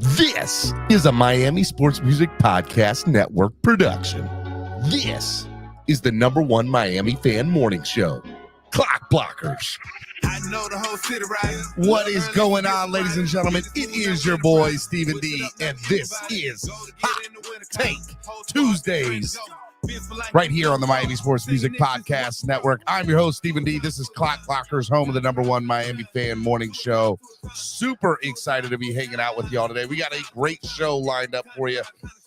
This is a Miami Sports Music Podcast Network production. This is the #1 Miami fan morning show, Clock Blockers. I know the whole city, right? What is going on, ladies and gentlemen? It is your boy, Stephen D, and this is Hot Take Tuesdays, right here on the Miami Sports Music Podcast Network. I'm your host, Stephen D. This is Clock Blockers, home of the #1 Miami fan morning show. Super excited to be hanging out with y'all today. We got a great show lined up for you,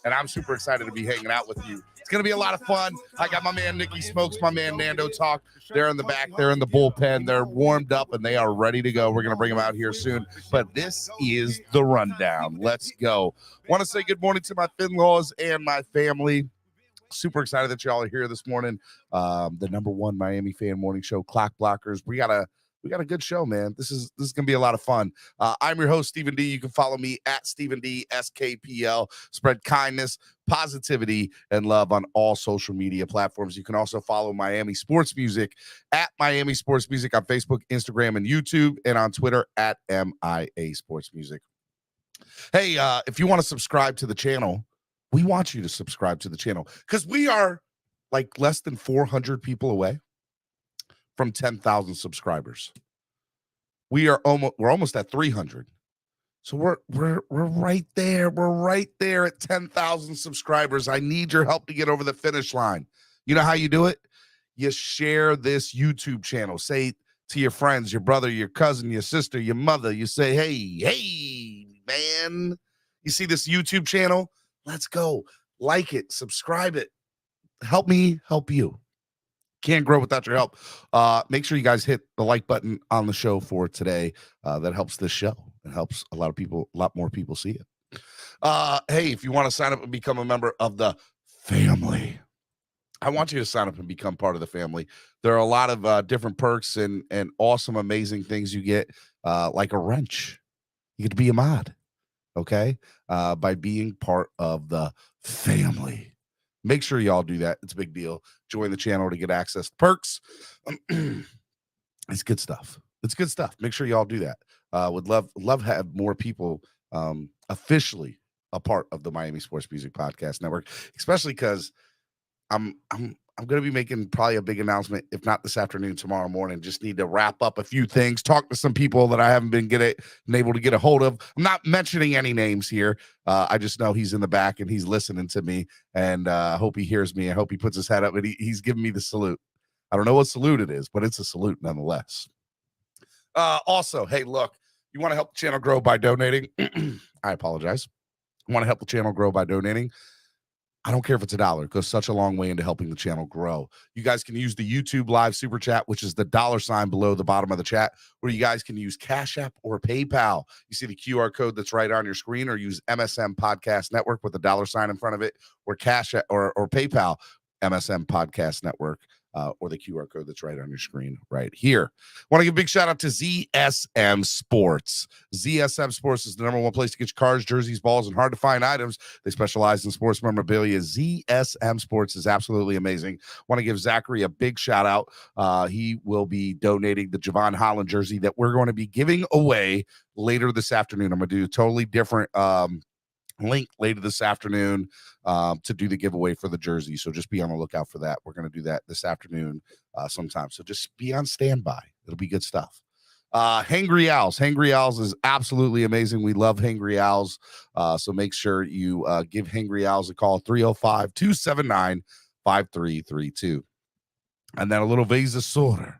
and I'm super excited to be hanging out with you. It's going to be a lot of fun. I got my man Nicky Smokes, my man Nando Talk. They're in the back. They're in the bullpen. They're warmed up, and they are ready to go. We're going to bring them out here soon. But this is the rundown. Let's go. Want to say good morning to my Finlaws and my family. Super excited that y'all are here this morning. The #1 Miami fan morning show, Clock Blockers. We got a good show, man. This is gonna be a lot of fun. I'm your host, Stephen D. You can follow me at Stephen D SKPL. Spread kindness, positivity, and love on all social media platforms. You can also follow Miami Sports Music at Miami Sports Music on Facebook, Instagram, and YouTube, and on Twitter at MIA Sports Music. Hey, if you want to subscribe to the channel, we want you to subscribe to the channel because we are like less than 400 people away from 10,000 subscribers. We're almost at 300. So we're right there. We're right there at 10,000 subscribers. I need your help to get over the finish line. You know how you do it? You share this YouTube channel. Say to your friends, your brother, your cousin, your sister, your mother, you say, hey, man, you see this YouTube channel? Let's go. Like it, subscribe it. Help me help you. Can't grow without your help. Make sure you guys hit the like button on the show for today. That helps this show. It helps a lot more people see it. Hey, if you want to sign up and become a member of the family, I want you to sign up and become part of the family. There are a lot of different perks and awesome, amazing things you get, like a wrench. You get to be a mod. Okay, by being part of the family. Make sure y'all do that. It's a big deal. Join the channel to get access to perks. It's good stuff. It's good stuff. Make sure y'all do that. Would love to have more people officially a part of the Miami Sports Music Podcast Network, especially because I'm going to be making probably a big announcement, if not this afternoon, tomorrow morning. Just need to wrap up a few things, talk to some people that I haven't been able to get a hold of. I'm not mentioning any names here. I just know he's in the back and he's listening to me, and I hope he hears me. I hope he puts his head up, and he's giving me the salute. I don't know what salute it is, but it's a salute nonetheless. Also, hey, look, you want to help the channel grow by donating? I apologize. You want to help the channel grow by donating? I don't care if it's $1. It goes such a long way into helping the channel grow. You guys can use the YouTube live super chat, which is the $ below the bottom of the chat, where you guys can use Cash App or PayPal. You see the QR code that's right on your screen, or use MSM Podcast Network with the $ in front of it, or Cash App or PayPal, MSM Podcast Network. Or the QR code that's right on your screen right here. Want to give a big shout out to ZSM Sports. ZSM Sports is the #1 place to get your cars, jerseys, balls, and hard to find items. They specialize in sports memorabilia. ZSM Sports is absolutely amazing. Want to give Zachary a big shout out. He will be donating the Javon Holland jersey that we're going to be giving away later this afternoon. I'm going to do a totally different link later this afternoon to do the giveaway for the jersey. So just be on the lookout for that. We're going to do that this afternoon sometime. So just be on standby. It'll be good stuff. Hangry Owls. Hangry Owls is absolutely amazing. We love Hangry Owls. So make sure you give Hangry Owls a call, 305-279-5332. And then a little Vasasaur.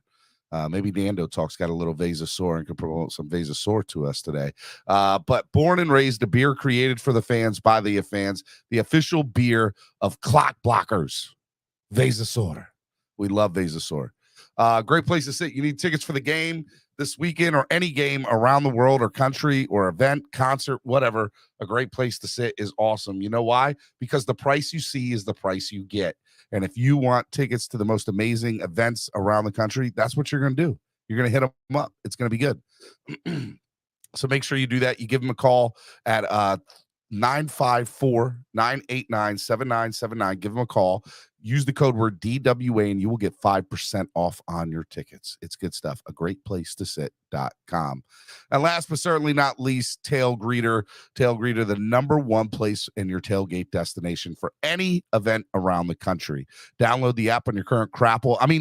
Maybe Nando Talk's got a little Vasasaur and can promote some Vasasaur to us today. But Born and Raised, a beer created for the fans by the fans, the official beer of Clock Blockers, Vasasaur. We love Vasasaur. Great place to sit. You need tickets for the game this weekend or any game around the world or country or event, concert, whatever. A great place to sit is awesome. You know why? Because the price you see is the price you get. And if you want tickets to the most amazing events around the country, that's what you're going to do. You're going to hit them up. It's going to be good. So make sure you do that. You give them a call at 954-989-7979. Give them a call. Use the code word DWA and you will get 5% off on your tickets. It's good stuff. A great place to sit.com. And last but certainly not least, Tailgater. Tailgater, the number one place in your tailgate destination for any event around the country. Download the app on your current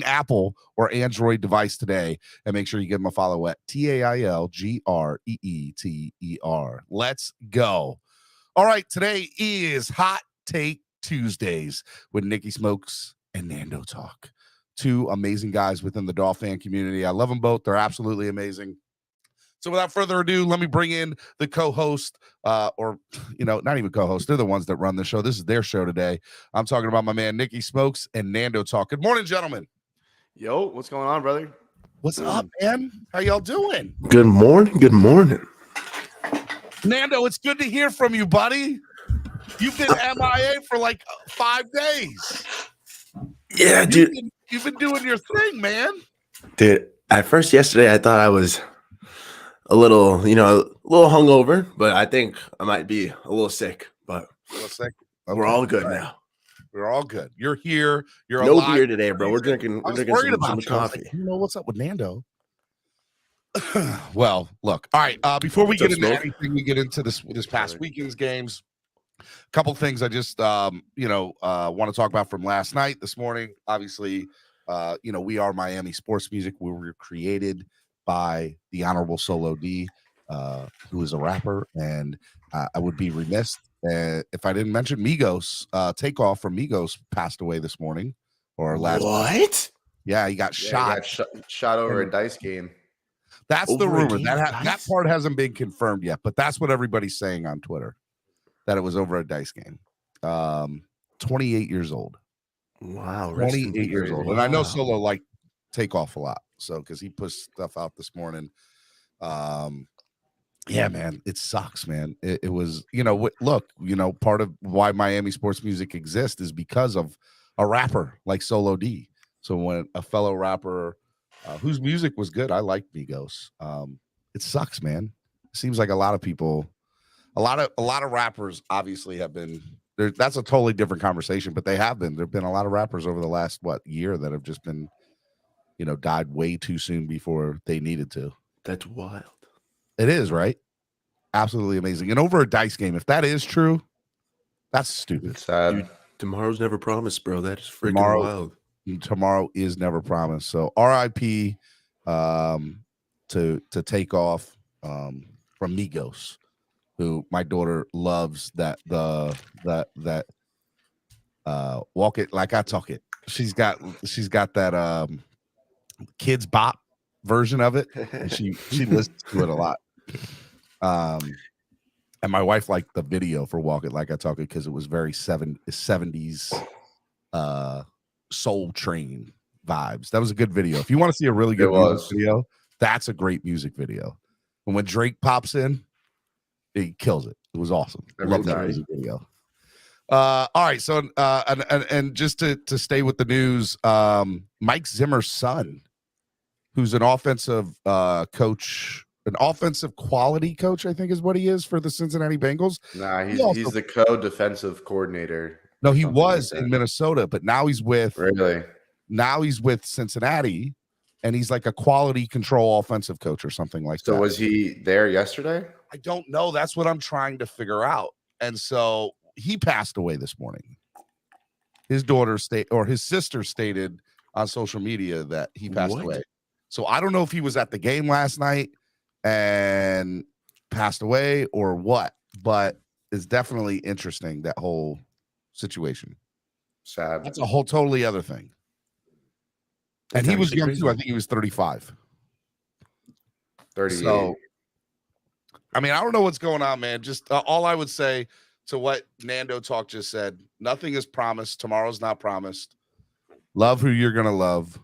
Apple or Android device today and make sure you give them a follow at TAILGREETER. Let's go. All right, today is Hot Take Tuesdays with Nicky Smokes and Nando Talk. Two amazing guys within the Dolphin community. I love them both. They're absolutely amazing. So without further ado, let me bring in the co-host, not even co-host. They're the ones that run the show. This is their show today. I'm talking about my man, Nicky Smokes and Nando Talk. Good morning, gentlemen. Yo, what's going on, brother? What's up, man? How y'all doing? Good morning. Good morning. Nando, it's good to hear from you, buddy. You've been MIA for like 5 days. Yeah, dude. You've been doing your thing, man. Dude, at first yesterday, I thought I was a little hungover, but I think I might be a little sick. But Okay. we're all good now. We're all good. You're here. You're no alive. beer today, bro. We're drinking some coffee. You know what's up with Nando? Well, look. All right. Before we get into anything, we get into this past weekend's games. A couple things I just want to talk about from last night, this morning. Obviously, we are Miami Sports Music. We were created by the Honorable Solo D, who is a rapper, and I would be remiss if I didn't mention Migos. Takeoff from Migos passed away this morning or last. What? Yeah, he got shot. He got shot over a dice game. That's the rumor. That part hasn't been confirmed yet, but that's what everybody's saying on Twitter, that it was over a dice game. 28 years old. Wow. 28 years old. And I know Solo liked Takeoff a lot, so because he pushed stuff out this morning. Yeah, man, it sucks, man. It was, part of why Miami Sports Music exists is because of a rapper like Solo D. So when a fellow rapper whose music was good, I liked Migos. It sucks, man. It seems like a lot of people, a lot of rappers obviously have been there. That's a totally different conversation, but there've been a lot of rappers over the last year that have just been, died way too soon before they needed to. That's wild. It is, right? Absolutely amazing. And over a dice game, if that is true, that's stupid. It's sad. Dude, tomorrow's never promised, bro. That is freaking wild. Tomorrow is never promised. So RIP to Takeoff from Migos, who my daughter loves that Walk It Like I Talk It. She's got that Kids Bop version of it, and she listens to it a lot. And my wife liked the video for Walk It Like I Talk It because it was very 70s Soul Train vibes. That was a good video. If you want to see a really good music video, that's a great music video. And when Drake pops in, he kills it. It was awesome. I love that music video. All right, so and just to stay with the news, Mike Zimmer's son, who's an offensive coach, an offensive quality coach, I think is what he is for the Cincinnati Bengals. Nah, he's the co-defensive coordinator. No, he was in Minnesota, but now he's with Cincinnati, and he's like a quality control offensive coach or something like that. So was he there yesterday? I don't know. That's what I'm trying to figure out. And so he passed away this morning. His sister stated on social media that he passed away. So I don't know if he was at the game last night and passed away or what, but it's definitely interesting, that whole situation. Sad. That's a whole totally other thing. And he was young too. I think he was 35. 38. So, I mean, I don't know what's going on, man. Just all I would say to what Nando Talk just said, nothing is promised. Tomorrow's not promised. Love who you're going to love,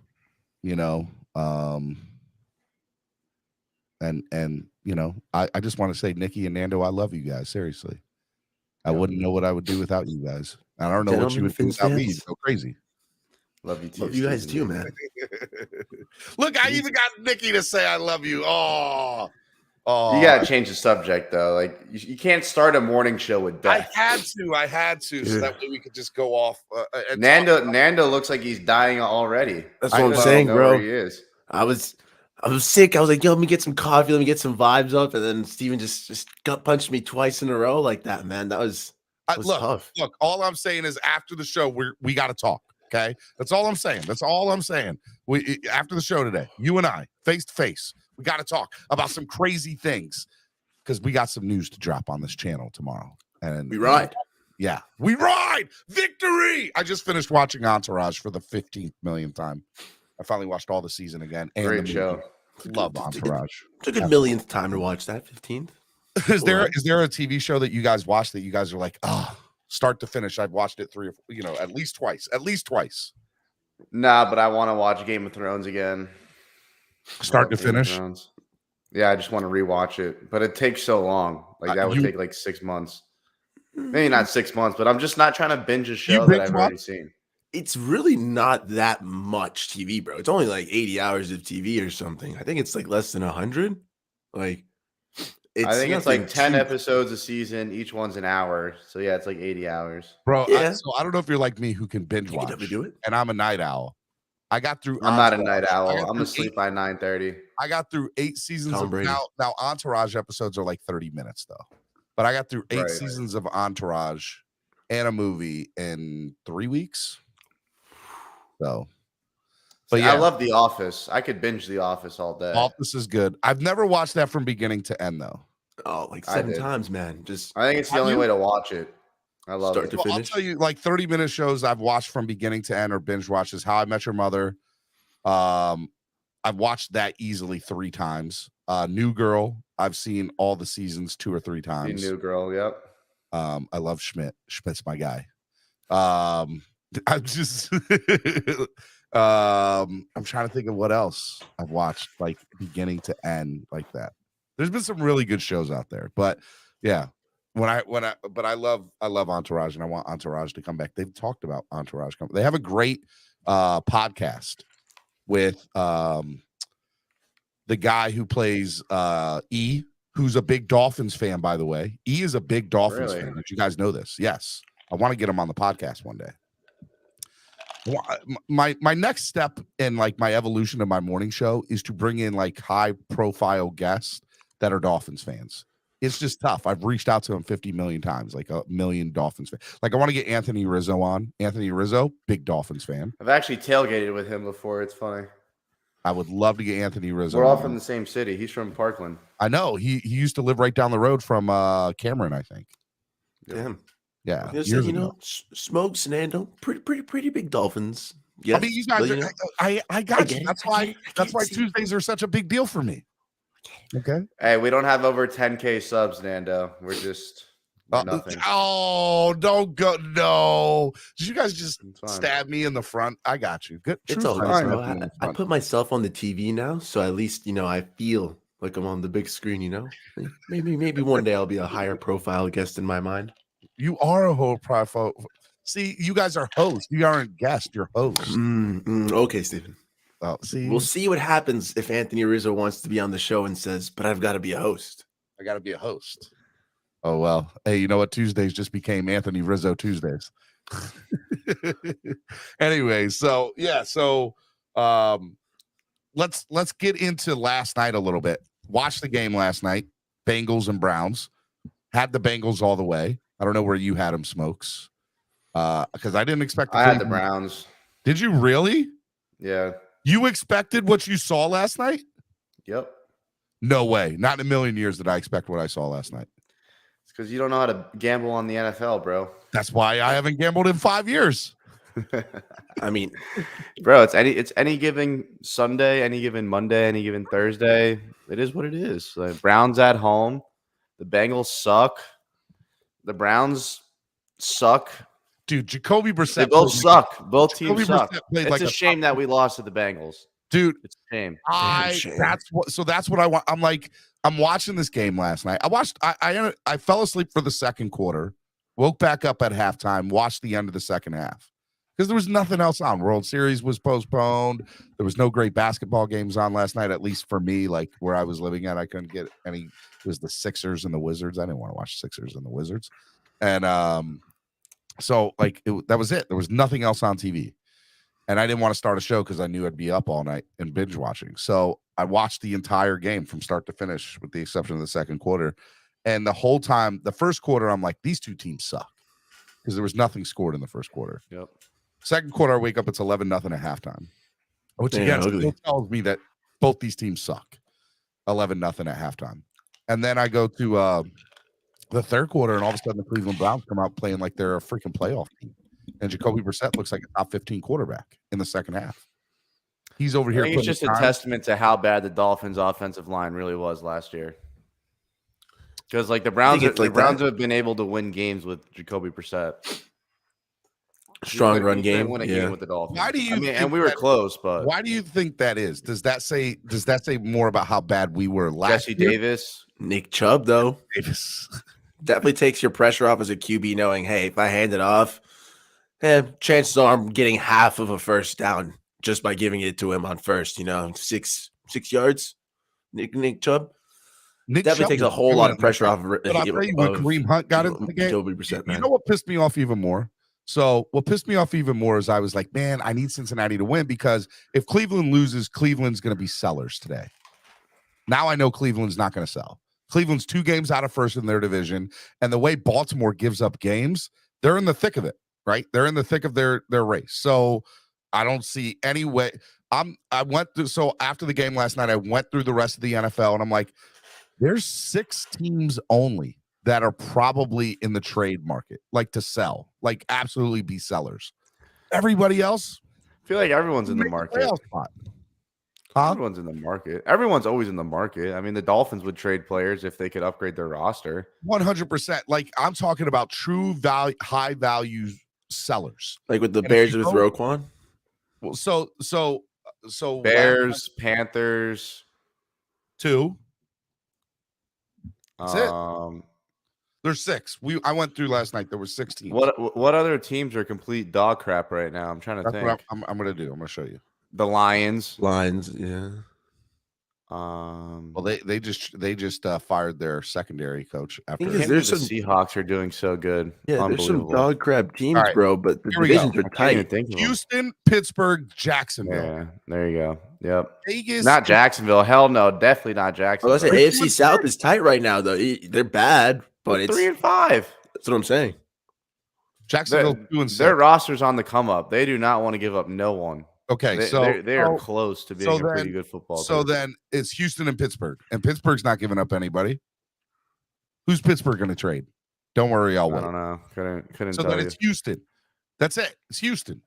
I just want to say, Nicky and Nando, I love you guys. Seriously. I wouldn't know what I would do without you guys. I don't know what you would do without me. It's so crazy. Love you too. Love you guys too, man. Look, I even got Nicky to say I love you. Oh, Oh, You gotta change the subject though. Like you can't start a morning show with death. I had to, so that way we could just go off. And Nando looks like he's dying already. That's I what I'm know. saying, Know bro. where he is. I was sick. I was like, yo, let me get some coffee. Let me get some vibes up. And then Steven just gut punched me twice in a row like that, man. That was tough. Look, all I'm saying is after the show, we got to talk. Okay, that's all I'm saying. We after the show today, you and I, face to face, we got to talk about some crazy things because we got some news to drop on this channel tomorrow. And We ride. Yeah, we ride. Victory! I just finished watching Entourage for the 15th millionth time. I finally watched all the season again. And Great show. Love Entourage. Took a millionth time to watch that. 15th. Is there a TV show that you guys watch that you guys are like, oh, start to finish? I've watched it at least twice. Nah, but I want to watch Game of Thrones again. Start to finish. Yeah, I just want to rewatch it, but it takes so long. Like that would take like 6 months. Maybe not 6 months, but I'm just not trying to binge a show that I've already seen. It's really not that much TV, bro. It's only like 80 hours of TV or something. I think it's like less than 100. Like, I think it's like 10 episodes a season. Each one's an hour. So yeah, it's like 80 hours. Bro, Yeah. I don't know if you're like me who can binge watch. Do it. And I'm a night owl. I got through. I'm not a night owl. I'm asleep by 9:30. I got through 8 seasons Tom of Brady. now Entourage episodes are like 30 minutes though. But I got through 8 seasons of Entourage and a movie in 3 weeks. So, but yeah, I love The Office. I could binge The Office all day. Office is good. I've never watched that from beginning to end though. Oh, like 7 times, man. I think it's the only way to watch it. I love Start it. to I'll finish. tell you, like 30-minute shows I've watched from beginning to end or binge watches. How I Met Your Mother. I've watched that easily 3 times. New Girl. I've seen all the seasons 2 or 3 times. New Girl. Yep. I love Schmidt. Schmidt's my guy. I'm just I'm trying to think of what else I've watched like beginning to end like that. There's been some really good shows out there, but yeah, but I love Entourage and I want Entourage to come back. They've talked about Entourage. They have a great podcast with the guy who plays E, who's a big Dolphins fan, by the way. E is a big Dolphins fan. Did you guys know this? Yes. I want to get him on the podcast one day. My next step in like my evolution of my morning show is to bring in like high profile guests that are Dolphins fans. It's just tough. I've reached out to him 50 million times, like a million Dolphins fans. Like I want to get Anthony Rizzo on. Anthony Rizzo, big Dolphins fan. I've actually tailgated with him before. It's funny. I would love to get Anthony Rizzo. We're all from the same city. He's from Parkland. I know. He used to live right down the road from Cameron, I think. Damn. Yeah. Smokes, Nando, pretty big Dolphins. Yeah. I mean, you guys are, I got you. That's why Tuesdays are such a big deal for me. Okay. Hey, we don't have over 10K subs, Nando. We're just nothing. Oh, don't go. No. Did you guys just stab me in the front? I got you. Good. It's all right, bro. I put myself on the TV now, so at least I feel like I'm on the big screen. Maybe one day I'll be a higher profile guest in my mind. You are a whole profile. See, you guys are hosts. You aren't guests. You're hosts. Okay, Stephen. Oh, see, we'll see what happens if Anthony Rizzo wants to be on the show and says, "But I've got to be a host." I got to be a host. Oh well. Hey, you know what? Tuesdays just became Anthony Rizzo Tuesdays. Anyway, so yeah, let's get into last night a little bit. Watched the game last night. Bengals and Browns. Had the Bengals all the way. I don't know where you had them, Smokes. Because I didn't expect. I had the Browns. Did you really? Yeah. You expected what you saw last night? Yep. No way. Not in a million years did I expect what I saw last night. It's because you don't know how to gamble on the NFL, bro. That's why I haven't gambled in 5 years. I mean, bro, it's any given Sunday, any given Monday, any given Thursday. It is what it is. Like, Browns at home. The Bengals suck. The Browns suck. Dude, Jacoby Brissett. They both suck. Both teams suck. It's like a shame that we lost to the Bengals. Dude, it's a shame. That's what I want. I'm watching this game last night. I fell asleep for the second quarter, woke back up at halftime, watched the end of the second half. because there was nothing else on. World Series was postponed. There was no great basketball games on last night, at least for me, like where I was living at. I couldn't get any. It was the Sixers and the Wizards. I didn't want to watch Sixers and the Wizards. And so like that was it. There was nothing else on TV. And I didn't want to start a show because I knew I'd be up all night and binge watching. So I watched the entire game from start to finish, with the exception of the second quarter. And the whole time, the first quarter, I'm like, these two teams suck, because there was nothing scored in the first quarter. Yep. Second quarter, I wake up, it's 11-0 at halftime, which again still tells me that both these teams suck. 11-0 at halftime. And then I go to the third quarter, and all of a sudden the Cleveland Browns come out playing like they're a freaking playoff team. And Jacoby Brissett looks like a top 15 quarterback in the second half. He's over here. I think it's just a testament to how bad the Dolphins' offensive line really was last year. Because like the Browns have been able to win games with Jacoby Brissett. Strong run game. Win a game with the Dolphins. Why do you? And we were close, but why do you think that is? Does that say more about how bad we were last year? Jesse Davis, Nick Chubb, though, Davis definitely takes your pressure off as a QB, knowing, hey, if I hand it off, chances are I'm getting half of a first down just by giving it to him on first. 6 yards. Nick Chubb. Definitely takes a whole lot of pressure off. But I'll tell you, when Kareem Hunt got into the game, you know what pissed me off even more? So what pissed me off even more is I was like, man, I need Cincinnati to win, because if Cleveland loses, Cleveland's going to be sellers today. Now I know Cleveland's not going to sell. Cleveland's 2 games out of first in their division, and the way Baltimore gives up games, they're in the thick of it, right? They're in the thick of their race. So I don't see any way. So after the game last night, I went through the rest of the NFL, and I'm like, there's 6 teams only that are probably in the trade market, like to sell, like absolutely be sellers. Everybody else, I feel like everyone's in the market. Everyone's in the market. Everyone's always in the market. I mean, the Dolphins would trade players if they could upgrade their roster. 100%. Like I'm talking about true value, high value sellers, like with the Bears with Roquan. Well, so Bears, Panthers, 2. That's it. Um, There's 6. I went through last night. There were 6 teams. What other teams are complete dog crap right now? I'm trying to think. What I'm going to do. I'm going to show you. The Lions, yeah. Well, they just fired their secondary coach after. The Seahawks are doing so good. Yeah, there's some dog crap teams, right, bro. But the divisions are tight. Houston, Pittsburgh, Jacksonville. Yeah, there you go. Yep. Vegas, not Jacksonville. Hell no, definitely not Jacksonville. Well, let's say AFC South is tight right now, though. They're bad, but it's 3-5. That's what I'm saying. Jacksonville 2-6. Their roster's on the come up. They do not want to give up no one. Okay, they are close to being a pretty good football team. So then it's Houston and Pittsburgh, and Pittsburgh's not giving up anybody. Who's Pittsburgh going to trade? Don't worry, I'll wait. I don't know. Couldn't. So then it's Houston. That's it. It's Houston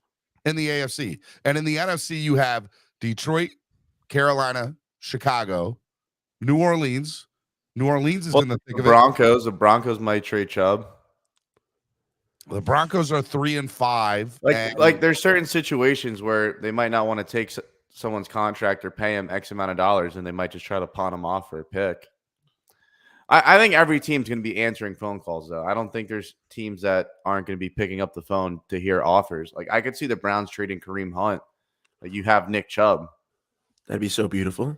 in the AFC, and in the NFC you have Detroit, Carolina, Chicago, New Orleans. New Orleans is in the thick of it. The Broncos might trade Chubb. The Broncos are 3-5. Like there's certain situations where they might not want to take someone's contract or pay him X amount of dollars, and they might just try to pawn him off for a pick. I think every team's going to be answering phone calls, though. I don't think there's teams that aren't going to be picking up the phone to hear offers. Like I could see the Browns trading Kareem Hunt. Like you have Nick Chubb. That'd be so beautiful.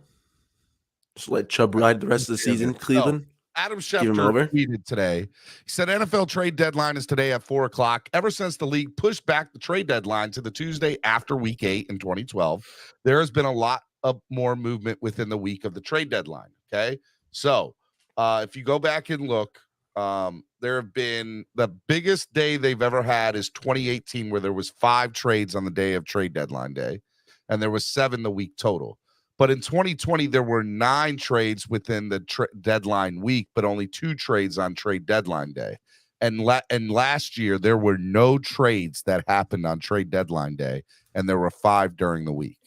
Just let Chubb ride the rest of the season, Cleveland. Adam Schefter tweeted today. He said NFL trade deadline is today at 4:00. Ever since the league pushed back the trade deadline to the Tuesday after Week 8 in 2012, there has been a lot of more movement within the week of the trade deadline. Okay, so if you go back and look, there have been the biggest day they've ever had is 2018, where there was 5 trades on the day of trade deadline day, and there was 7 the week total. But in 2020, there were 9 trades within the deadline week, but only 2 trades on trade deadline day. And last year, there were no trades that happened on trade deadline day, and there were 5 during the week.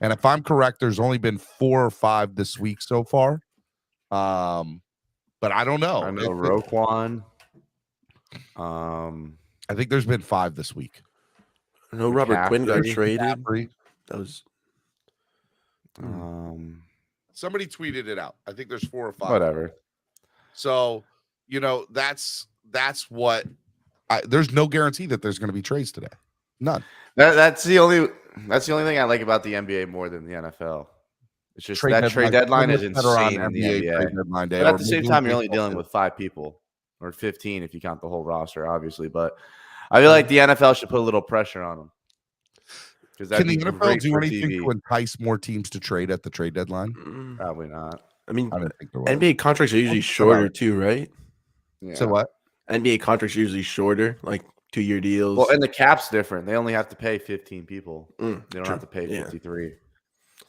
And if I'm correct, there's only been 4 or 5 this week so far. But I don't know. I know Roquan. I think there's been 5 this week. I know Robert Quinn got traded. That was. Somebody tweeted it out. I think there's 4 or 5. Whatever. So, that's what there's no guarantee that there's going to be trades today. None. That's the only thing I like about the NBA more than the NFL. It's just that trade deadline is Better on insane in the NBA. trade deadline day. But or at the same maybe time, you're only baseball dealing too. with 5 people or 15 if you count the whole roster, obviously. But I feel like the NFL should put a little pressure on them. Because Can that'd the be NFL great do for anything TV. to entice more teams to trade at the trade deadline? Probably not. I mean, I didn't think there was. NBA contracts are usually shorter too, right? Yeah. So what? NBA contracts are usually shorter, like 2-year deals. Well, and the cap's different. They only have to pay 15 people. They don't true. have to pay Yeah. 53.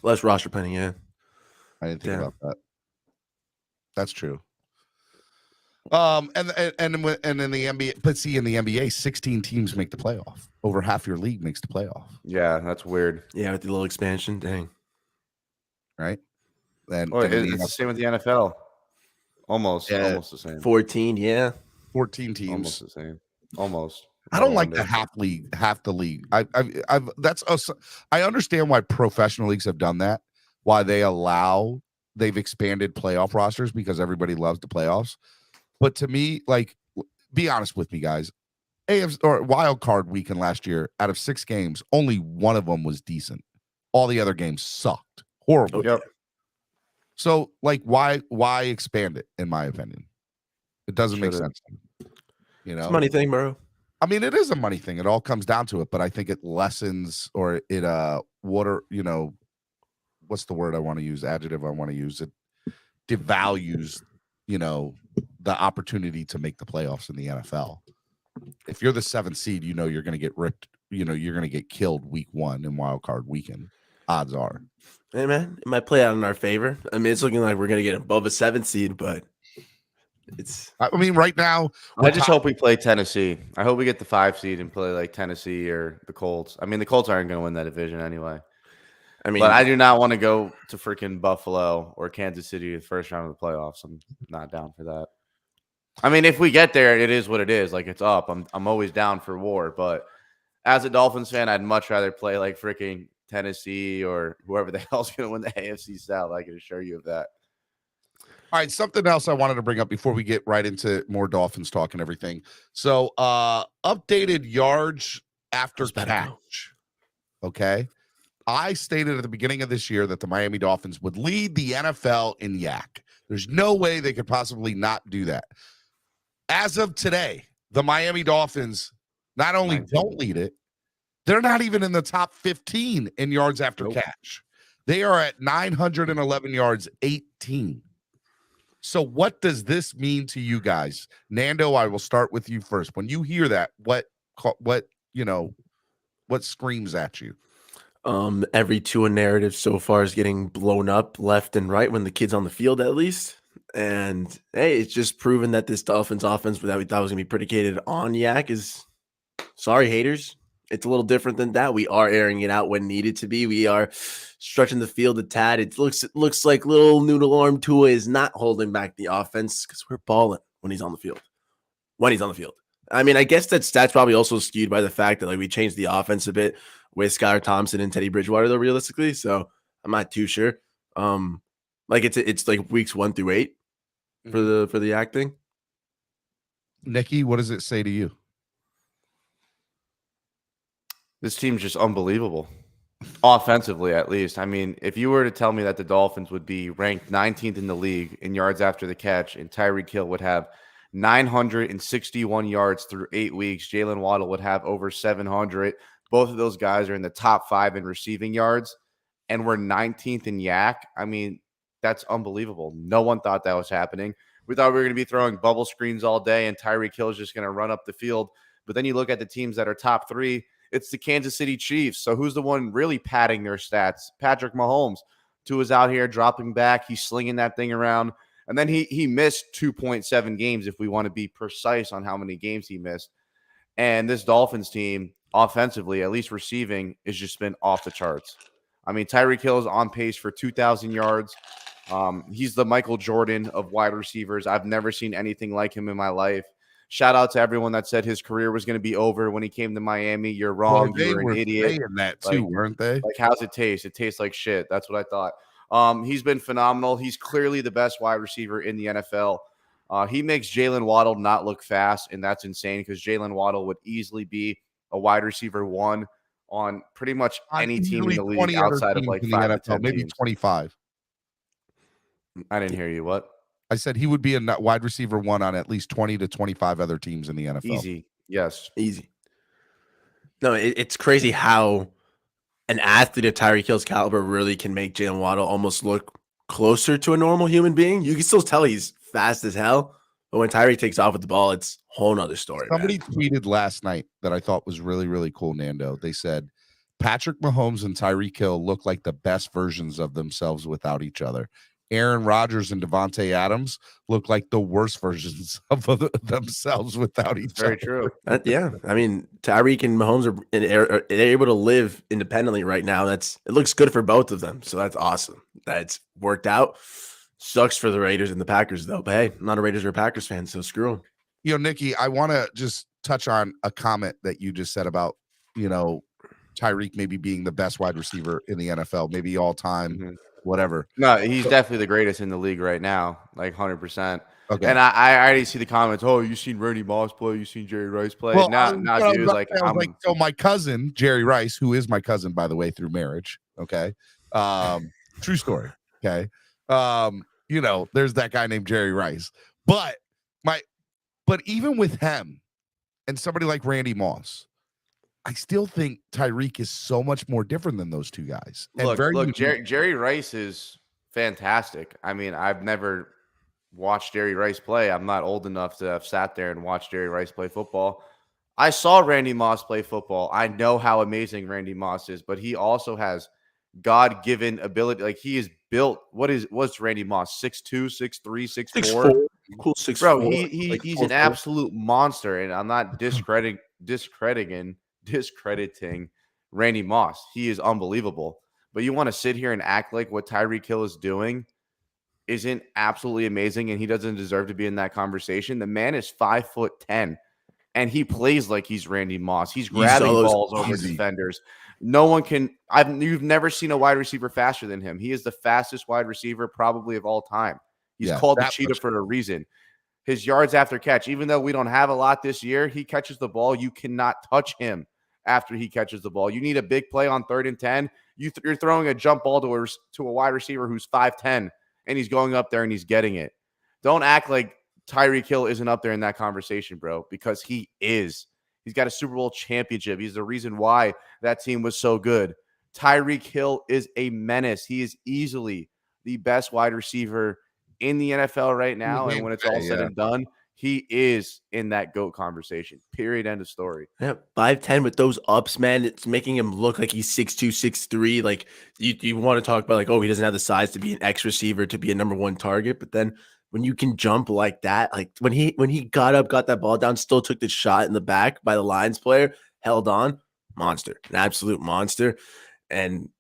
Less roster planning, yeah. I didn't think Yeah. about that. That's true. And in the NBA, but see, in the NBA, 16 teams make the playoff. Over half your league makes the playoff, Yeah, that's weird. Yeah, with the little expansion, dang. right? And, Well, and in it's the the same with the NFL. Almost the same. 14, yeah. 14 teams. Almost the same. Almost. I don't like the half the league. I understand why professional leagues have done that, why they've expanded playoff rosters because everybody loves the playoffs. But to me, like, be honest with me, guys. AFC or wild card weekend last year, out of 6 games, only one of them was decent. All the other games sucked horribly. Yep. So, like, why expand it? In my opinion, it doesn't make sense. You know, It's a money thing, bro. I mean, it is a money thing. It all comes down to it. But I think it lessens or it what's the word I want to use? Adjective I want to use. It devalues, the opportunity to make the playoffs in the NFL. If you're the 7th seed, you're going to get ripped. You're going to get killed week 1 in wild card weekend. Odds are. Hey, man, it might play out in our favor. I mean, it's looking like we're going to get above a 7th seed, but I mean, right now, I just hope we play Tennessee. I hope we get the 5 seed and play like Tennessee or the Colts. I mean, the Colts aren't going to win that division anyway. I mean, but I do not want to go to freaking Buffalo or Kansas City the first round of the playoffs. I'm not down for that. I mean, if we get there, it is what it is. Like, it's up. I'm always down for war. But as a Dolphins fan, I'd much rather play like freaking Tennessee or whoever the hell's going to win the AFC South. I can assure you of that. All right, something else I wanted to bring up before we get right into more Dolphins talk and everything. So, updated yards after catch. Okay. I stated at the beginning of this year that the Miami Dolphins would lead the NFL in yak. There's no way they could possibly not do that. As of today, the Miami Dolphins not only don't lead it, they're not even in the top 15 in yards after catch. They are at 911 yards, 18. So what does this mean to you guys? Nando, I will start with you first. When you hear that, what screams at you? Every Tua narrative so far is getting blown up left and right when the kid's on the field, at least. And hey, it's just proven that this Dolphins offense that we thought was going to be predicated on yak is, sorry, haters. It's a little different than that. We are airing it out when needed to be. We are stretching the field a tad. It looks like little noodle arm Tua is not holding back the offense because we're balling when he's on the field. I mean, I guess that's probably also skewed by the fact that we changed the offense a bit with Skylar Thompson and Teddy Bridgewater, though, realistically. So I'm not too sure. It's like weeks 1 through 8 for the acting. Nicky, what does it say to you? This team's just unbelievable. Offensively, at least. I mean, if you were to tell me that the Dolphins would be ranked 19th in the league in yards after the catch and Tyreek Hill would have 961 yards through 8 weeks, Jalen Waddle would have over 700. Both of those guys are in the top 5 in receiving yards, and we're 19th in yak. I mean, that's unbelievable. No one thought that was happening. We thought we were going to be throwing bubble screens all day and Tyreek Hill is just going to run up the field. But then you look at the teams that are top 3, it's the Kansas City Chiefs. So who's the one really padding their stats? Patrick Mahomes. Tua's out here dropping back. He's slinging that thing around. And then he missed 2.7 games if we want to be precise on how many games he missed. And this Dolphins team, offensively, at least receiving, has just been off the charts. I mean, Tyreek Hill is on pace for 2,000 yards. He's the Michael Jordan of wide receivers. I've never seen anything like him in my life. Shout out to everyone that said his career was going to be over when he came to Miami. You're wrong. Well, you were an idiot. Saying that too, weren't they? Like, how's it taste? It tastes like shit. That's what I thought. He's been phenomenal. He's clearly the best wide receiver in the NFL. He makes Jalen Waddle not look fast, and that's insane because Jalen Waddle would easily be a wide receiver one on pretty much On any team in easily the league 20 other outside of teams like in the 5 to NFL, 10 maybe teams. 25. I didn't hear you. What? I said he would be a wide receiver one on at least 20 to 25 other teams in the NFL. Easy. Yes. Easy. No, it's crazy how an athlete of Tyreek Hill's caliber really can make Jalen Waddle almost look closer to a normal human being. You can still tell he's fast as hell, but when Tyreek takes off with the ball, it's a whole nother story. Somebody tweeted last night that I thought was really, really cool, Nando. They said Patrick Mahomes and Tyreek Hill look like the best versions of themselves without each other. Aaron Rodgers and Devontae Adams look like the worst versions of themselves without each other. Very true. Yeah, I mean, Tyreek and Mahomes are able to live independently right now. It looks good for both of them, so that's awesome. That's worked out. Sucks for the Raiders and the Packers, though. But hey, I'm not a Raiders or a Packers fan, so screw them. You know, Nicky, I want to just touch on a comment that you just said about, Tyreek maybe being the best wide receiver in the NFL, maybe all time, whatever. No, he's definitely the greatest in the league right now, like 100%. Okay. And I already see the comments. Oh, you seen Randy Moss play? You seen Jerry Rice play? Well, Dude. Like, so my cousin Jerry Rice, who is my cousin by the way through marriage. Okay, true story. Okay, there's that guy named Jerry Rice, but even with him and somebody like Randy Moss, I still think Tyreek is so much more different than those two guys. And look, Jerry Rice is fantastic. I mean, I've never watched Jerry Rice play. I'm not old enough to have sat there and watched Jerry Rice play football. I saw Randy Moss play football. I know how amazing Randy Moss is, but he also has God-given ability. Like, he is built. What's Randy Moss? 6'2", 6'3", 6'4"? Cool 6'4". Bro, Like he's 4'4". an absolute monster, and I'm not discrediting Randy Moss. He is unbelievable. But you want to sit here and act like what Tyreek Hill is doing isn't absolutely amazing, and he doesn't deserve to be in that conversation. The man is 5'10", and he plays like he's Randy Moss. He's grabbing balls over defenders. No one can. You've never seen a wide receiver faster than him. He is the fastest wide receiver probably of all time. He's called the cheetah for a reason. His yards after catch, even though we don't have a lot this year, he catches the ball. You cannot touch him after he catches the ball. You need a big play on 3rd and 10. You're throwing a jump ball to a wide receiver who's 5'10", and he's going up there and he's getting it. Don't act like Tyreek Hill isn't up there in that conversation, bro, because he is. He's got a Super Bowl championship. He's the reason why that team was so good. Tyreek Hill is a menace. He is easily the best wide receiver in the NFL right now. And when it's all said and done, he is in that GOAT conversation. Period. End of story. Yeah, 5'10" with those ups, man. It's making him look like he's 6'2", 6'3". Like, you want to talk about, like, oh, he doesn't have the size to be an X receiver, to be a number one target. But then when you can jump like that, like when he got up, got that ball down, still took the shot in the back by the Lions player, held on, monster, an absolute monster. And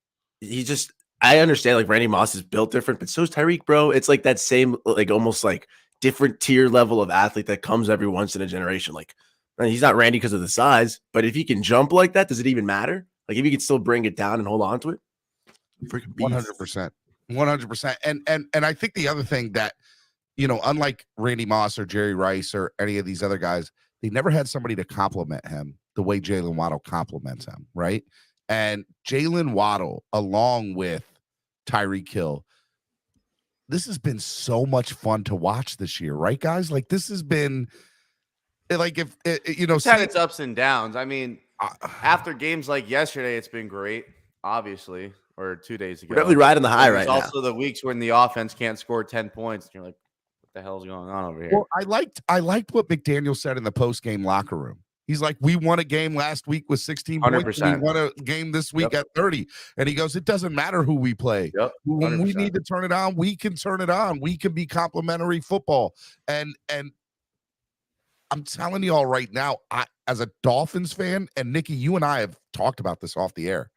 I understand, like, Randy Moss is built different, but so is Tyreek, bro. It's like that same, like, almost like different tier level of athlete that comes every once in a generation. Like, he's not Randy because of the size, but if he can jump like that, does it even matter? Like, if he can still bring it down and hold on to it, freaking 100%, 100%. And I think the other thing that, unlike Randy Moss or Jerry Rice or any of these other guys, they never had somebody to compliment him the way Jalen Waddle compliments him, right? And Jalen Waddle, along with Tyreek Hill, this has been so much fun to watch this year, right, guys? Like, this has been, like, if it's had its ups and downs. I mean, after games like yesterday, it's been great, obviously, or 2 days ago. We're definitely riding the high right now. Also, the weeks when the offense can't score 10 points, and you're like, what the hell's going on over here? Well, I liked what McDaniel said in the post-game locker room. He's like, we won a game last week with 16 points. We won a game this week at 30. And he goes, it doesn't matter who we play. When we need to turn it on, we can turn it on. We can be complimentary football. And I'm telling you all right now, as a Dolphins fan, and Nicky, you and I have talked about this off the air,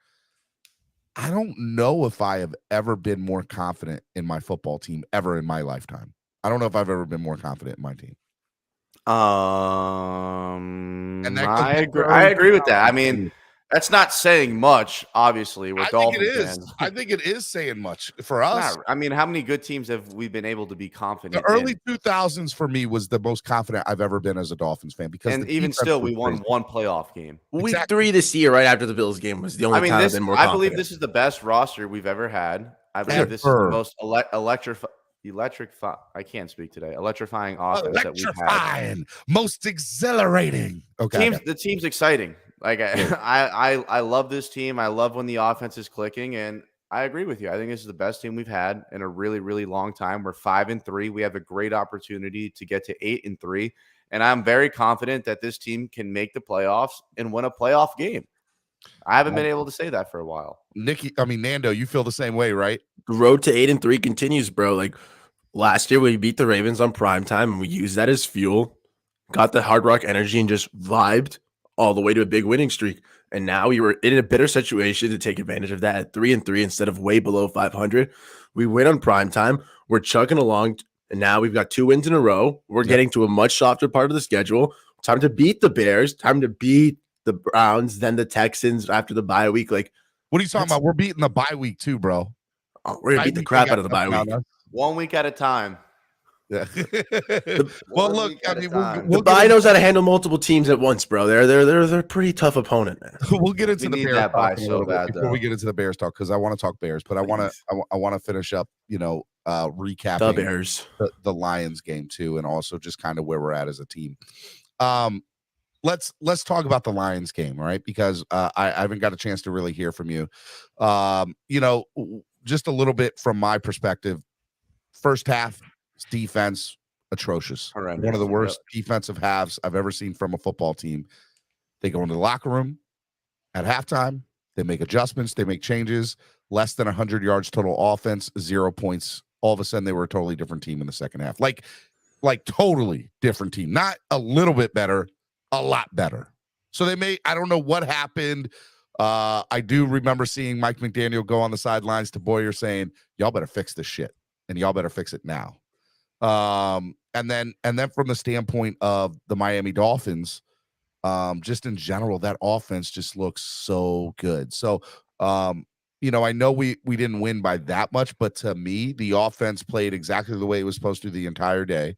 I don't know if I have ever been more confident in my football team ever in my lifetime. I don't know if I've ever been more confident in my team. I agree with that. I mean, That's not saying much, obviously. We're I think it Dolphins is. fans. I think it is saying much for It's us. not. I mean, how many good teams have we been able to be The confident early in? 2000s for me was the most confident I've ever been as a Dolphins fan because And the even defense still, was we won crazy. one playoff game. Week Exactly. 3 this year, right after the Bills game, was the only I mean, time I've this been more I confident. believe this is the best roster we've ever had. I believe this is the Ever. most I can't speak today. Electrifying offense that we've had. Electrifying, most exhilarating. Okay, The team's exciting. Like I love this team. I love when the offense is clicking, and I agree with you. I think this is the best team we've had in a really, really long time. We're 5-3. We have a great opportunity to get to 8-3, and I'm very confident that this team can make the playoffs and win a playoff game. I haven't been able to say that for a while. Nando, you feel the same way, right? The road to 8-3 continues, bro. Like last year, we beat the Ravens on primetime, and we used that as fuel, got the Hard Rock energy, and just vibed all the way to a big winning streak. And now we were in a better situation to take advantage of that at 3-3 instead of way below 500. We win on primetime. We're chugging along, and now we've got 2 wins in a row. We're getting to a much softer part of the schedule. Time to beat the Bears. Time to beat the Browns, then the Texans after the bye week. Like, What are you talking about? We're beating the bye week too, bro. we're gonna beat the crap out of the bye week. 1 week at a time. Yeah. One look, week at a we'll time. The bye knows how to handle multiple teams at once, bro. They're a pretty tough opponent, man. we'll get into We the need Bears that bye talk in a so little bit bad, before we though. get into the Bears talk because I want to talk Bears, but I want to finish up, recapping The Bears. the Lions game too, and also just kind of where we're at as a team. Let's talk about the Lions game, right? Because I haven't got a chance to really hear from you. Just a little bit from my perspective. First half defense atrocious. Horrendous. One of the worst defensive halves I've ever seen from a football team. They go into the locker room at halftime. They make adjustments. They make changes. Less than 100 yards total offense, 0 points. All of a sudden, they were a totally different team in the second half. Like totally different team. Not a little bit better, a lot better. So I don't know what happened. I do remember seeing Mike McDaniel go on the sidelines to Boyer saying, y'all better fix this shit. And y'all better fix it now. And then from the standpoint of the Miami Dolphins, just in general, that offense just looks so good. So, I know we didn't win by that much, but to me, the offense played exactly the way it was supposed to the entire day.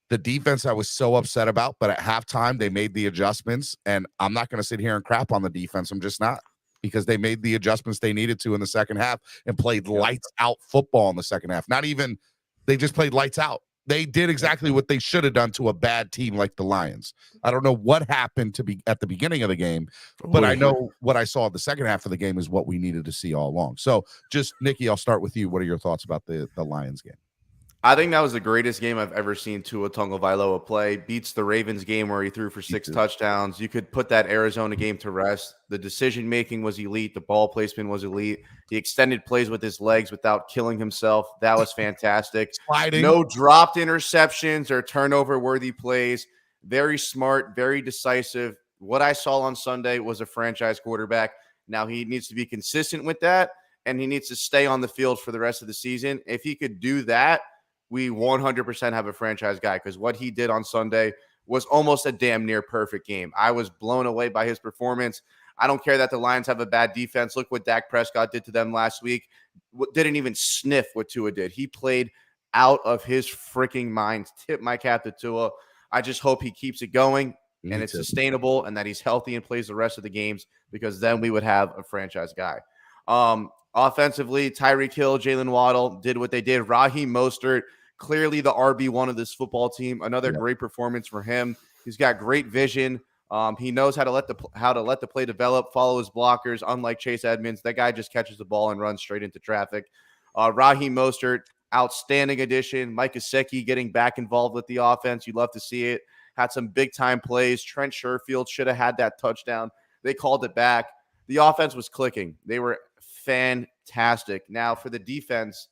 The defense I was so upset about, but at halftime, they made the adjustments, and I'm not going to sit here and crap on the defense. I'm just not, because they made the adjustments they needed to in the second half and played lights out football in the second half. They just played lights out. They did exactly what they should have done to a bad team like the Lions. I don't know what happened at the beginning of the game, but I know what I saw the second half of the game is what we needed to see all along. So just, Nicky, I'll start with you. What are your thoughts about the Lions game? I think that was the greatest game I've ever seen Tua Tagovailoa play. Beats the Ravens game where he threw for 6 touchdowns. You could put that Arizona game to rest. The decision-making was elite. The ball placement was elite. He extended plays with his legs without killing himself. That was fantastic. Sliding. No dropped interceptions or turnover-worthy plays. Very smart, very decisive. What I saw on Sunday was a franchise quarterback. Now he needs to be consistent with that, and he needs to stay on the field for the rest of the season. If he could do that, we 100% have a franchise guy, because what he did on Sunday was almost a damn near perfect game. I was blown away by his performance. I don't care that the Lions have a bad defense. Look what Dak Prescott did to them last week. Didn't even sniff what Tua did. He played out of his freaking mind. Tip my cap to Tua. I just hope he keeps it going and it's sustainable, and that he's healthy and plays the rest of the games, because then we would have a franchise guy. Offensively, Tyreek Hill, Jalen Waddle did what they did. Raheem Mostert, clearly the RB1 of this football team. Another great performance for him. He's got great vision. He knows how to let the play develop, follow his blockers. Unlike Chase Edmonds, that guy just catches the ball and runs straight into traffic. Raheem Mostert, outstanding addition. Mike Gesicki getting back involved with the offense. You'd love to see it. Had some big-time plays. Trent Sherfield should have had that touchdown. They called it back. The offense was clicking. They were fantastic. Now, for the defense,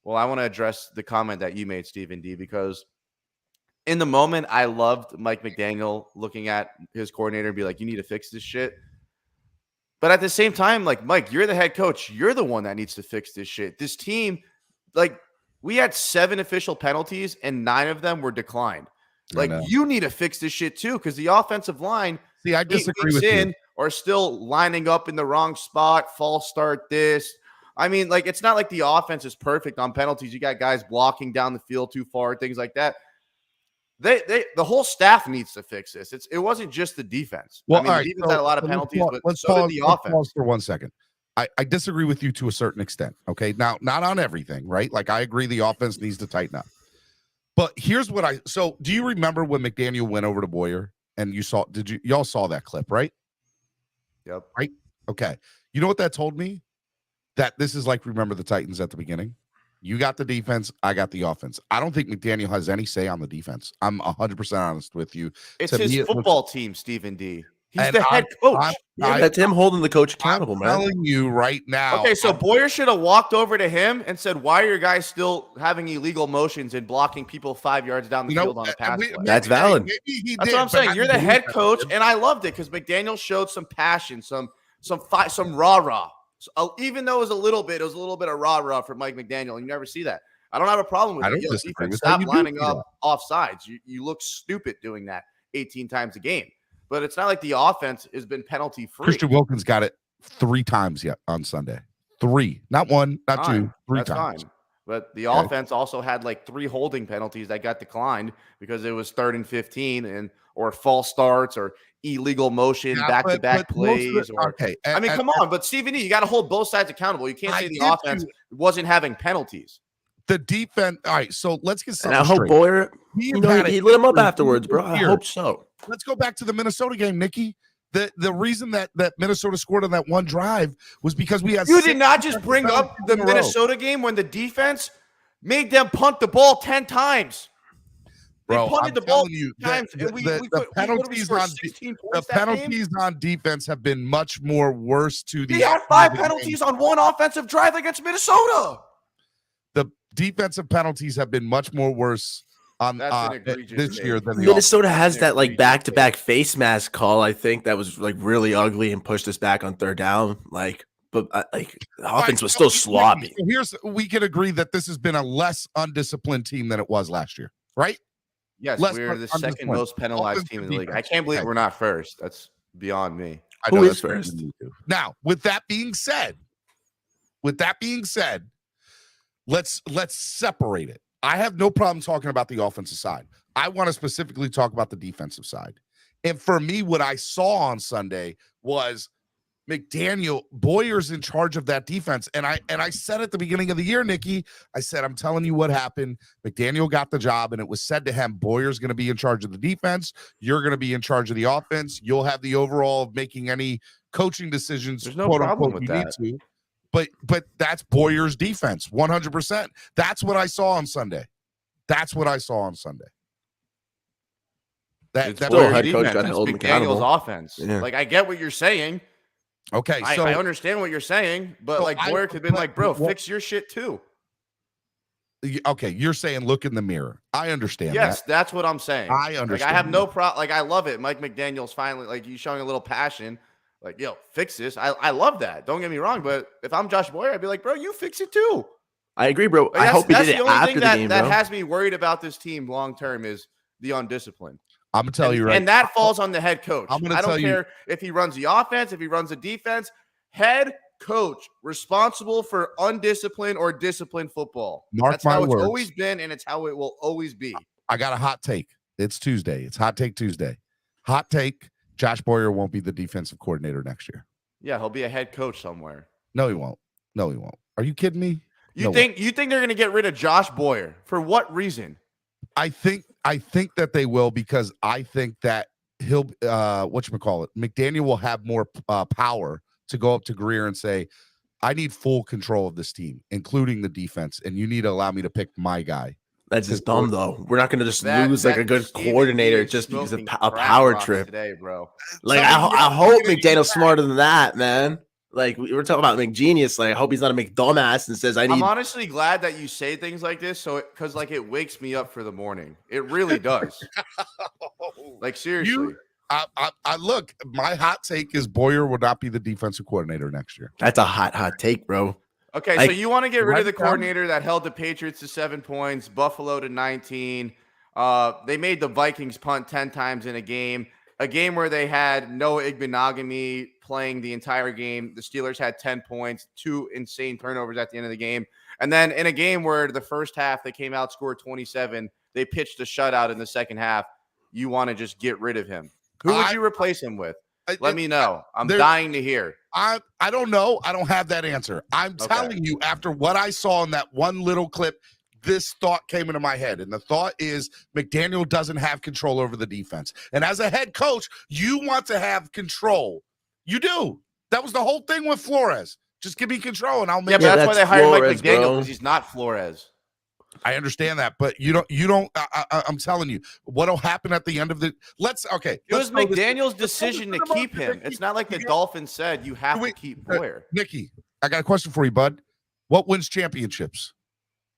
well, I want to address the comment that you made, Stephen D, because in the moment, I loved Mike McDaniel looking at his coordinator and be like, you need to fix this shit. But at the same time, like, Mike, you're the head coach. You're the one that needs to fix this shit. This team, like, we had 7 official penalties and 9 of them were declined. Like, you need to fix this shit too, because the offensive line, I disagree with you. are still lining up in the wrong spot, false start this. I mean, like, it's not like the offense is perfect on penalties. You got guys blocking down the field too far, things like that. The whole staff needs to fix this. It wasn't just the defense. Well, I mean, all the right, defense had a lot of penalties, but so did the let's offense. pause for 1 second. I disagree with you to a certain extent. Okay, now not on everything, right? Like I agree the offense needs to tighten up. But here's what so do you remember when McDaniel went over to Boyer and y'all saw that clip, right? Yep. Right? Okay. You know what that told me? That this is like remember the Titans at the beginning. You got the defense, I got the offense. I don't think McDaniel has any say on the defense. I'm 100% honest with you. It's his football team, Stephen D. He's And the head coach. That's him holding the coach accountable, man. I'm telling you right now. Okay, so Boyer should have walked over to him and said, "Why are your guys still having illegal motions and blocking people 5 yards down the field on a pass play?" That's valid. That's what I'm saying. You're the head coach, and I loved it because McDaniel showed some passion, some rah-rah. So, even though it was a little bit of rah-rah for Mike McDaniel. You never see that. I don't have a problem with it. Defense, stop lining up offsides. You look stupid doing that 18 times a game. But it's not like the offense has been penalty free. Christian Wilkins got it 3 times yet on Sunday. 3, not 1, not 2, 3 times. Fine. But the offense also had like 3 holding penalties that got declined because it was 3rd and 15 or false starts or illegal motion, back-to-back plays. I mean, come on. But Stephen E., you got to hold both sides accountable. You can't say the offense wasn't having penalties. The defense. All right, so let's get something straight. I hope Boyer, he lit him up afterwards, bro. I hope so. Let's go back to the Minnesota game, Nicky. The reason that Minnesota scored on that one drive was because we had. You did not just bring up the Minnesota game when the defense made them punt the ball 10 times. They punted the ball 10 times, and the penalties on defense have been much more worse to the. They had 5 penalties on one offensive drive against Minnesota. The defensive penalties have been much more worse on this year than Minnesota has that like back-to-back face mask call. I think that was like really ugly and pushed us back on 3rd down. But the offense was still sloppy. We can agree that this has been a less undisciplined team than it was last year, right? Yes, we're the second most penalized team in the league. I can't believe we're not first. That's beyond me. Who is first? Now, with that being said, let's separate it. I have no problem talking about the offensive side. I want to specifically talk about the defensive side. And for me, what I saw on Sunday was Boyer's in charge of that defense. And I said at the beginning of the year, Nicky, I said, I'm telling you what happened. McDaniel got the job, and it was said to him, Boyer's going to be in charge of the defense. You're going to be in charge of the offense. You'll have the overall of making any coaching decisions. There's no problem with that. But that's Boyer's defense, 100%. That's what I saw on Sunday. That's still head coach got to hold McDaniel's offense. Yeah. Like, I get what you're saying. Okay, so I understand what you're saying, but Boyer could have been like, bro, fix your shit too. Okay, you're saying look in the mirror. I understand. Yes, that's what I'm saying. I understand. Like, I have no problem. Like, I love it. Mike McDaniel's finally you showing a little passion. Like, yo, fix this. I love that. Don't get me wrong, but if I'm Josh Boyer, I'd be like, bro, you fix it too. I agree, bro. I hope he did it after the game, bro. That has me worried about this team long term is the undisciplined. I'm gonna tell you right, and that falls on the head coach. I don't care if he runs the offense, if he runs the defense. Head coach responsible for undisciplined or disciplined football. That's how it's always been, and it's how it will always be. I got a hot take. It's Tuesday. It's Hot Take Tuesday. Hot take: Josh Boyer won't be the defensive coordinator next year. Yeah, he'll be a head coach somewhere. No, he won't. Are you kidding me? You think they're going to get rid of Josh Boyer? For what reason? I think that they will, because I think that he'll McDaniel will have more power to go up to Greer and say, I need full control of this team, including the defense, and you need to allow me to pick my guy. That's just dumb, though. We're not going to just lose a good coordinator just because of a power trip today, bro. I hope McDaniel's smarter than that, man. Like, we were talking about McGenius. Like, I hope he's not a McDumbass and says, I'm honestly glad that you say things like this, because it wakes me up for the morning. It really does. Like, seriously. I look, my hot take is Boyer will not be the defensive coordinator next year. That's a hot take, bro. Okay, so you want to get rid of the coordinator that held the Patriots to 7 points, Buffalo to 19. They made the Vikings punt 10 times in a game. a game where they had no Igbenogany playing the entire game. The Steelers had 10 points, 2 insane turnovers at the end of the game. And then in a game where the first half they came out, scored 27, they pitched a shutout in the second half. You want to just get rid of him. Who would you replace him with? Let me know. I'm dying to hear. I don't know. I don't have that answer. I'm telling you, after what I saw in that one little clip, this thought came into my head. And the thought is McDaniel doesn't have control over the defense. And as a head coach, you want to have control. You do. That was the whole thing with Flores. Just give me control and I'll make it. Yeah, but that's why they hired Flores, Mike McDaniel, because he's not Flores. I understand that, but you don't. I'm telling you, what'll happen at the end of the? It was McDaniel's decision to keep him. It's not like the Dolphins said you have to keep Boyer. Nicky, I got a question for you, bud. What wins championships?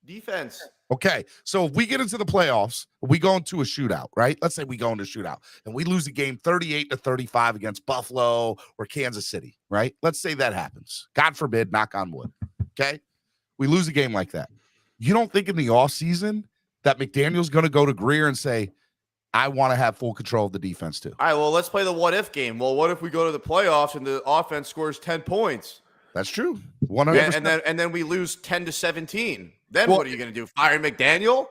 Defense. Okay, so if we get into the playoffs, we go into a shootout, right? Let's say we go into a shootout and we lose a game 38-35 against Buffalo or Kansas City, right? Let's say that happens. God forbid, knock on wood. Okay, we lose a game like that. You don't think in the offseason that McDaniel's going to go to Greer and say, I want to have full control of the defense too? All right, well, let's play the what-if game. Well, what if we go to the playoffs and the offense scores 10 points? That's true. 100%. Yeah, and then we lose 10-17. Then what are you going to do? Fire McDaniel?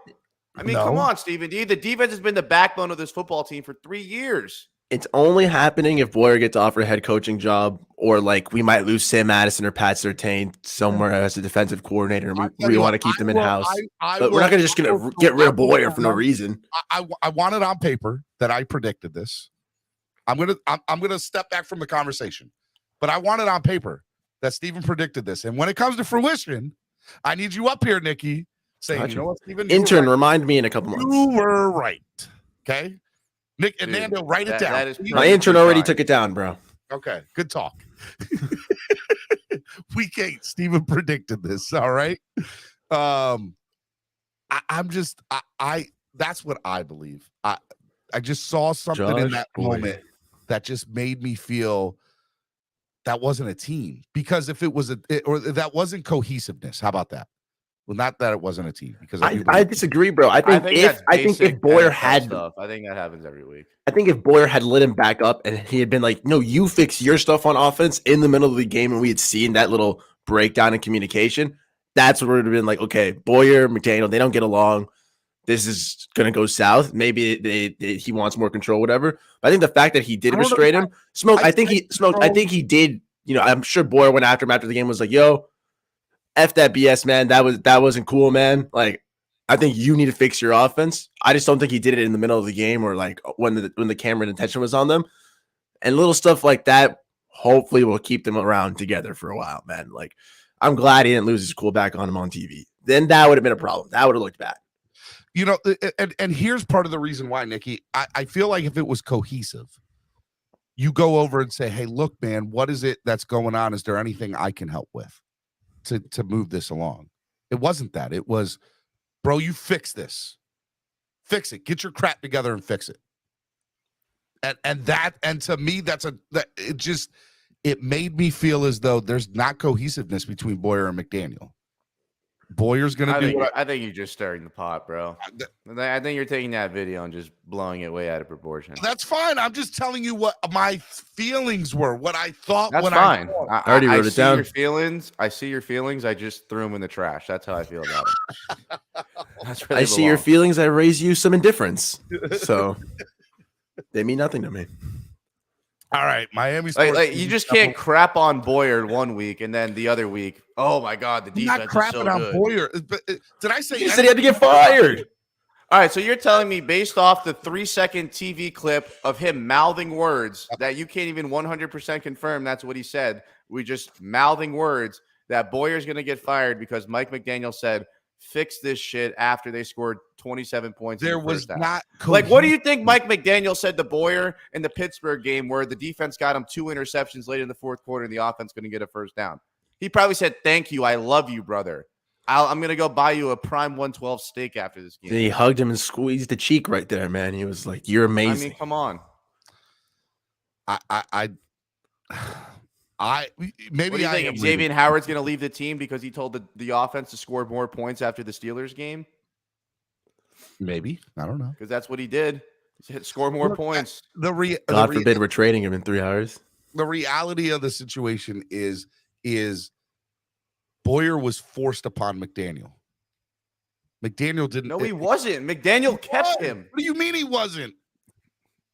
I mean, come on, Stephen D. The defense has been the backbone of this football team for 3 years. It's only happening if Boyer gets offered a head coaching job, or like we might lose Sam Madison or Pat Surtain somewhere as a defensive coordinator, and we want to keep them in house. But we're not going to get rid of Boyer for no reason. I want it on paper that I predicted this. I'm gonna step back from the conversation, but I want it on paper that Stephen predicted this. And when it comes to fruition, I need you up here, Nicky, saying, you know what, Stephen? Intern, remind me in a couple months. You were right. Okay. Nick and Nando, write it down. My intern already took it down, bro. Okay, good talk. Week 8, Stephen predicted this. All right. That's what I believe. I just saw something in that moment that just made me feel that wasn't a team. Because if it was that wasn't cohesiveness. How about that? Well, not that it wasn't a team, because I disagree, bro. I think if Boyer had stuff, I think that happens every week. I think if Boyer had lit him back up and he had been like, "No, you fix your stuff on offense" in the middle of the game, and we had seen that little breakdown in communication, that's what would have been like. Okay, Boyer, McDaniel, they don't get along. This is gonna go south. Maybe he wants more control, whatever. But I think the fact that he did restrain him, I think he did. You know, I'm sure Boyer went after him after the game, was like, "Yo, F that BS, man. That wasn't cool, man. Like, I think you need to fix your offense." I just don't think he did it in the middle of the game or like when the camera and attention was on them. And little stuff like that hopefully will keep them around together for a while, man. Like, I'm glad he didn't lose his cool back on him on TV. Then that would have been a problem. That would have looked bad. You know, and here's part of the reason why, Nicky. I feel like if it was cohesive, you go over and say, "Hey, look, man, what is it that's going on? Is there anything I can help with to move this along?" It wasn't that. It was, "Bro, you fix this. Fix it. Get your crap together and fix it." And to me, it made me feel as though there's not cohesiveness between Boyer and McDaniel. Boyer's gonna do. I think you're just stirring the pot, bro. I think you're taking that video and just blowing it way out of proportion. That's fine. I'm just telling you what my feelings were, what I thought. That's fine. I already wrote it down. I see your feelings. I just threw them in the trash. That's how I feel about it. That's where I see your feelings. I raise you some indifference. So they mean nothing to me. All right, Miami. Like you just can't crap on Boyer one week and then the other week, oh my God, the defense is so good. I'm not crapping on Boyer. But did I say? You said he had to get fired. All right, so you're telling me based off the 3-second TV clip of him mouthing words that you can't even 100% confirm that's what he said. We just mouthing words that Boyer's going to get fired because Mike McDaniel said, "Fix this shit," after they scored 27 points. There was not like, what do you think Mike McDaniel said to Boyer in the Pittsburgh game where the defense got him 2 interceptions late in the fourth quarter and the offense going to get a first down? He probably said, "Thank you. I love you, brother. I'm going to go buy you a prime 112 steak after this game." Then he hugged him and squeezed the cheek right there, man. He was like, "You're amazing." I mean, come on. Maybe what do you think? Xavier Howard's going to leave the team because he told the offense to score more points after the Steelers game? Maybe. I don't know. Because that's what he did. Score more Look, points. God forbid we're trading him in 3 hours. The reality of the situation is Boyer was forced upon McDaniel. McDaniel didn't. No, he wasn't. McDaniel kept him. What do you mean he wasn't?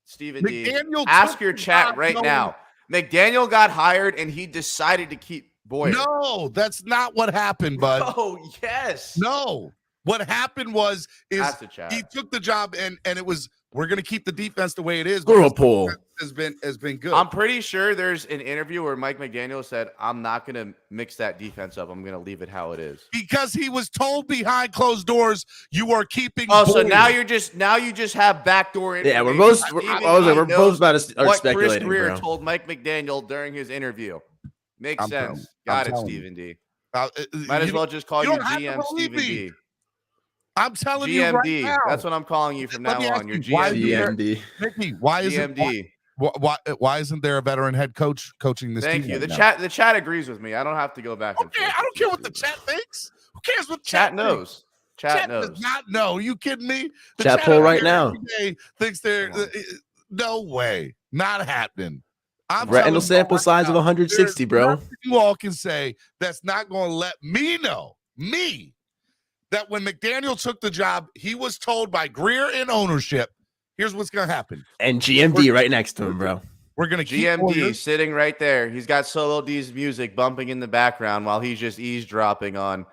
Stephen D. McDaniel Ask took your the chat job right knowing- now. McDaniel got hired and he decided to keep Boyer. No, that's not what happened, bud. Oh, yes. No. What happened was Ask the chat. he took the job and it was, we're going to keep the defense the way it is. Throw a because poll. the defense has been good. I'm pretty sure there's an interview where Mike McDaniel said, I'm not going to mix that defense up. I'm going to leave it how it is. Because he was told behind closed doors, you are keeping. Oh, so Boyer. now you just have backdoor Yeah, information. we're both Stephen D we're both about to start what Chris speculating, Greer bro. told Mike McDaniel during his interview. Makes I'm sense. telling- Got I'm it, telling Stephen D. you Might as well just call you you don't have to GM believe Stephen me. D. I'm telling you right GMD. now. That's what I'm calling you from Let now me ask on. You're you, why GMD. GMD. Nicky, why isn't GMD. why isn't there a veteran head coach coaching this Thank team? you. right The now? chat agrees with me. I don't have to go back and Okay, forth I don't with care you what the two. chat thinks. Who cares what Chat thinks? knows. Chat knows. does not know. You kidding me? The Chat poll out right here now. every day thinks they're Come on. no way, not happening. I'm Random telling you sample right size of now, 160, there's bro. nothing you all can say that's not going to let me know, that when McDaniel took the job, he was told by Greer and ownership, here's what's going to happen. And GMD right next to him, bro. We're going to keep GMD Boyer. sitting right there. He's got Solo D's music bumping in the background while he's just eavesdropping on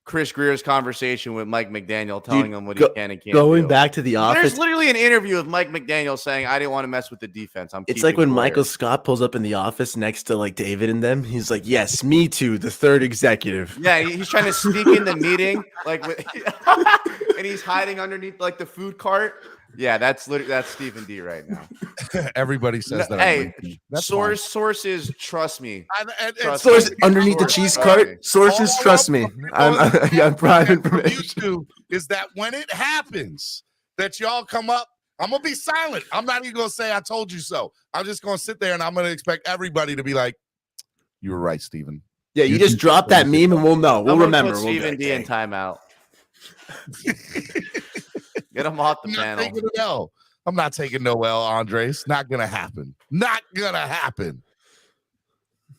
Chris Greer's conversation with Mike McDaniel, telling him what he can and can't Going do. back to the office. There's literally an interview of Mike McDaniel saying, I didn't want to mess with the defense. It's like when Boyer." Michael Scott pulls up in the office next to like David and them. He's like, "Yes, me too, the third executive." Yeah, he's trying to sneak in the meeting, like, and he's hiding underneath like the food cart. Yeah, that's Stephen D right now. Everybody says that. Hey, That's sources, trust me. Trust Source me. underneath the Source, cheese trust cart. me. Sources, All trust I'm me. looking I got private information. YouTube is that when it happens that y'all come up, I'm gonna be silent. I'm not even gonna say I told you so. I'm just gonna sit there and I'm gonna expect everybody to be like, "You were right, Steven." Yeah, you just drop that meme and we'll know. We'll I'm gonna remember. put We'll be Stephen like, D in "Dang." timeout. Get him off the I'm not panel. taking an L. I'm not taking no L, Andres. Not gonna happen. Not gonna happen.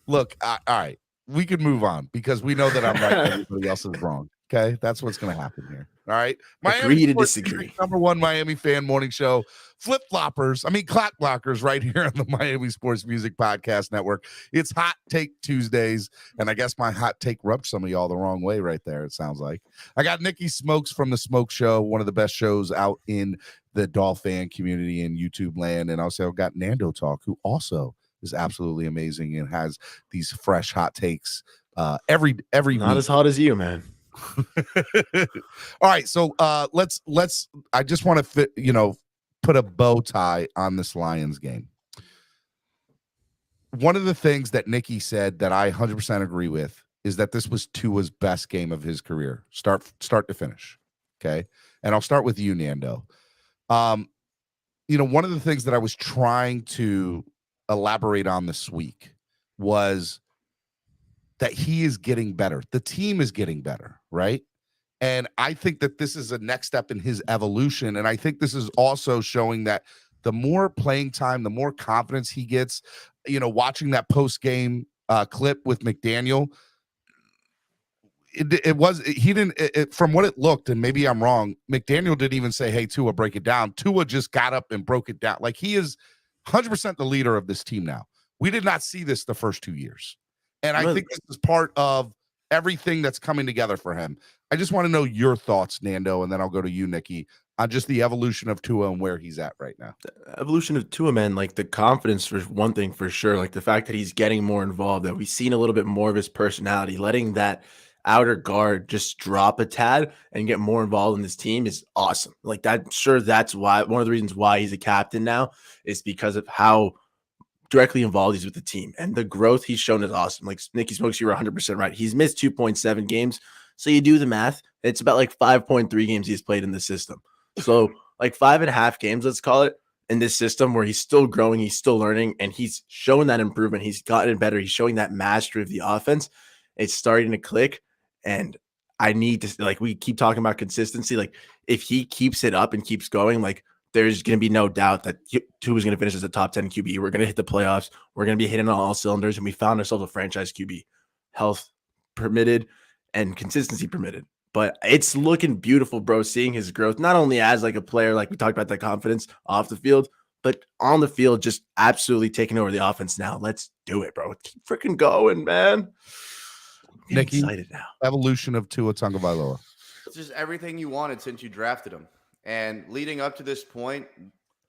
Look, all right, we can move on because we know that I'm right and everybody else is wrong. Okay, that's what's gonna happen here. All right, Agree to Sports disagree. Music, #1 Miami fan morning show. Clock blockers, right here on the Miami Sports Music Podcast Network. It's Hot Take Tuesdays, and I guess my hot take rubbed some of y'all the wrong way right there. It sounds like I got Nicky Smokes from the Smoke Show, one of the best shows out in the Dolphin community in YouTube land, and also got Nando Talk, who also is absolutely amazing and has these fresh hot takes every Not week. as hot as you, man. All right, so let's I just want to put a bow tie on this Lions game. One of the things that Nicky said that I 100% agree with is that this was Tua's best game of his career, start to finish. Okay, and I'll start with you, Nando. One of the things that I was trying to elaborate on this week was that he is getting better. The team is getting better, right? And I think that this is a next step in his evolution. And I think this is also showing that the more playing time, the more confidence he gets, watching that post-game clip with McDaniel, from what it looked, and maybe I'm wrong, McDaniel didn't even say, "Hey, Tua, break it down." Tua just got up and broke it down. Like, he is 100% the leader of this team now. We did not see this the first 2 years. And I think this is part of everything that's coming together for him. I just want to know your thoughts, Nando, and then I'll go to you, Nicky, on just the evolution of Tua and where he's at right now. Evolution of Tua, man, like the confidence for one thing for sure, like the fact that he's getting more involved, that we've seen a little bit more of his personality, letting that outer guard just drop a tad and get more involved in this team is awesome. Like that, sure, that's why one of the reasons why he's a captain now is because of how directly involved he's with the team, and the growth he's shown is awesome. Like Nicky Smokes, you were 100% right. He's missed 2.7 games. So you do the math, it's about like 5.3 games he's played in the system. So like 5.5 games, let's call it, in this system where he's still growing, he's still learning, and he's showing that improvement. He's gotten better. He's showing that mastery of the offense. It's starting to click. And I need to, like, we keep talking about consistency. Like, if he keeps it up and keeps going, like, there's going to be no doubt that Tua's going to finish as a top 10 QB. We're going to hit the playoffs. We're going to be hitting on all cylinders, and we found ourselves a franchise QB. Health permitted and consistency permitted. But it's looking beautiful, bro, seeing his growth, not only as like a player, like we talked about that confidence off the field, but on the field, just absolutely taking over the offense now. Let's do it, bro. Keep freaking going, man. I'm Nicky, excited now. Evolution of Tua Tagovailoa. It's just everything you wanted since you drafted him. And leading up to this point,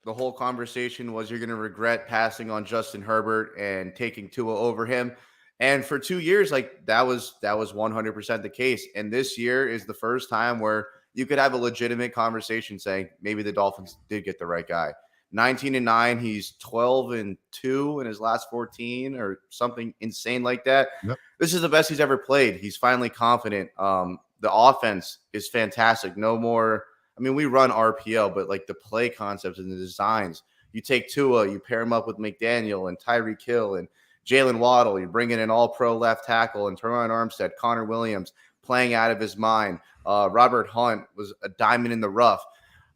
the whole conversation was you're going to regret passing on Justin Herbert and taking Tua over him. And for 2 years, like that was 100% the case. And this year is the first time where you could have a legitimate conversation saying maybe the Dolphins did get the right guy. 19-9, he's 12-2 in his last 14 or something insane like that. Yep. This is the best he's ever played. He's finally confident. The offense is fantastic. No more. I mean, we run RPO, but like the play concepts and the designs, you take Tua, you pair him up with McDaniel and Tyreek Hill and Jalen Waddle. You bring in an all-pro left tackle and Teron Armstead, Connor Williams playing out of his mind. Robert Hunt was a diamond in the rough.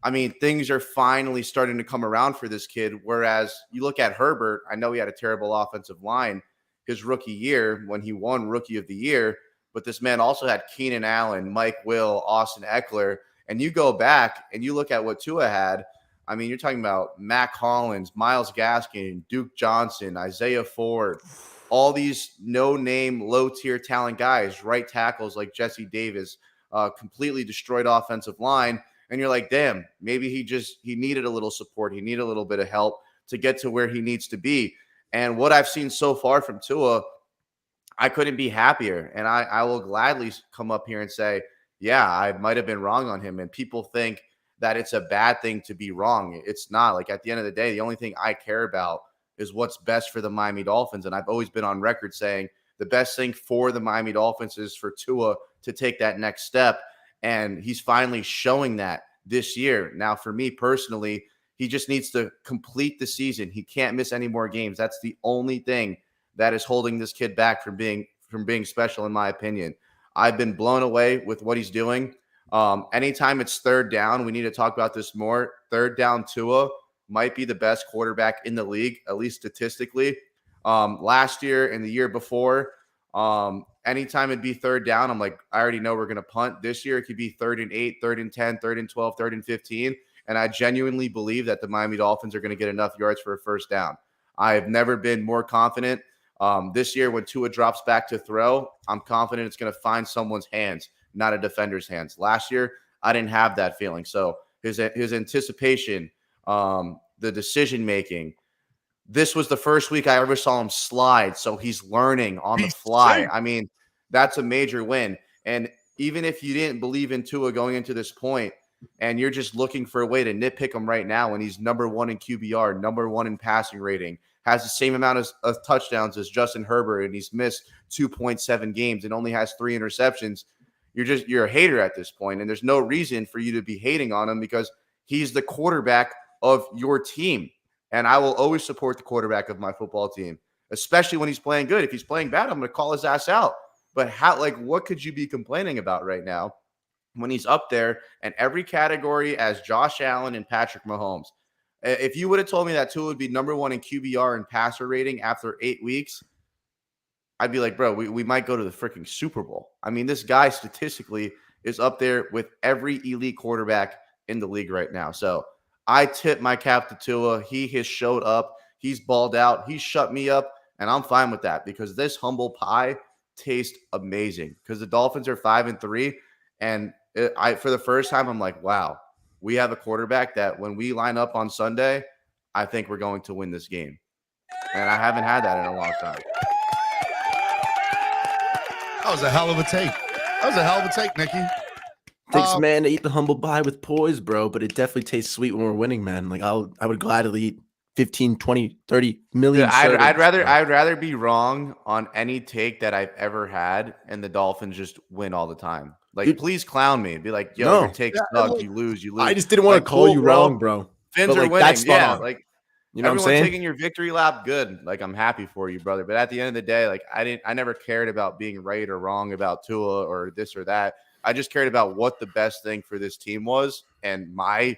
I mean, things are finally starting to come around for this kid. Whereas you look at Herbert, I know he had a terrible offensive line his rookie year when he won Rookie of the Year, but this man also had Keenan Allen, Mike Will, Austin Eckler. And you go back and you look at what Tua had. I mean, you're talking about Mac Hollins, Myles Gaskin, Duke Johnson, Isaiah Ford, all these no-name, low-tier talent guys, right tackles like Jesse Davis, completely destroyed offensive line. And you're like, damn, maybe he needed a little support. He needed a little bit of help to get to where he needs to be. And what I've seen so far from Tua, I couldn't be happier. And I will gladly come up here and say, yeah, I might have been wrong on him. And people think that it's a bad thing to be wrong. It's not. Like at the end of the day, the only thing I care about is what's best for the Miami Dolphins. And I've always been on record saying the best thing for the Miami Dolphins is for Tua to take that next step. And he's finally showing that this year. Now, for me personally, he just needs to complete the season. He can't miss any more games. That's the only thing that is holding this kid back from being special, in my opinion. I've been blown away with what he's doing. Anytime it's third down, we need to talk about this more. Third down Tua might be the best quarterback in the league, at least statistically. Last year and the year before, anytime it'd be third down, I'm like, I already know we're going to punt. This year it could be 3rd and 8, 3rd and 10, 3rd and 12, 3rd and 15. And I genuinely believe that the Miami Dolphins are going to get enough yards for a first down. I have never been more confident. This year, when Tua drops back to throw, I'm confident it's going to find someone's hands, not a defender's hands. Last year, I didn't have that feeling. So his anticipation, the decision-making, this was the first week I ever saw him slide. So he's learning on the fly. I mean, that's a major win. And even if you didn't believe in Tua going into this point, and you're just looking for a way to nitpick him right now when he's number 1 in QBR, number 1 in passing rating, has the same amount of touchdowns as Justin Herbert, and he's missed 2.7 games and only has 3 interceptions, you're a hater at this point. And there's no reason for you to be hating on him because he's the quarterback of your team. And I will always support the quarterback of my football team, especially when he's playing good. If he's playing bad, I'm going to call his ass out. But what could you be complaining about right now when he's up there in every category as Josh Allen and Patrick Mahomes? If you would have told me that Tua would be number 1 in QBR and passer rating after 8 weeks, I'd be like, bro, we might go to the freaking Super Bowl. I mean, this guy statistically is up there with every elite quarterback in the league right now. So I tip my cap to Tua. He has showed up. He's balled out. He shut me up, and I'm fine with that because this humble pie tastes amazing because the Dolphins are 5-3, and for the first time, I'm like, wow. We have a quarterback that when we line up on Sunday, I think we're going to win this game. And I haven't had that in a long time. That was a hell of a take. Nicky. Takes a man to eat the humble pie with poise, bro, but it definitely tastes sweet when we're winning, man. Like I would gladly eat 15, 20, 30 million. Dude, I'd rather be wrong on any take that I've ever had and the Dolphins just win all the time. Like, dude, please clown me. Be like, yo, your take sucks. You lose. I just didn't want to call you wrong, bro. Fins are winning. Yeah, like you know what I'm everyone saying? Taking your victory lap, good. Like, I'm happy for you, brother. But at the end of the day, like I never cared about being right or wrong about Tua or this or that. I just cared about what the best thing for this team was. And my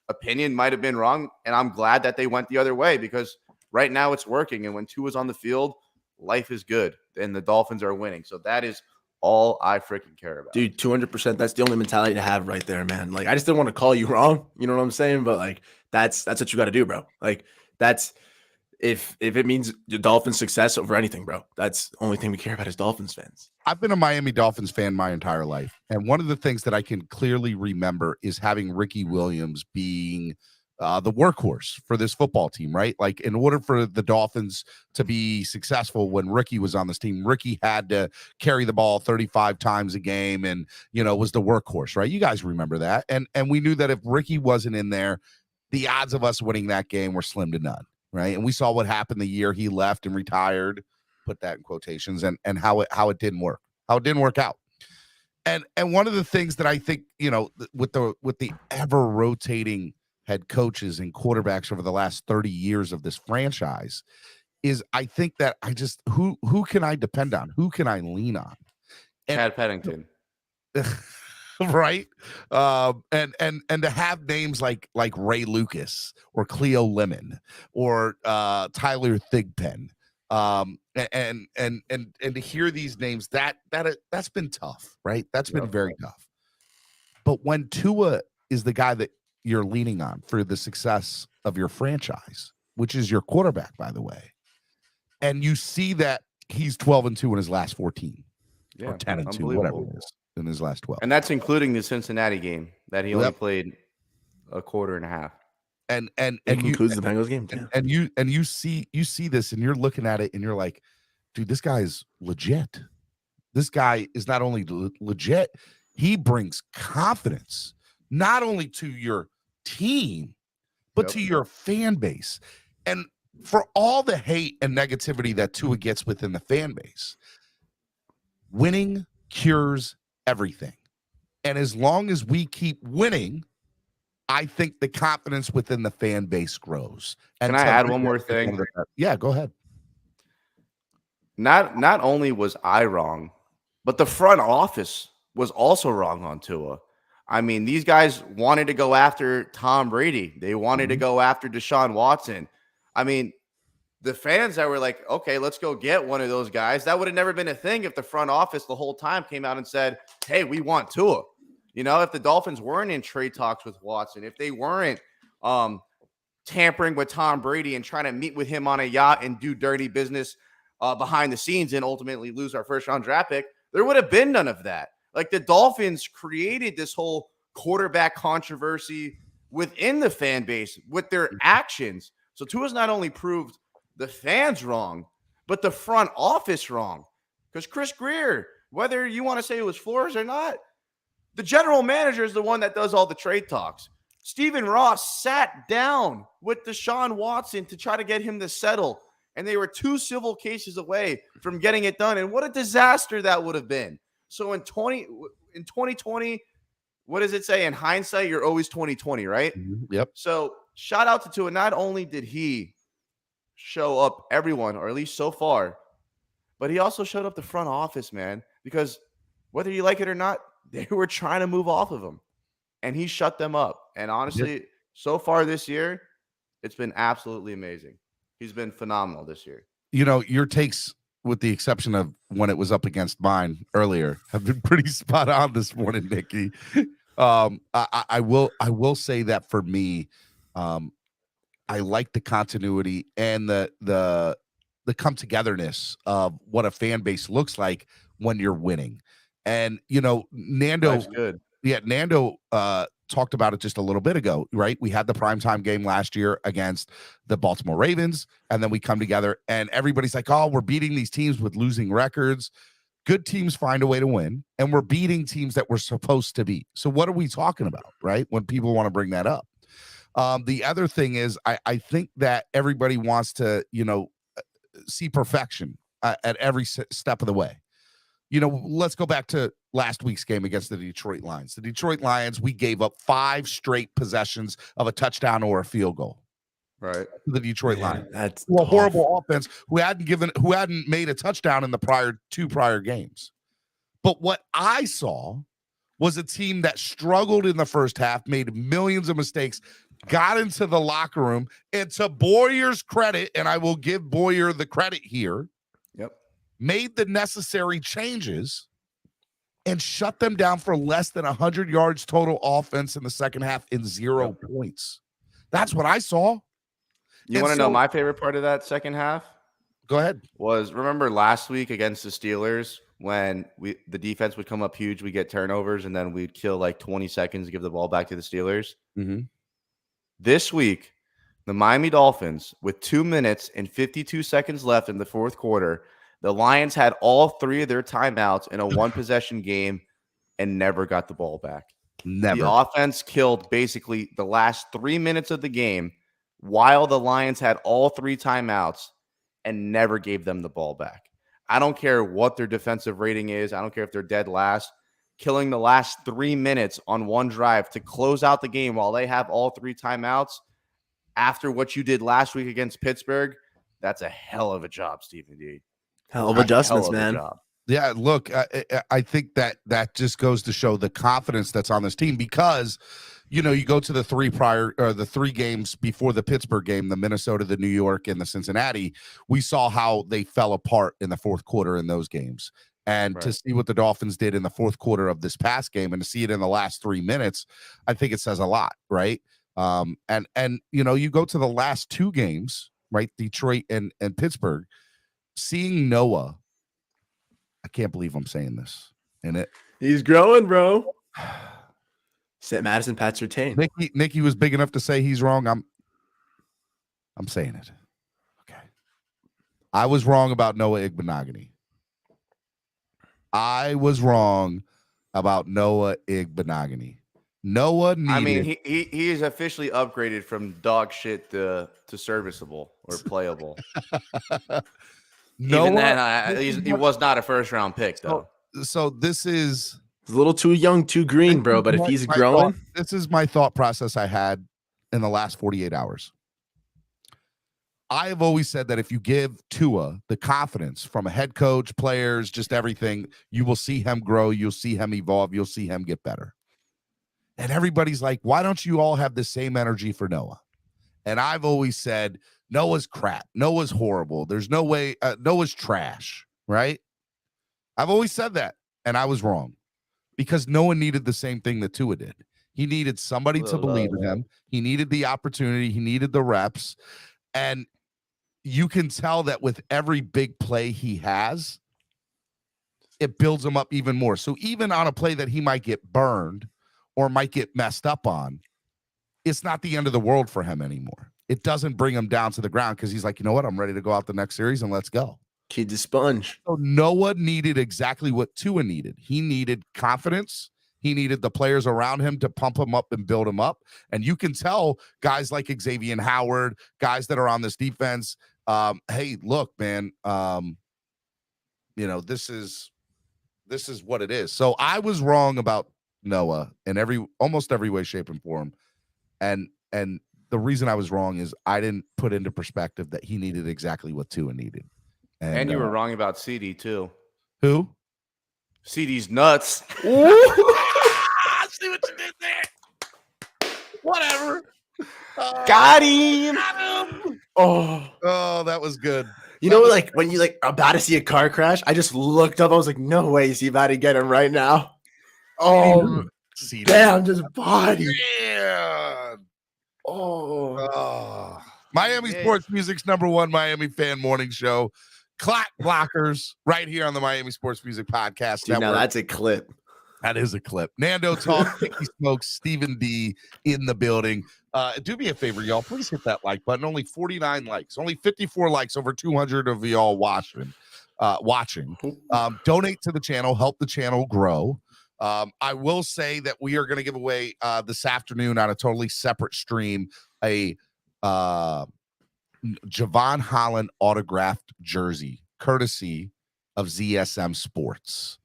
opinion might have been wrong. And I'm glad that they went the other way because right now it's working. And when Tua's on the field, life is good and the Dolphins are winning. So that is all I freaking care about. Dude, 200%. That's the only mentality to have right there, man. Like, I just didn't want to call you wrong. You know what I'm saying? But like, that's what you got to do, bro. Like, that's if it means the Dolphins' success over anything, bro. That's the only thing we care about as Dolphins fans. I've been a Miami Dolphins fan my entire life. And one of the things that I can clearly remember is having Ricky Williams being the workhorse for this football team, right? Like, in order for the Dolphins to be successful when Ricky was on this team, Ricky had to carry the ball 35 times a game and, was the workhorse, right? You guys remember that. And we knew that if Ricky wasn't in there, the odds of us winning that game were slim to none, right? And we saw what happened the year he left and retired, put that in quotations, and how it didn't work, how it didn't work out. And one of the things that I think, with the ever rotating head coaches and quarterbacks over the last 30 years of this franchise is I think that who can I depend on? Who can I lean on? Chad Pennington. Right. And to have names like Ray Lucas or Cleo Lemon or Tyler Thigpen, and to hear these names, that's been tough, right? That's been very tough. But when Tua is the guy that you're leaning on for the success of your franchise, which is your quarterback, by the way, and you see that he's 12-2 in his last 14, or 10-2, whatever it is, in his last 12, and that's including the Cincinnati game that he only played a quarter and a half. And includes the Bengals game, and you see this, and you're looking at it, and you're like, dude, this guy is legit. This guy is not only legit, he brings confidence not only to your team, but to your fan base. And for all the hate and negativity that Tua gets within the fan base, winning cures everything. And as long as we keep winning, I think the confidence within the fan base grows. And can I add one more thing? Yeah, go ahead. Not only was I wrong, but the front office was also wrong on Tua. I mean, these guys wanted to go after Tom Brady. They wanted to go after Deshaun Watson. I mean, the fans that were like, okay, let's go get one of those guys. That would have never been a thing if the front office the whole time came out and said, hey, we want Tua. If the Dolphins weren't in trade talks with Watson, if they weren't tampering with Tom Brady and trying to meet with him on a yacht and do dirty business behind the scenes and ultimately lose our first-round draft pick, there would have been none of that. Like, the Dolphins created this whole quarterback controversy within the fan base with their actions. So Tua's not only proved the fans wrong, but the front office wrong. Because Chris Greer, whether you want to say it was Flores or not, the general manager is the one that does all the trade talks. Stephen Ross sat down with Deshaun Watson to try to get him to settle, and they were 2 civil cases away from getting it done. And what a disaster that would have been. So in 2020, what does it say? In hindsight, you're always 2020, right? Yep. So shout out to Tua. Not only did he show up everyone, or at least so far, but he also showed up the front office, man, because whether you like it or not, they were trying to move off of him, and he shut them up. And honestly, so far this year, it's been absolutely amazing. He's been phenomenal this year. Your takes, with the exception of when it was up against mine earlier, have been pretty spot on this morning, Nicky. I will say that for me, I like the continuity and the come togetherness of what a fan base looks like when you're winning. And Nando, that's good. Yeah, Nando talked about it just a little bit ago, right? We had the primetime game last year against the Baltimore Ravens, and then we come together and everybody's like, oh, we're beating these teams with losing records. Good teams find a way to win, and we're beating teams that we're supposed to beat. So what are we talking about, right? When people want to bring that up. The other thing is I think that everybody wants to, see perfection at every step of the way. Let's go back to last week's game against the Detroit Lions. The Detroit Lions, we gave up 5 straight possessions of a touchdown or a field goal. Right. The Detroit Lions. That's a horrible offense who hadn't made a touchdown in the 2 prior games. But what I saw was a team that struggled in the first half, made millions of mistakes, got into the locker room, and to Boyer's credit, and I will give Boyer the credit here, made the necessary changes and shut them down for less than 100 yards total offense in the second half in 0 points. That's what I saw. You want to know my favorite part of that second half? Go ahead. Remember last week against the Steelers when the defense would come up huge, we get turnovers, and then we'd kill like 20 seconds to give the ball back to the Steelers? Mm-hmm. This week, the Miami Dolphins, with 2 minutes and 52 seconds left in the fourth quarter, the Lions had all 3 of their timeouts in a one-possession game and never got the ball back. Never. The offense killed basically the last 3 minutes of the game while the Lions had all 3 timeouts and never gave them the ball back. I don't care what their defensive rating is. I don't care if they're dead last. Killing the last 3 minutes on one drive to close out the game while they have all 3 timeouts after what you did last week against Pittsburgh, that's a hell of a job, Stephen D. Hell of adjustments, man. Yeah, look, I think that just goes to show the confidence that's on this team because, you go to the 3 games before the Pittsburgh game, the Minnesota, the New York, and the Cincinnati. We saw how they fell apart in the fourth quarter in those games. And to see what the Dolphins did in the fourth quarter of this past game and to see it in the last 3 minutes, I think it says a lot, right? And you go to the last 2 games, right? Detroit and Pittsburgh. Seeing Noah, I can't believe I'm saying this. And he's growing, bro. St. Madison Pat Surtain. Nicky was big enough to say he's wrong. I'm saying it. Okay. I was wrong about Noah Igbenogany. Noah needed. I mean, he is officially upgraded from dog shit to serviceable or playable. Even then, he was not a first-round pick, though. So this is a little too young, too green, bro. But if he's growing, this is my thought process I had in the last 48 hours. I have always said that if you give Tua the confidence from a head coach, players, just everything, you will see him grow. You'll see him evolve. You'll see him get better. And everybody's like, why don't you all have the same energy for Noah? And I've always said, Noah's crap. Noah's horrible. There's no way. Noah's trash, right? I've always said that, and I was wrong because Noah needed the same thing that Tua did. He needed somebody to believe in him. He needed the opportunity. He needed the reps. And you can tell that with every big play he has, it builds him up even more. So even on a play that he might get burned or might get messed up on, it's not the end of the world for him anymore. It doesn't bring him down to the ground because he's like, you know what? I'm ready to go out the next series and let's go. Kid's a sponge. So Noah needed exactly what Tua needed. He needed confidence. He needed the players around him to pump him up and build him up. And you can tell guys like Xavier Howard, guys that are on this defense, hey, look, man, this is what it is. So I was wrong about Noah in almost every way, shape, and form. And the reason I was wrong is I didn't put into perspective that he needed exactly what Tua needed. And you were wrong about CD too. Who? CD's nuts. See what you did there? Whatever. Got him. Oh, that was good. Like when you about to see a car crash, I just looked up. I was like, no way, is he about to get him right now? Oh, damn, just body. Yeah. Miami Sports Music's #1 Miami fan morning show. Clock Blockers right here on the Miami Sports Music Podcast Dude, now that's a clip. That is a clip. Nando talk, Nicky smokes, Stephen D in the building. Do me a favor, y'all. Please hit that like button. Only 49 likes. Only 54 likes. Over 200 of y'all watching. Donate to the channel. Help the channel grow. I will say that we are going to give away this afternoon on a totally separate stream a Javon Holland autographed jersey, courtesy of ZSM Sports.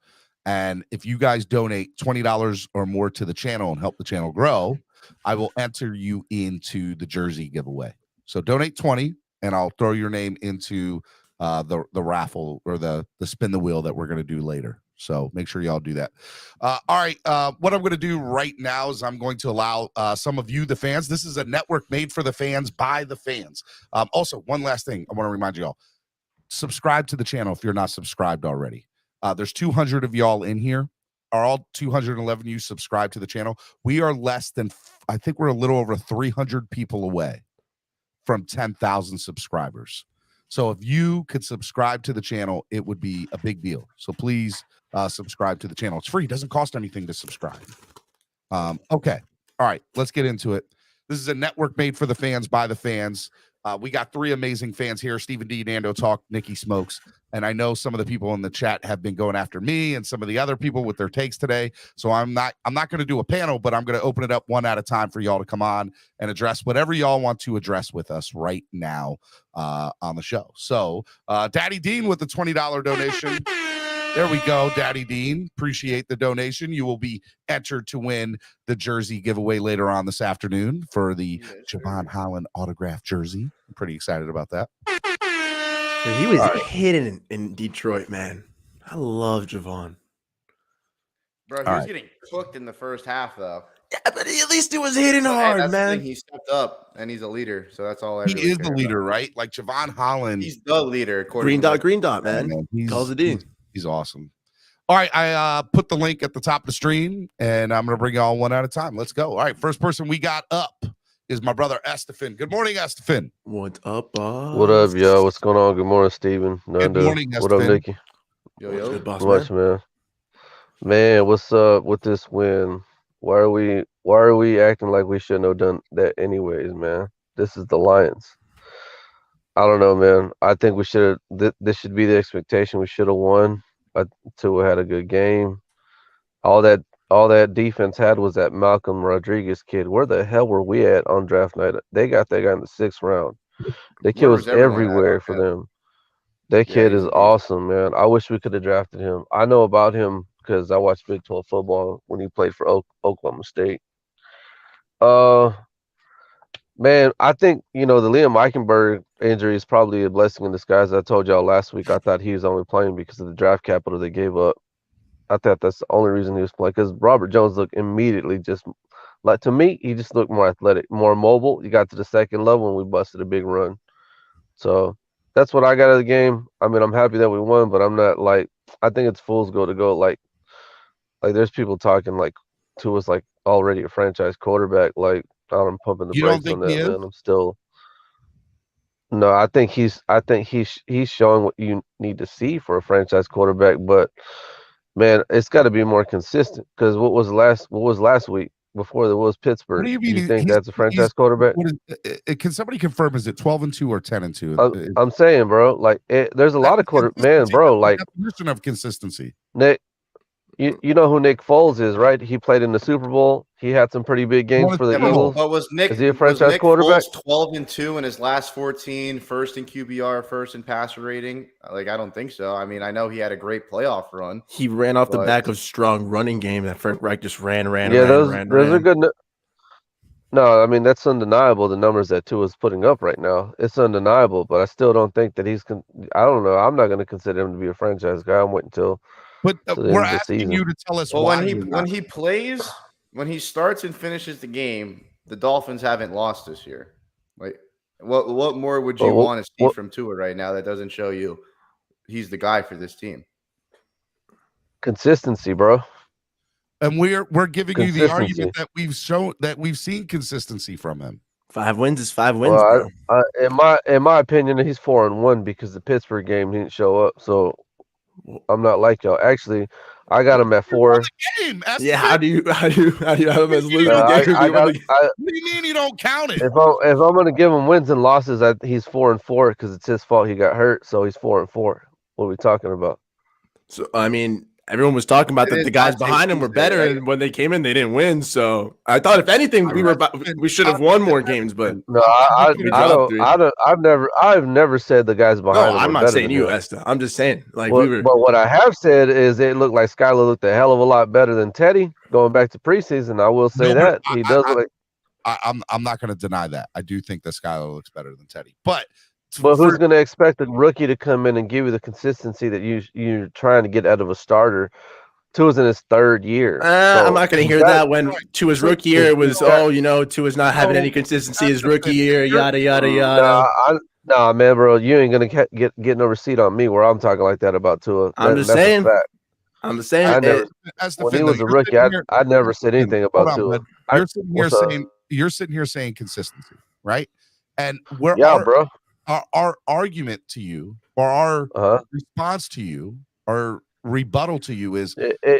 And if you guys donate $20 or more to the channel and help the channel grow, I will enter you into the jersey giveaway. So donate 20 and I'll throw your name into the raffle or the spin the wheel that we're going to do later. So make sure y'all do that. All right. What I'm going to do right now is I'm going to allow some of you, the fans. This is a network made for the fans by the fans. Also, one last thing I want to remind you all. Subscribe to the channel if you're not subscribed already. There's 200 of y'all in here. Are all 211 you subscribe to the channel? We are less than, I think we're a little over 300 people away from 10,000 subscribers. So if you could subscribe to the channel, it would be a big deal. So please subscribe to the channel. It's free. It doesn't cost anything to subscribe. Okay. All right. Let's get into it. This is a network made for the fans by the fans. We got 3 amazing fans here. Stephen D, Nando Talk, Nicky Smokes. And I know some of the people in the chat have been going after me and some of the other people with their takes today. So I'm not going to do a panel, but I'm going to open it up one at a time for y'all to come on and address whatever y'all want to address with us right now on the show. So Daddy Dean with the $20 donation. There we go, Daddy Dean. Appreciate the donation. You will be entered to win the jersey giveaway later on this afternoon for the Javon Holland autographed jersey. I'm pretty excited about that. Dude, he was hidden in Detroit, man. I love Javon. Bro, he was getting cooked in the first half, though. Yeah, but at least it was hitting hard, man. He stepped up, and he's a leader, so that's all. He is the leader, right? Like Javon Holland. He's the leader. Green dot, man. Calls it in. He's awesome. All right, I put the link at the top of the stream, and I'm going to bring y'all one at a time. Let's go. All right, first person we got up is my brother Estefan. Good morning, Estefan. What's up, boss? What up, yo? What's going on? Good morning, Steven. Good morning, what up, Nicky? Yo. Good, boss, Much, man. Man, what's up with this win? Why are we acting like we shouldn't have done that anyways, man? This is the Lions. I don't know, man. I think we should have. This should be the expectation. We should have won. Tua had a good game. All that defense had was that Malcolm Rodriguez kid. Where the hell were we at on draft night? They got that guy in the 6th round. The kid was everywhere for them. That kid is awesome, man. I wish we could have drafted him. I know about him because I watched Big 12 football when he played for Oklahoma State. Man, I think, the Liam Eichenberg injury is probably a blessing in disguise. I told y'all last week I thought he was only playing because of the draft capital they gave up. I thought that's the only reason he was playing, because Robert Jones looked immediately to me, he just looked more athletic, more mobile. He got to the second level and we busted a big run. So that's what I got out of the game. I mean, I'm happy that we won, but I'm not I think it's fool's gold to go. Like there's people talking like Tua's like already a franchise quarterback. Like, I'm pumping the brakes on that, man. I'm still. No, I think he's showing what you need to see for a franchise quarterback, but man, it's got to be more consistent. Because what was last week before there was Pittsburgh? What do you mean? You think that's a franchise quarterback? Can somebody confirm? Is it 12-2 or 10-2? I'm saying, bro. There's a lot of man, bro. Definition of consistency. Nick, you know who Nick Foles is, right? He played in the Super Bowl. He had some pretty big games for the Eagles. But was Nick? Is he a franchise quarterback? 12-2 in his last 14, first in QBR, first in passer rating. I don't think so. I mean, I know he had a great playoff run. He ran off the back of strong running game. That Frank Reich just ran. Yeah, those are good. No, I mean that's undeniable. The numbers that Tua's putting up right now, it's undeniable. But I still don't think that I don't know. I'm not going to consider him to be a franchise guy. I'm waiting until. But we're asking you to tell us why. When he plays, when he starts and finishes the game, the Dolphins haven't lost this year. What more would you want to see from Tua right now that doesn't show you he's the guy for this team? Consistency, bro. And we're giving you the argument that we've seen consistency from him. 5 wins is 5 wins. Well, in my opinion, he's 4-1 because the Pittsburgh game didn't show up. So I'm not like y'all. Actually, I got him at 4. Yeah, how do you have him as losing the game? What do you mean you don't count it? If I'm gonna give him wins and losses, he's 4-4 because it's his fault he got hurt. So he's 4-4. What are we talking about? So I mean, everyone was talking about that the guys behind him were better, and when they came in, they didn't win. So I thought, if anything, we should have won more games. But no, I don't. I've never said the guys behind him. I'm not saying you, Esther. I'm just saying But what I have said is it looked like Skylar looked a hell of a lot better than Teddy going back to preseason. I will say that he does. I'm not going to deny that. I do think that Skylar looks better than Teddy, but But who's going to expect a rookie to come in and give you the consistency that you're trying to get out of a starter? Tua's in his third year. I'm not going to hear that when Tua's rookie year it was, Tua's not having any consistency his rookie year, yada, yada, yada. Nah, man, bro, you ain't going to get no receipt on me where I'm talking like that about Tua. I'm just saying. When he was a rookie, I never said anything about Tua. You're sitting here saying consistency, right? And bro. Our argument to you, or our response to you, or rebuttal to you is,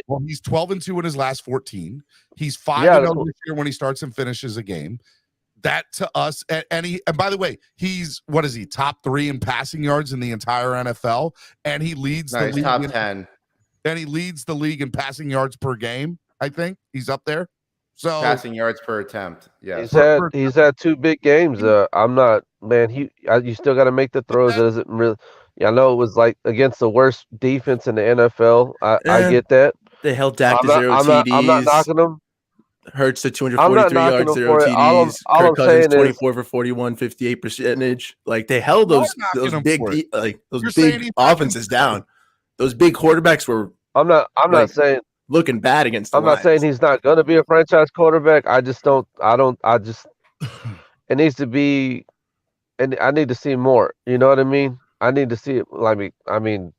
well, he's 12-2 in his last 14. He's 5-0 this year when he starts and finishes a game. That to us, and by the way, he's what is he, top 3 in passing yards in the entire NFL, and he leads the league top 10, and he leads the league in passing yards per game. I think he's up there. So passing yards per attempt. Yeah, he's had 2 big games. I'm not, man. You still got to make the throws. It doesn't really. Yeah, I know it was like against the worst defense in the NFL. I get that. They held Dak to 0 TDs. I'm not knocking them. Hurts to 243 yards, 0 TDs. Kirk Cousins 24 for 41, 58%. Like they held those big offenses down. Those big quarterbacks were. I'm not saying looking bad against. I'm not saying he's not going to be a franchise quarterback. I just don't. It needs to be, and I need to see more. You know what I mean? I need to see it. I mean,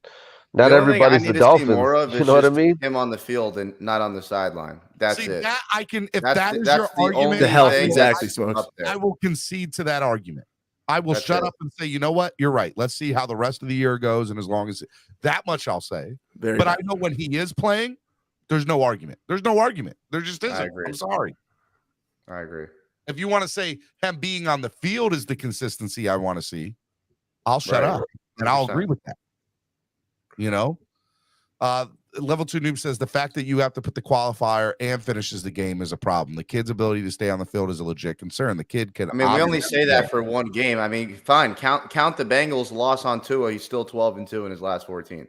not everybody's the Dolphins. You know what I mean? Him on the field and not on the sideline. That's it. That I can. If that is your argument, the health exactly. Smokes. I will concede to that argument. I will shut up and say, you know what? You're right. Let's see how the rest of the year goes, and as long as that much, I'll say. But I know when he is playing, there's no argument. There's no argument. There just isn't. I agree. I'm sorry. I agree. If you want to say him being on the field is the consistency I want to see, I'll shut up and I'll agree with that. You know, Level 2 Noob says the fact that you have to put the qualifier and finishes the game is a problem. The kid's ability to stay on the field is a legit concern. The kid can. I mean, we only say that for one game. I mean, fine. Count the Bengals' loss on Tua. He's still 12-2 in his last 14.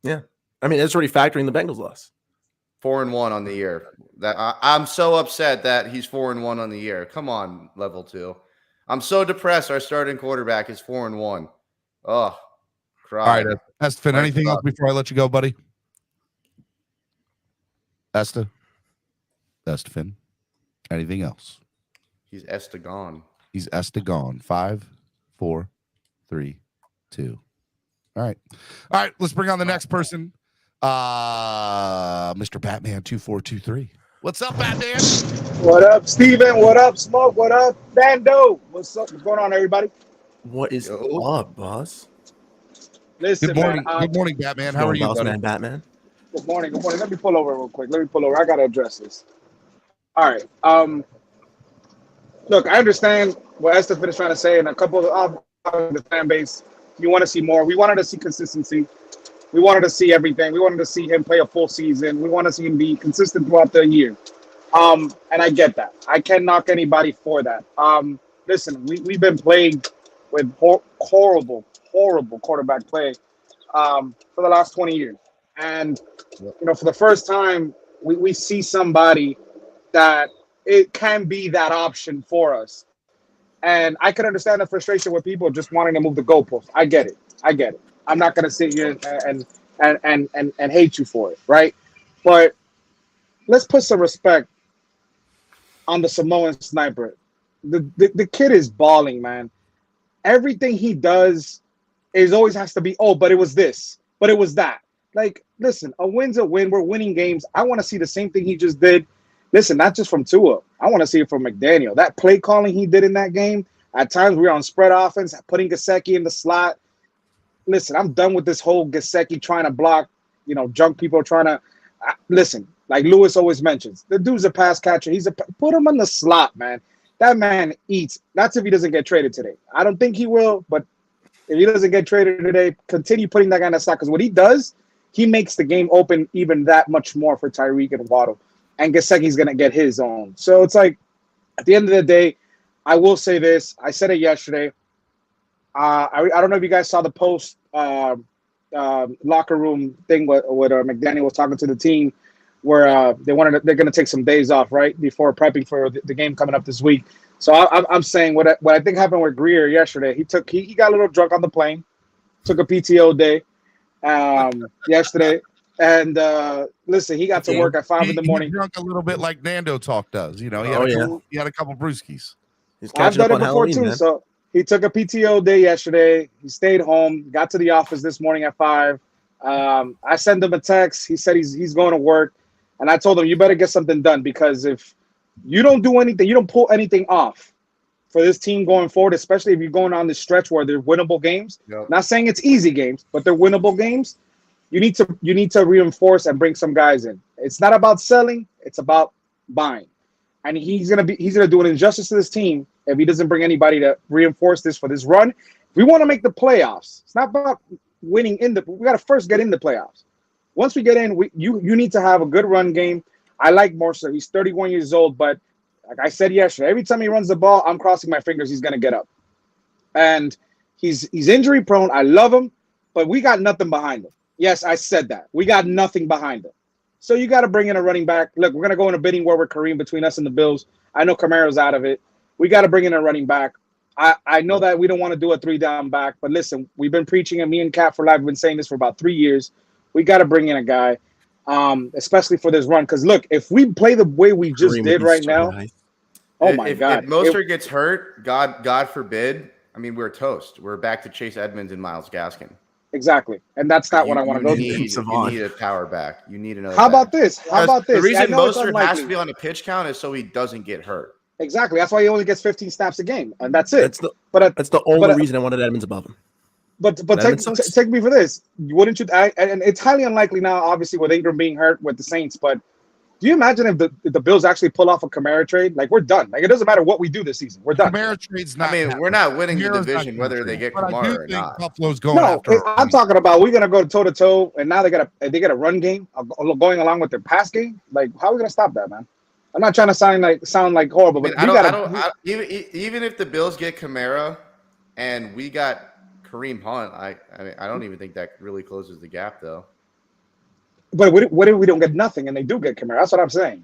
Yeah, I mean, that's already factoring the Bengals' loss. 4-1 on the year. That I'm so upset that he's 4-1 on the year. Come on, Level 2. I'm so depressed. Our starting quarterback is 4-1. Oh, cry. All right, Estefan, anything else before I let you go, buddy? Estefan, anything else? He's Estegon. He's Estegon. 5, 4, 3, 2. All right. Let's bring on the next person. Mr. Batman 2423. What's up, Batman? What up, Steven? What up, Smoke? What up, Nando? What's up? What's going on, everybody? What is up, boss? Listen, good morning. Man, good morning, Batman. How are you, buddy? Batman? Good morning. Good morning. Let me pull over real quick. I got to address this. All right. Look, I understand what Estefan is trying to say, and a couple of the fan base, you want to see more. We wanted to see consistency. We wanted to see everything. We wanted to see him play a full season. We want to see him be consistent throughout the year. And I get that. I can't knock anybody for that. Listen, we've been plagued with horrible quarterback play for the last 20 years. And, for the first time, we see somebody that it can be that option for us. And I can understand the frustration with people just wanting to move the goalpost. I get it. I'm not going to sit here and hate you for it, right? But let's put some respect on the Samoan sniper. The kid is balling, man. Everything he does always has to be, but it was this, but it was that. Like, listen, a win's a win. We're winning games. I want to see the same thing he just did. Listen, not just from Tua. I want to see it from McDaniel. That play calling he did in that game, at times we were on spread offense, putting Gesicki in the slot. Listen, I'm done with this whole Gesicki trying to block, junk people trying to listen. Like Lewis always mentions, the dude's a pass catcher. Put him in the slot, man. That man eats. That's if he doesn't get traded today. I don't think he will, but if he doesn't get traded today, continue putting that guy in the slot because what he does, he makes the game open even that much more for Tyreek and Waddle. And Gesicki's going to get his own. So it's like, at the end of the day, I will say this. I said it yesterday. I don't know if you guys saw the post locker room thing where McDaniel was talking to the team where they're going to take some days off, right, before prepping for the game coming up this week. So I'm saying what I think happened with Greer yesterday. He got a little drunk on the plane, took a PTO day yesterday, and listen, he got to work at 5 in the morning. He drunk a little bit like Nando talk does. You know, he had a couple brewskis. He's I've catching done up it on before Halloween, too. man. So he took a PTO day yesterday. He stayed home, got to the office this morning at 5. I sent him a text. He said he's going to work, and I told him you better get something done, because if you don't do anything, you don't pull anything off for this team going forward, especially if you're going on this stretch where they're winnable games. Yep. Not saying it's easy games, but they're winnable games. You need to reinforce and bring some guys in. It's not about selling; it's about buying. And he's gonna do an injustice to this team if he doesn't bring anybody to reinforce this for this run. If we want to make the playoffs, it's not about winning we got to first get in the playoffs. Once we get in, you need to have a good run game. I like Mercer. He's 31 years old, but like I said yesterday, every time he runs the ball, I'm crossing my fingers he's gonna get up. And he's injury prone. I love him, but we got nothing behind him. Yes, I said that. We got nothing behind him. So you got to bring in a running back. Look, we're going to go in a bidding war with Kareem between us and the Bills. I know Camaro's out of it. We got to bring in a running back. I know that we don't want to do a 3-down back, but listen, we've been preaching, and me and Cap for Life have been saying this for about 3 years. We got to bring in a guy, especially for this run. Because, look, if we play the way we just did right now, oh, my God. If Mostert gets hurt, God forbid, I mean, we're toast. We're back to Chase Edmonds and Myles Gaskin. Exactly. And that's not what I want to go to. You need a power back. You need another How back. about this? The reason Mostert has to be on a pitch count is so he doesn't get hurt. Exactly. That's why he only gets 15 snaps a game, and that's it. That's the only reason I wanted Edmonds above him. But take me for this. Wouldn't you? And it's highly unlikely now, obviously, with Ingram being hurt with the Saints. But do you imagine if the Bills actually pull off a Kamara trade? Like, we're done. Like, it doesn't matter what we do this season. We're done. Kamara trade's not. I mean, we're not winning the division whether they get Kamara or not. Buffalo's going after. I'm talking about we're gonna go toe to toe, and now they got a run game going along with their pass game. Like, how are we gonna stop that, man? I'm not trying to sound like horrible, but even if the Bills get Kamara and we got Kareem Hunt, I don't even think that really closes the gap, though. But what if we don't get nothing and they do get Kamara? That's what I'm saying.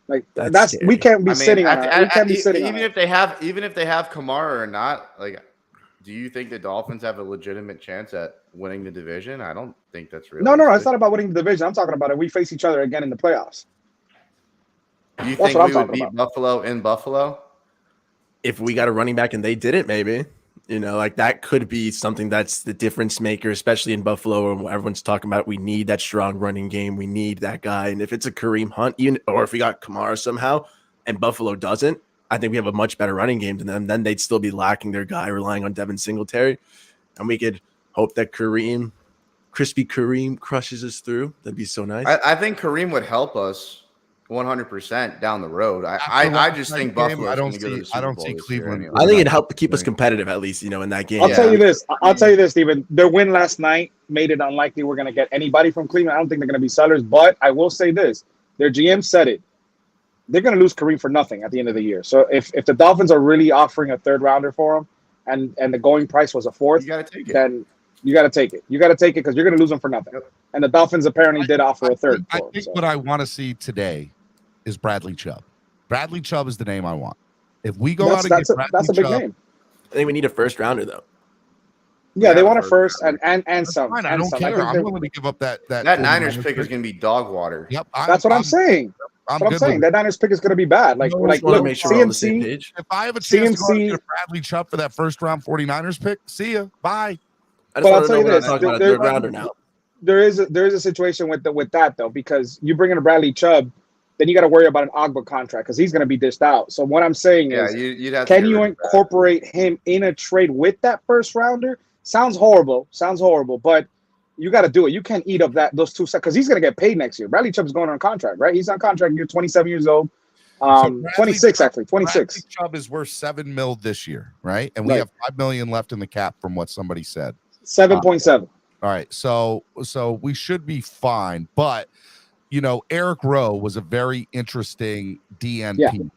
Like that's we can't be sitting on it. We can't be sitting on it. Even if they have Kamara or not, like, do you think the Dolphins have a legitimate chance at winning the division? I don't think that's real. No, it's not about winning the division. I'm talking about if we face each other again in the playoffs. Do you think we would beat Buffalo in Buffalo? If we got a running back and they didn't, maybe. You know, like that could be something that's the difference maker, especially in Buffalo, where everyone's talking about we need that strong running game. We need that guy. And if it's a Kareem Hunt, or if we got Kamara somehow and Buffalo doesn't, I think we have a much better running game than them. Then they'd still be lacking their guy, relying on Devin Singletary. And we could hope that crispy Kareem crushes us through. That'd be so nice. I think Kareem would help us 100% down the road. I just think Buffalo. I don't see Cleveland. I think it'd help keep us competitive, at least, in that game. I'll tell you this, Steven. Their win last night made it unlikely we're going to get anybody from Cleveland. I don't think they're going to be sellers, but I will say this: their GM said it. They're going to lose Kareem for nothing at the end of the year. So if the Dolphins are really offering a 3rd rounder for him, and the going price was a 4th, you got to take it. Then you got to take it. You got to take it because you're going to lose him for nothing. Yep. And the Dolphins apparently did offer a 3rd. I think what I want to see today is Bradley Chubb. Bradley Chubb is the name I want. If we go out and get Bradley that's a big Chubb, name. I think we need a 1st rounder, though. Yeah, they want a 1st and some. Fine, I don't care. I'm willing to give up that Niners pick is going to be dog water. Yep, that's what I'm saying. That's what I'm saying. That Niners pick is going to be bad. Like, look, make sure we're on the same CMC. page. If I have a chance to go and get a Bradley Chubb for that 1st round 49ers pick, see ya. Bye. I just want to know when I'm talking about a 3rd rounder now. There is a situation with that though, because you bring in a Bradley Chubb, then you got to worry about an Ogba contract because he's going to be dished out. So what I'm saying is, can you incorporate him in a trade with that 1st rounder? Sounds horrible, but you got to do it. You can't eat up those 2 because he's going to get paid next year. Bradley Chubb's going on contract, right? He's on contract. You're 27 years old. 26 actually. 26. Bradley Chubb is worth $7 million this year, right? And we have $5 million left in the cap from what somebody said. 7.7. All right, so we should be fine, but Eric Rowe was a very interesting DNP.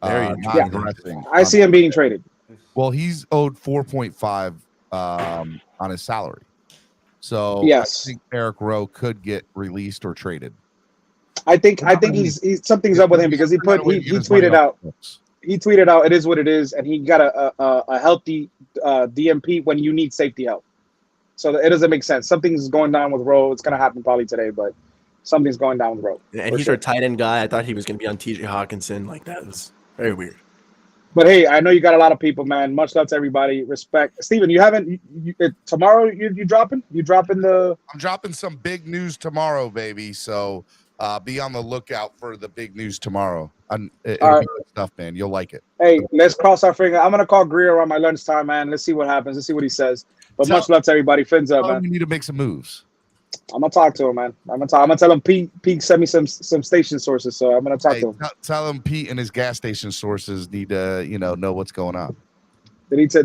Very interesting. I see him being traded. Well, he's owed 4.5 on his salary. So yes, I think Eric Rowe could get released or traded. I think he's something's up with him because he tweeted out. he tweeted out, "It is what it is," and he got a healthy DMP when you need safety help. So it doesn't make sense. Something's going down with Rowe. It's gonna happen probably today, but something's going down with Rowe. And he's our tight end guy. I thought he was going to be on TJ Hawkinson. Like, that was very weird. But hey, I know you got a lot of people, man. Much love to everybody. Respect, Steven, you haven't. Tomorrow you dropping? You dropping the? I'm dropping some big news tomorrow, baby. So be on the lookout for the big news tomorrow. It'll be good stuff, man. You'll like it. Hey, let's cross our finger. I'm gonna call Greer around my lunchtime, man. Let's see what happens. Let's see what he says. But much love to everybody. Fins up, man. We need to make some moves. I'm gonna talk to him, man. I'm gonna tell him Pete sent me some station sources, so I'm gonna talk to him. Tell him Pete and his gas station sources need to know what's going on. They need to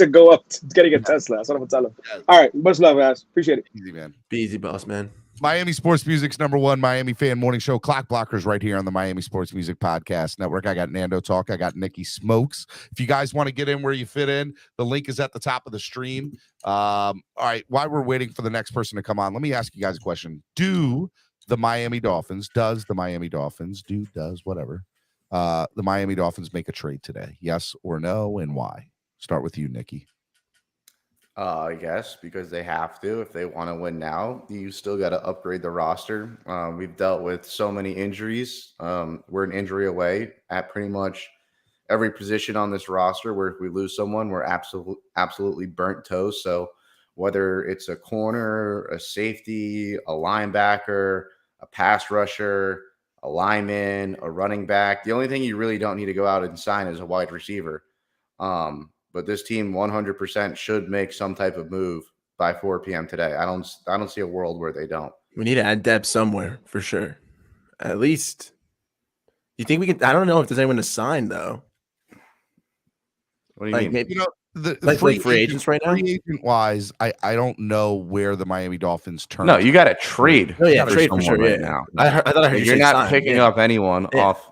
go up to getting a Tesla. That's what I'm gonna tell him. All right, much love, guys. Appreciate it. Easy, man. Be easy, boss, man. Miami Sports Music's #1 Miami fan morning show. Clock Blockers right here on the Miami Sports Music Podcast Network. I got Nando Talk. I got Nicky Smokes. If you guys want to get in where you fit in, the link is at the top of the stream. All right, while we're waiting for the next person to come on, let me ask you guys a question. The Miami Dolphins make a trade today? Yes or no, and why? Start with you, Nicky. I guess because they have to. If they want to win now, you still got to upgrade the roster. We've dealt with so many injuries. We're an injury away at pretty much every position on this roster, where if we lose someone, we're absolutely burnt toast. So whether it's a corner, a safety, a linebacker, a pass rusher, a lineman, a running back, the only thing you really don't need to go out and sign is a wide receiver. But this team 100% should make some type of move by 4 p.m. today. I don't see a world where they don't. We need to add depth somewhere for sure. At least. You think we can? I don't know if there's anyone to sign though. What do you mean? Maybe, The free agents right now. Free agent wise, I don't know where the Miami Dolphins turn. No, you got to trade. Oh yeah, for trade for sure. someone Now. I thought I heard you you're say not sign, picking yeah. up anyone off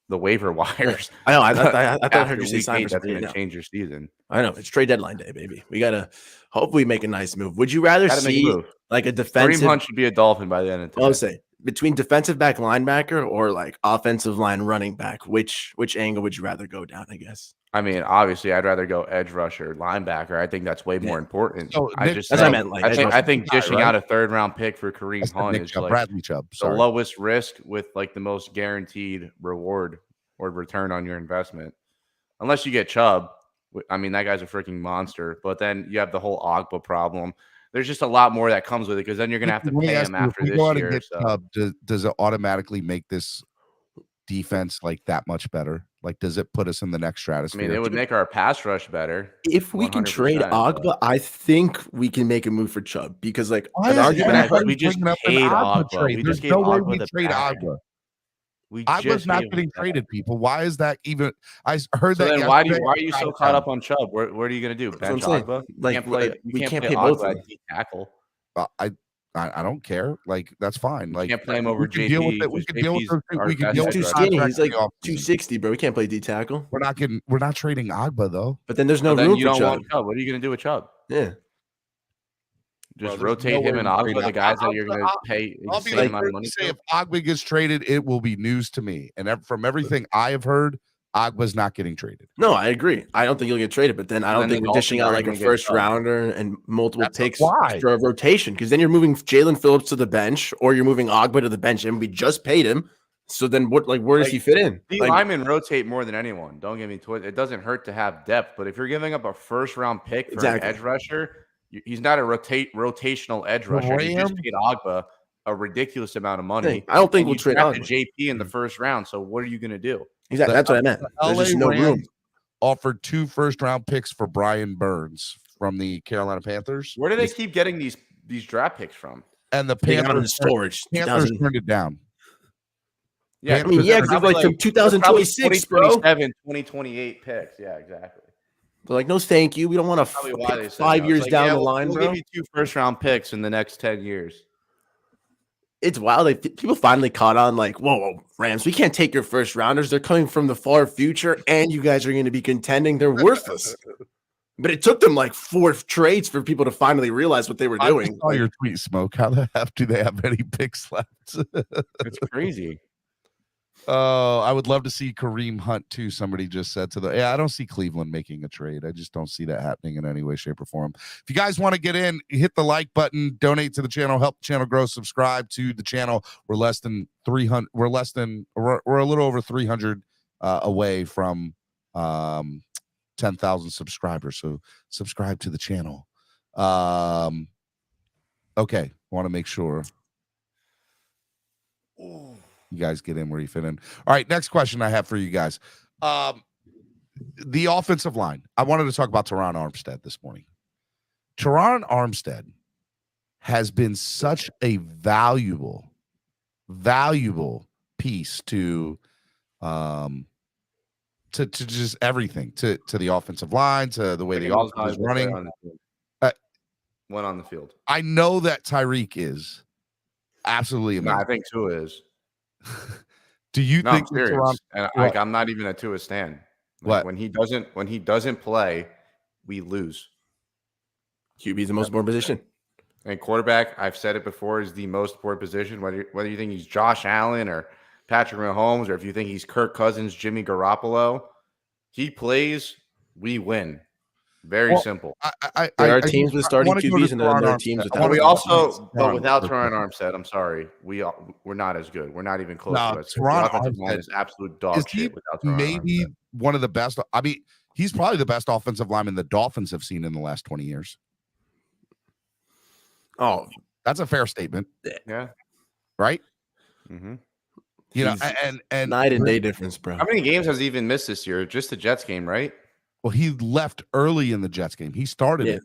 the waiver wires. I know. I thought I heard you say week sign 8, for that's going something. to change your season. I know. It's trade deadline day, baby. We gotta hopefully make a nice move. Would you rather see like a defensive? Kareem Hunt should be a Dolphin by the end of today. I'll say between defensive back linebacker or like offensive line running back. Which angle would you rather go down? I guess. I mean, obviously, I'd rather go edge rusher, linebacker. I think that's way more important. So, I think dishing out a 3rd-round pick for Kareem Hunt is like Bradley Chubb, the lowest risk with like the most guaranteed reward or return on your investment. Unless you get Chubb, I mean, that guy's a freaking monster. But then you have the whole Ogba problem. There's just a lot more that comes with it because then you're going to have to pay him after this year. Chubb, does it automatically make this defense like that much better? Like, does it put us in the next stratosphere? I mean, it would make our pass rush better. If we can trade Ogba, I think we can make a move for Chubb because, like, an argument, we just paid Ogba. There's no way we trade Ogba. Ogba's not getting traded, people. Why is that even? I heard that. Then why are you so caught up on Chubb? What are you going to do? Bench Ogba? Like, we can't play both Ogba at tackle. I don't care. Like, that's fine. Like, you can't play him over JP. We can deal with it. We can deal with too skinny. He's like 260, bro. We can't play D tackle. We're not trading Ogba though. But then there's no room for Chubb. What are you going to do with Chubb? Yeah. Just rotate him and Ogba, the guys that you're going to pay insane amount of money. Say if Ogba gets traded, it will be news to me. And from everything I have heard, Ogba's not getting traded. No, I agree. I don't think he'll get traded, but then I don't think we're dishing out like a first rounder and multiple picks for a rotation because then you're moving Jalen Phillips to the bench or you're moving Ogba to the bench and we just paid him. So then what? Like, where does he fit in? The linemen rotate more than anyone. Don't get me twisted. It doesn't hurt to have depth, but if you're giving up a first-round pick for an edge rusher, he's not a rotational edge rusher. You just paid Ogba a ridiculous amount of money. I don't think we'll trade Ogba. JP in the first round. So what are you going to do? Exactly. That's what I meant. There's just no room. Offered 2 first-round picks for Brian Burns from the Carolina Panthers. Where do they keep getting these draft picks from? And the Panthers storage. Panthers turned it down. Yeah, I mean, because like from 2026, 2027, 2028 picks. Yeah, exactly. They're like, no, thank you. We don't want to 5 years down the line, we'll bro. give you 2 first-round picks in the next 10 years. It's wild. Like, people finally caught on like, whoa, Rams, we can't take your first rounders. They're coming from the far future, and you guys are going to be contending. They're worthless. But it took them like 4 trades for people to finally realize what they were doing. I saw your tweet, Smoke. How the F do they have any picks left? It's crazy. I would love to see Kareem Hunt too. Somebody just said to the I don't see Cleveland making a trade. I just don't see that happening in any way, shape, or form. If you guys want to get in, hit the like button, donate to the channel, help the channel grow, subscribe to the channel. We're less than 300. We're a little over 300 away from 10,000 subscribers. So subscribe to the channel. Okay, want to make sure you guys get in where you fit in. All right, next question I have for you guys. The offensive line. I wanted to talk about Teron Armstead this morning. Teron Armstead has been such a valuable piece to just everything, to the offensive line, to the way the offense is running. One on the field. I know that Tyreek is absolutely amazing. No, I think Tua is. Do you think I'm serious? And I'm not even a Tua stan. What? When he doesn't play, we lose. QB is the most important position. And quarterback, I've said it before, is the most important position. Whether you think he's Josh Allen or Patrick Mahomes, or if you think he's Kirk Cousins, Jimmy Garoppolo, he plays, we win. Very simple. There are teams with starting QBs and there are teams without. But without Teron Armstead, I'm sorry, we're not as good. We're not even close to it. Teron Armstead is absolute dog shit without Teron maybe Armstead. One of the best. I mean, he's probably the best offensive lineman the Dolphins have seen in the last 20 years. Oh, that's a fair statement. Yeah. Right. Mm-hmm. You know, and night and day difference, bro. How many games has he even missed this year? Just the Jets game, right? Well, he left early in the Jets game. He started it.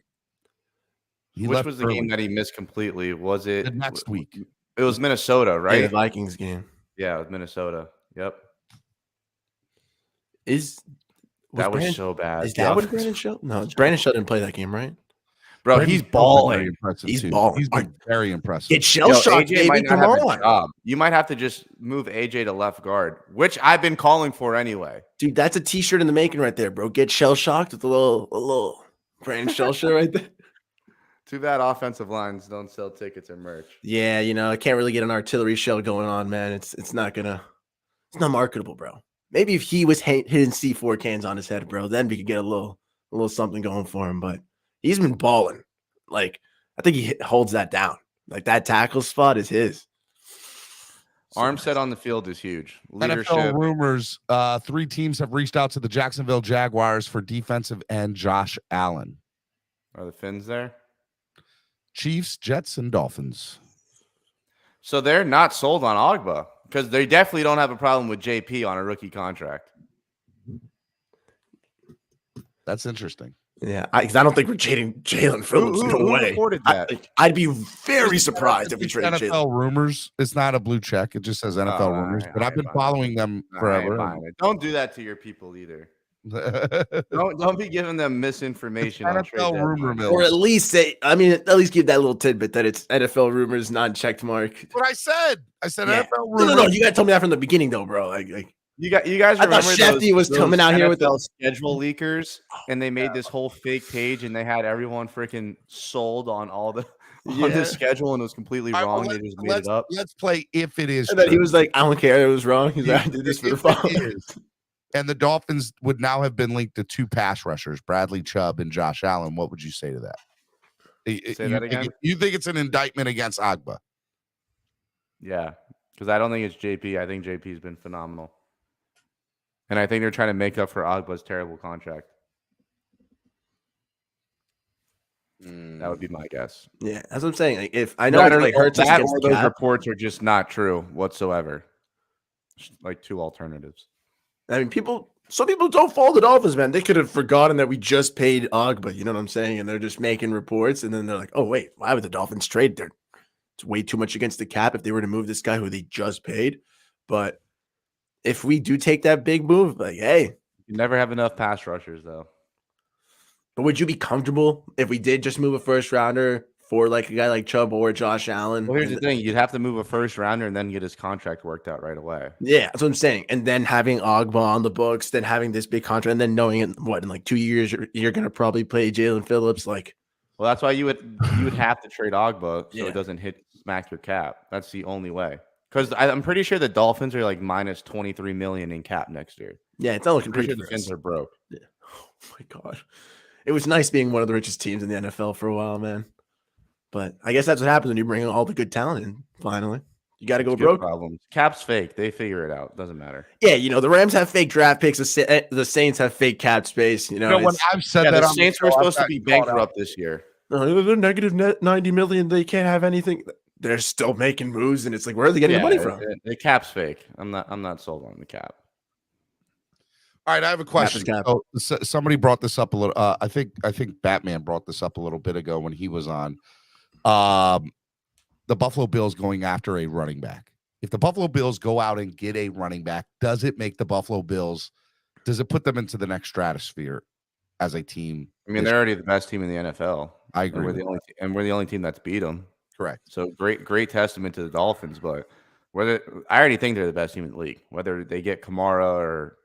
Which was the game that he missed completely? Was it the next week? It was Minnesota, right? Yeah, the Vikings game. Yeah, it was Minnesota. Yep. That was so bad. Is that what Brandon Shell? No, Brandon Shell didn't play that game, right? Bro, Brandon he's balling. He's balling. He's been very impressive. Get shell shocked, baby. Come on. You might have to just move AJ to left guard, which I've been calling for anyway. Dude, that's a t-shirt in the making right there, bro. Get shell shocked with a little Brandon Shell shirt right there. Too bad offensive lines don't sell tickets or merch. Yeah, I can't really get an artillery shell going on, man. It's not marketable, bro. Maybe if he was hitting C4 cans on his head, bro, then we could get a little something going for him. But he's been balling. Like, I think he holds that down. Like, that tackle spot is his. Armstead on the field is huge. Leadership. NFL rumors, 3 teams have reached out to the Jacksonville Jaguars for defensive end Josh Allen. Are the Finns there? Chiefs, Jets, and Dolphins. So they're not sold on Ogba because they definitely don't have a problem with JP on a rookie contract. That's interesting. Yeah, because I don't think we're trading Jalen Phillips. No way. Reported that? I'd be very surprised if we traded NFL Jalen. Rumors. It's not a blue check. It just says NFL rumors. But I've been following them forever. Don't do that to your people either. don't be giving them misinformation on NFL rumor mill. Or at least give that little tidbit that it's NFL rumors, non-checked mark. What I said. Yeah. NFL rumors. No. You gotta tell me that from the beginning, though, bro. Like you guys I remember thought Shefty was coming out here with those schedule leakers, and they made this whole fake page, and they had everyone freaking sold on all the on the schedule, and it was completely wrong. They just made it up. Let's play if it is. And then he was like, "I don't care. It was wrong." He's like, "I did this for the fun." And the Dolphins would now have been linked to 2 pass rushers, Bradley Chubb and Josh Allen. What would you say to that? Say that again. You think it's an indictment against Ogba? Yeah, because I don't think it's JP. I think JP's been phenomenal. And I think they're trying to make up for Ogba's terrible contract. That would be my guess. Yeah, that's what I'm saying. Like, if I know it like hurts us that, against or the those cap. reports are just not true whatsoever. Like 2 alternatives. I mean, some people don't follow the Dolphins, man. They could have forgotten that we just paid Ogba. You know what I'm saying? And they're just making reports, and then they're like, "Oh wait, why would the Dolphins trade there? It's way too much against the cap if they were to move this guy who they just paid." But if we do take that big move, like, hey, you never have enough pass rushers, though. But would you be comfortable if we did just move a first rounder for like a guy like Chubb or Josh Allen? Well, here's the thing: you'd have to move a first rounder and then get his contract worked out right away. Yeah, that's what I'm saying. And then having Ogba on the books, then having this big contract, and then knowing in like 2 years you're going to probably play Jalen Phillips. Like, well, that's why you would have to trade Ogba so it doesn't hit smack your cap. That's the only way. Because I'm pretty sure the Dolphins are like minus 23 million in cap next year. Yeah, it's not looking I'm pretty pretty sure the for us. Fins are broke. Yeah. Oh my god, it was nice being one of the richest teams in the NFL for a while, man. But I guess that's what happens when you bring all the good talent in. Finally, you got to go Good broke. problems. Cap's fake. They figure it out. Doesn't matter. Yeah, the Rams have fake draft picks. The Saints have fake cap space. When I've said Yeah, that, the on Saints show, were I've supposed to gotten be called out. bankrupt this year. they're negative net 90 million. They can't have anything. They're still making moves, and it's like, where are they getting the money from? The cap's fake. I'm not sold on the cap. All right, I have a question. Cap. So, somebody brought this up a little. I think Batman brought this up a little bit ago when he was on. The Buffalo Bills going after a running back. If the Buffalo Bills go out and get a running back, does it make the Buffalo Bills? Does it put them into the next stratosphere as a team? I mean, they're already the best team in the NFL. I agree. And we're the only team that's beat them. Correct. So great testament to the Dolphins. But I already think they're the best team in the league. Whether they get Kamara or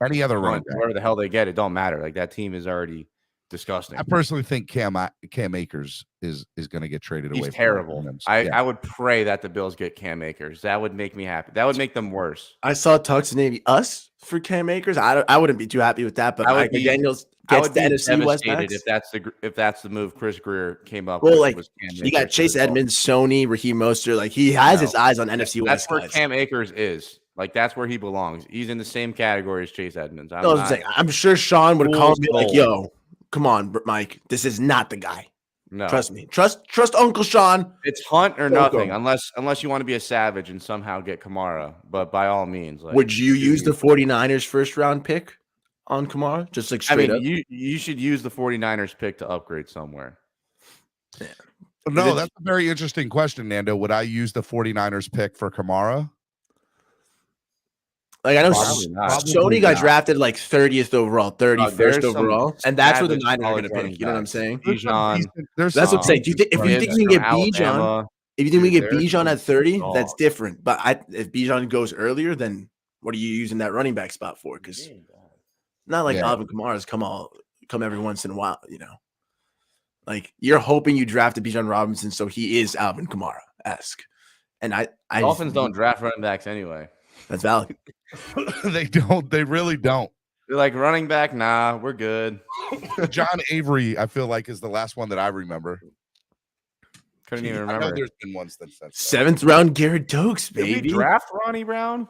any other running back, whoever the hell they get, it don't matter. Like that team is already disgusting. I personally think Cam Akers is going to get traded away. He's terrible. I would pray that the Bills get Cam Akers. That would make me happy. That would make them worse. I saw Tux name us for Cam Akers. I wouldn't be too happy with that. But Mike McDaniels gets the NFC West backs. if that's the move Chris Greer came up with. Well, you got Chase Edmonds, Sony, Raheem Mostert. Like he has his eyes on NFC West. That's where Cam Akers is. Like that's where he belongs. He's in the same category as Chase Edmonds. I'm sure Sean would call me like, "Yo, come on, Mike. This is not the guy." No, trust me. Trust Uncle Sean. It's Hunt or nothing, unless you want to be a savage and somehow get Kamara. But by all means, would you use the 49ers first round pick on Kamara? Just like straight up. You should use the 49ers pick to upgrade somewhere. Yeah. No, that's a very interesting question, Nando. Would I use the 49ers pick for Kamara? Like I know Sony got drafted like 30th overall, 31st overall, and that's where the Niners are going to pick. You know what I'm saying? That's what I'm saying. If you think we can get Bijan, if you think we get Bijan at 30, that's different. But if Bijan goes earlier, then what are you using that running back spot for? Because not like Alvin Kamara's come every once in a while. Like you're hoping you drafted Bijan Robinson, so he is Alvin Kamara-esque. And Dolphins don't draft running backs anyway. That's valid. They don't. They really don't. They're like running back. Nah, we're good. John Avery, I feel like, is the last one that I remember. Couldn't even remember. I know there's been one since then. 7th round Garrett Dokes, baby. Did we draft Ronnie Brown?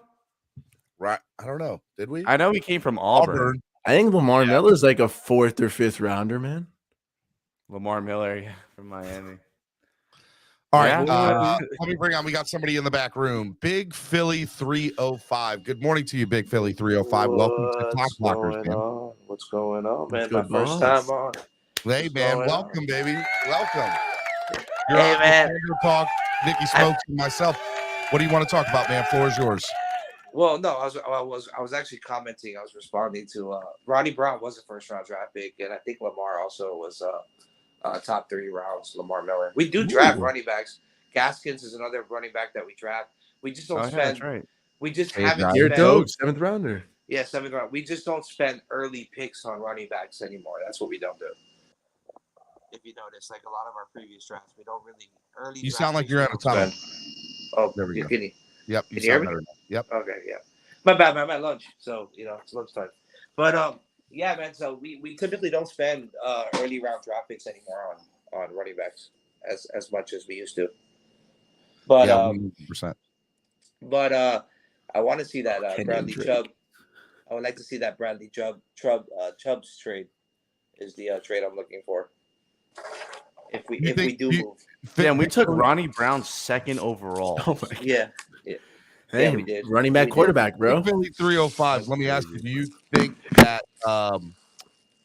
Right. I don't know. Did we? I know he came from Auburn. I think Lamar Miller is like a 4th or 5th rounder, man. Lamar Miller from Miami. All right, let me bring on. We got somebody in the back room. Big Philly 305. Good morning to you, Big Philly 305. Welcome to CLOCKBLOCKERS, man. What's going on, man? My first time on. Hey, man. Welcome, baby. Welcome. You're hey, man. Talk, Nicky Smokes, and myself. What do you want to talk about, man? Floor is yours. Well, no, I was actually commenting. I was responding to Ronnie Brown was a first round draft pick, and I think Lamar also was top 3 rounds. Lamar Miller. We do draft running backs. Gaskins is another running back that we draft. We just don't spend. That's right. We just haven't. You're dope. 7th rounder. Yeah, 7th round. We just don't spend early picks on running backs anymore. That's what we don't do. If you notice, like a lot of our previous drafts, we don't really early. You sound like you're out of time. Oh, there we go. Can you hear me? Yep. Okay, yeah. My bad, man. I'm at lunch, so it's lunchtime. But yeah, man. So we typically don't spend early round draft picks anymore on running backs as much as we used to. But 100%. But I want to see that Bradley Chubb. I would like to see that Bradley Chubb's trade is the trade I'm looking for. If we do move. Damn, we took Ronnie Brown 2nd overall. Oh my yeah. Hey, yeah, we did. Running back quarterback, bro. Philly 305. Let me ask you, do you think that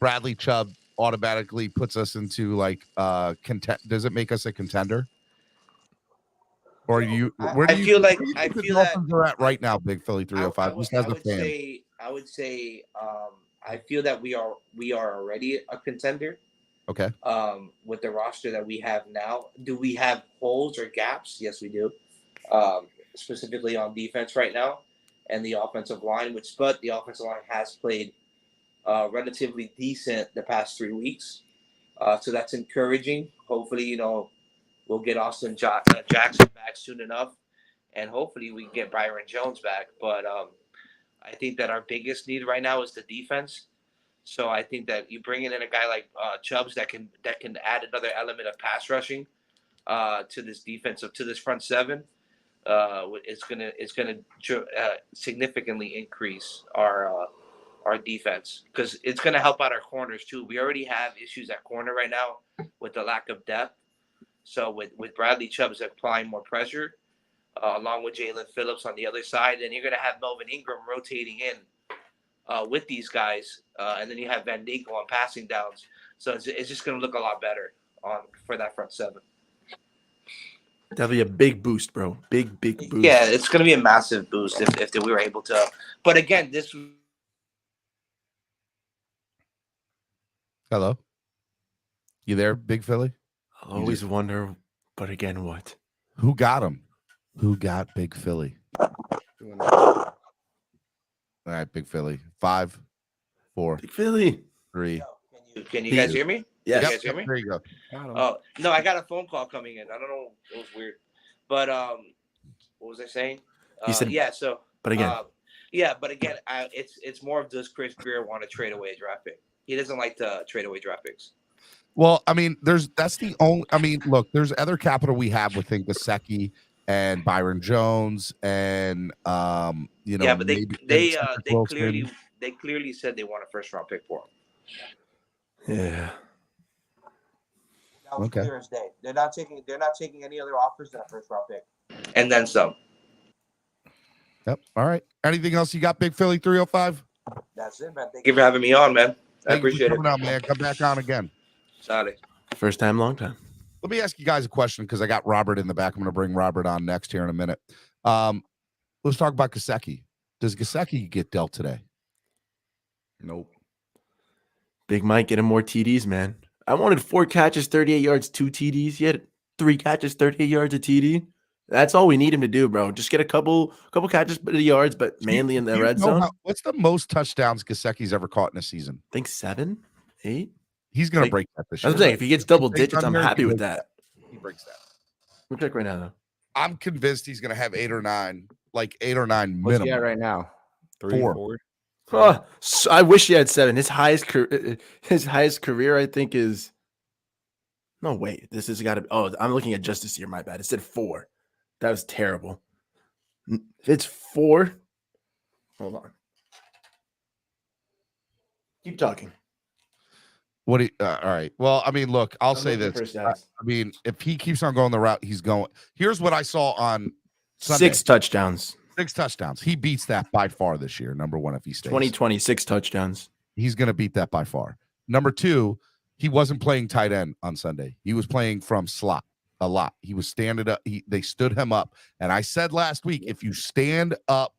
Bradley Chubb automatically puts us into like does it make us a contender? Or where do you feel the Dolphins are at right now, Big Philly 305? Just as a fan. I would say I feel that we are already a contender. Okay. With the roster that we have now, do we have holes or gaps? Yes, we do. Specifically on defense right now, and the offensive line, but the offensive line has played relatively decent the past 3 weeks. So that's encouraging. Hopefully, we'll get Austin Jackson back soon enough, and hopefully we can get Byron Jones back. But I think that our biggest need right now is the defense. So I think that you bring in a guy like Chubbs that can add another element of pass rushing to this defensive to this front seven. It's gonna significantly increase our defense because it's gonna help out our corners too. We already have issues at corner right now with the lack of depth. So with Bradley Chubbs applying more pressure, along with Jalen Phillips on the other side, then you're gonna have Melvin Ingram rotating in with these guys, and then you have Van Dinkle on passing downs. So it's just gonna look a lot better for that front seven. That'll be a big boost, bro. Big boost. Yeah, it's going to be a massive boost if we were able to. But again, this. Hello, you there, Big Philly? I'll always wonder, but again, what? Who got him? Who got Big Philly? All right, Big Philly. 5, 4, Big Philly. 3. Can you guys hear me? Yes. You guys hear me? There you go. Oh no, I got a phone call coming in. I don't know. It was weird. But what was I saying? He said, yeah. So, but again, it's more of does Chris Greer want to trade away a draft pick? He doesn't like to trade away draft picks. Well, I mean, that's the only. I mean, look, there's other capital we have within Gesicki and Byron Jones, and Yeah, but they Wilson. clearly said they want a first round pick for him. yeah. That was Okay. clear as day. They're not taking any other offers than a first round pick, and then some. Yep. All right. Anything else you got, Big Philly 305? That's it, man. Thank you for having me on, man. I Thank you for appreciate it. coming out, man. Come back on again. Sorry. First time, long time. Let me ask you guys a question because I got Robert in the back. I'm going to bring Robert on next here in a minute. Let's talk about Gesicki. Does Gesicki get dealt today? Nope. Big Mike getting more TDs, man. I wanted 4 catches, 38 yards, 2 TDs. He had 3 catches, 38 yards, a TD. That's all we need him to do, bro. Just get a couple catches, but yards, but mainly in the red zone. What's the most touchdowns Gesicki's ever caught in a season? I think 7, 8. He's going to break that this year. I was saying, if he gets double Based digits, on I'm your- happy with that. He breaks that. We'll check right now, though. I'm convinced he's going to have 8 or 9, like 8 or 9 What's he minimum. at right now? 3, 4. 4. Oh, so I wish he had 7. His highest career, I think, is. No, wait. This has got to be. Oh, I'm looking at just this year. My bad. It said 4. That was terrible. It's 4. Hold on. Keep talking. What? All right. Well, I mean, look, I'll say looking this. for stats. I mean, if he keeps on going the route he's going, here's what I saw on Sunday. 6 touchdowns. 6 touchdowns. He beats that by far this year. Number 1, if he stays. 2020, 6 touchdowns. He's going to beat that by far. Number 2, he wasn't playing tight end on Sunday. He was playing from slot a lot. He was standing up. They stood him up. And I said last week, if you stand up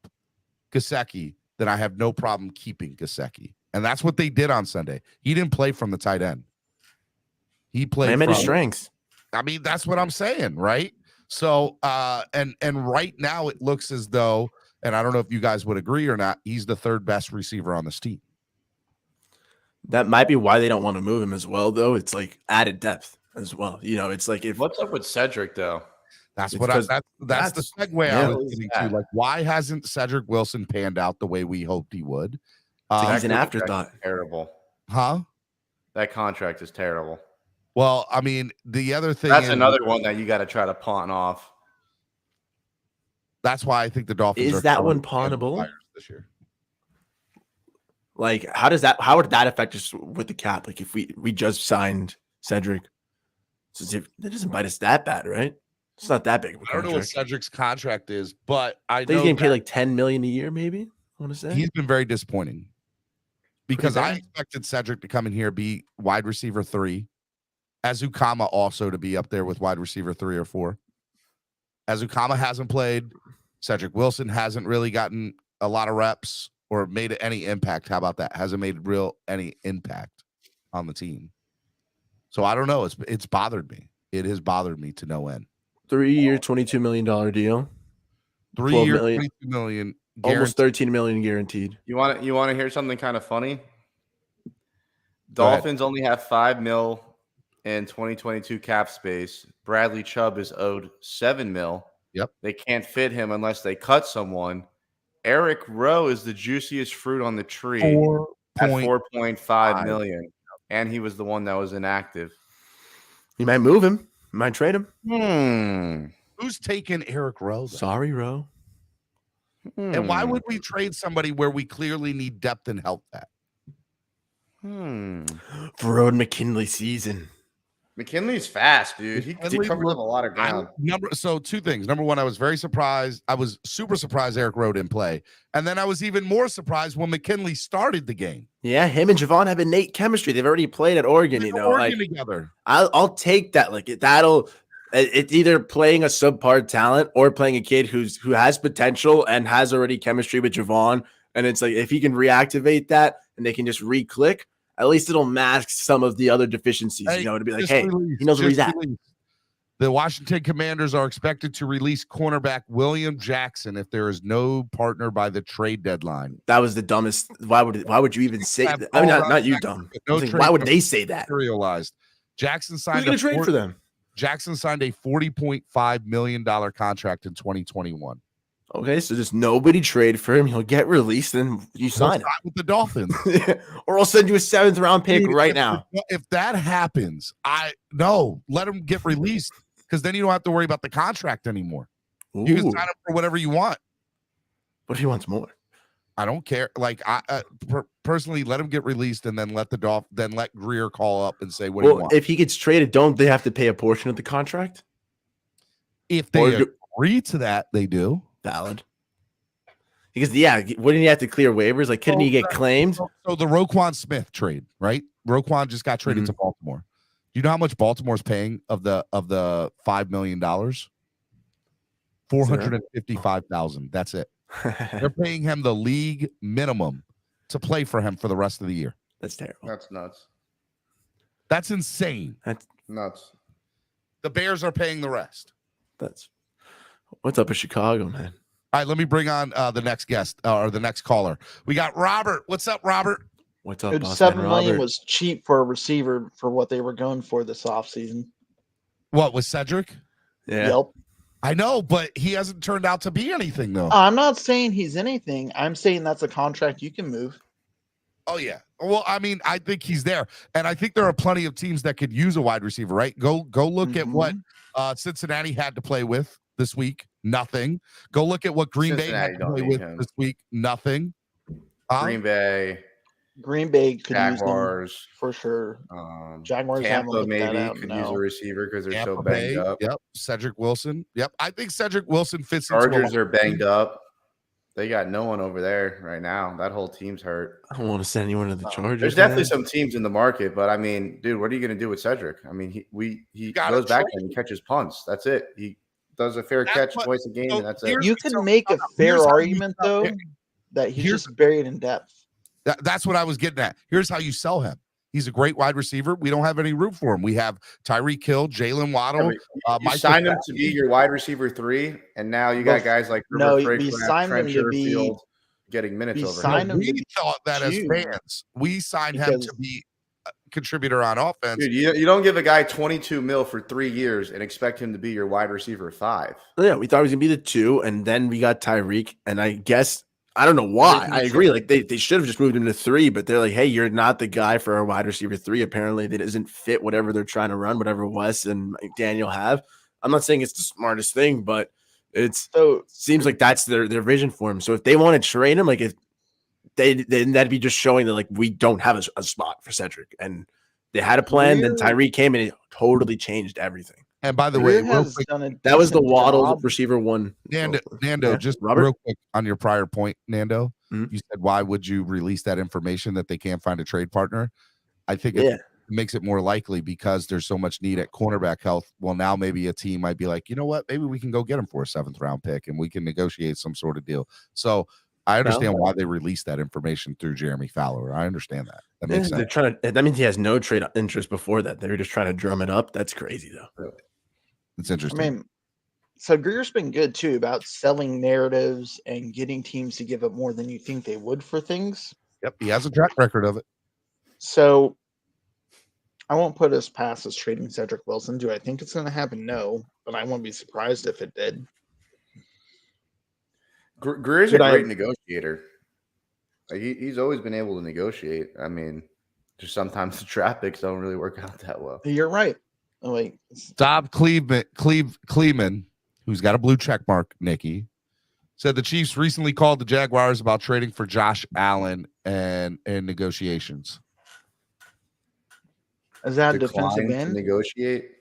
Gesicki, then I have no problem keeping Gesicki. And that's what they did on Sunday. He didn't play from the tight end. He played Man, many from, strengths. I mean, that's what I'm saying, right? So, and right now it looks as though, and I don't know if you guys would agree or not, he's the 3rd best receiver on this team. That might be why they don't want to move him as well, though. It's like added depth as well. You know, it's like if What's up with Cedric though? That's It's what I 'cause that's the segue yeah. I was getting to. Like, why hasn't Cedric Wilson panned out the way we hoped he would? he's an That afterthought. contract is terrible. Huh? That contract is terrible. Well, I mean, the other thing That's is, another one that you got to try to pawn off. that's why I think the Dolphins Is are that throwing one pawnable? fires this year. Like, how would that affect us with the cap? Like, if we just signed Cedric, so that doesn't bite us that bad, right? It's not that big of a I don't know what contract. Cedric's contract is, but I I think know he's getting paid that like $10 million a year, maybe. I want to say he's been very disappointing because I bad. expected Cedric to come in here, be wide receiver 3, Azukama also to be up there with wide receiver 3 or 4. Azukama hasn't played. Cedric Wilson hasn't really gotten a lot of reps or made any impact. How about that? Hasn't made any impact on the team. So I don't know. It's bothered me. It has bothered me to no end. 3-year, $22 million deal, 3 12 years, million. 22 million. almost $13 million guaranteed. You want to hear something kind of funny? Go ahead. Dolphins only have $5 million in 2022 cap space. Bradley Chubb is owed $7 million, Yep. They can't fit him unless they cut someone. Eric Rowe is the juiciest fruit on the tree at 4.5 million, and he was the one that was inactive. You might move him. You might trade him. Who's taking Eric Rowe? Sorry, Rowe. And why would we trade somebody where we clearly need depth and help at? Verone McKinley season. McKinley's fast, dude. He covers up a lot of ground. So two things. Number one, I was very surprised. I was super surprised Eric Rowe didn't play. And then I was even more surprised when McKinley started the game. Yeah, him and Javon have innate chemistry. They've already played at Oregon, Together. I'll take that. It's either playing a subpar talent or playing a kid who has potential and has already chemistry with Javon. And it's like, if he can reactivate that and they can just re-click, at least it'll mask some of the other deficiencies. Hey, to be like, hey, he knows where he's at. The Washington Commanders are expected to release cornerback William Jackson if there is no partner by the trade deadline. That was the dumbest. Why would you even say that? I mean, not you, dumb. Why would they say that? Materialized. Jackson signed Who's going to trade for them? Jackson signed a $40.5 million contract in 2021. Okay, so just nobody trade for him. He'll get released, and you sign it with the Dolphins, or I'll send you a 7th round pick right now. If that happens, let him get released because then you don't have to worry about the contract anymore. Ooh. You can sign up for whatever you want. What if he wants more? I don't care. Like personally, let him get released and then let Greer call up and say what he wants. If he gets traded, don't they have to pay a portion of the contract? If they agree to that, they do. Valid. Because wouldn't you have to clear waivers? Like, couldn't he get claimed? So the Roquan Smith trade, right? Roquan just got traded to Baltimore. Do you know how much Baltimore's paying of the $5 million? $455,000. That's it. They're paying him the league minimum to play for him for the rest of the year. That's terrible. That's nuts. That's insane. That's nuts. The Bears are paying the rest. What's up with Chicago, man? All right, let me bring on the next guest or the next caller. We got Robert. What's up, Robert? What's up, $7 million was cheap for a receiver for what they were going for this offseason. What was Cedric? Yeah. Yep. I know, but he hasn't turned out to be anything, though. I'm not saying he's anything. I'm saying that's a contract you can move. Oh, yeah. Well, I mean, I think he's there. And I think there are plenty of teams that could use a wide receiver, right? Go look at what Cincinnati had to play with this week. Nothing. Go look at what Green Bay had to play with this week. Nothing. Green Bay could Jaguars, use them for sure. Jaguars Tampa maybe could use a receiver because they're so banged up. Yep. Cedric Wilson. Yep. I think Cedric Wilson fits. Chargers are banged up. They got no one over there right now. That whole team's hurt. I don't want to send anyone to the Chargers. There's definitely some teams in the market, but I mean, dude, what are you going to do with Cedric? I mean, he goes back there and catches punts. That's it. He does a fair catch twice a game, and that's it. You can make a fair argument, though, that he's just buried in depth. That's what I was getting at. Here's how you sell him. He's a great wide receiver. We don't have any room for him. We have Tyreek Hill, Jalen Waddle. You signed him to be your wide receiver 3, and now you got guys like we signed him to be Field getting minutes over him. We thought that as fans. We signed him to be a contributor on offense. Dude, you don't give a guy $22 million for 3 years and expect him to be your wide receiver 5. Yeah, we thought he was going to be the 2, and then we got Tyreek, and I guess – I don't know why. I agree. Like they should have just moved him to 3, but they're like, hey, you're not the guy for a wide receiver 3. Apparently, that doesn't fit whatever they're trying to run, whatever Wes and Daniel have. I'm not saying it's the smartest thing, but it seems like that's their vision for him. So if they want to trade him, like if then that'd be just showing that like we don't have a spot for Cedric, and they had a plan. Then Tyreek came and it totally changed everything. And by the way, that was the Waddle receiver 1. Nando, just real quick on your prior point, Nando, you said, why would you release that information that they can't find a trade partner? I think it makes it more likely because there's so much need at cornerback health. Well, now maybe a team might be like, you know what, maybe we can go get him for a 7th round pick and we can negotiate some sort of deal. So I understand why they released that information through Jeremy Fowler. I understand that. That makes sense. That means he has no trade interest before that. They were just trying to drum it up. That's crazy, though. It's interesting. I mean, so Greer's been good too about selling narratives and getting teams to give up more than you think they would for things. Yep, he has a track record of it. So I won't put us past us trading Cedric Wilson. Do I think it's going to happen? No, but I won't be surprised if it did. Greer's a Did I- great negotiator. Like he's always been able to negotiate. I mean, just sometimes the draft picks don't really work out that well. You're right. Like, Dob Cleveman, who's got a blue check mark, Nicky, said the Chiefs recently called the Jaguars about trading for Josh Allen and negotiations. is that a Decline defensive to end? negotiate.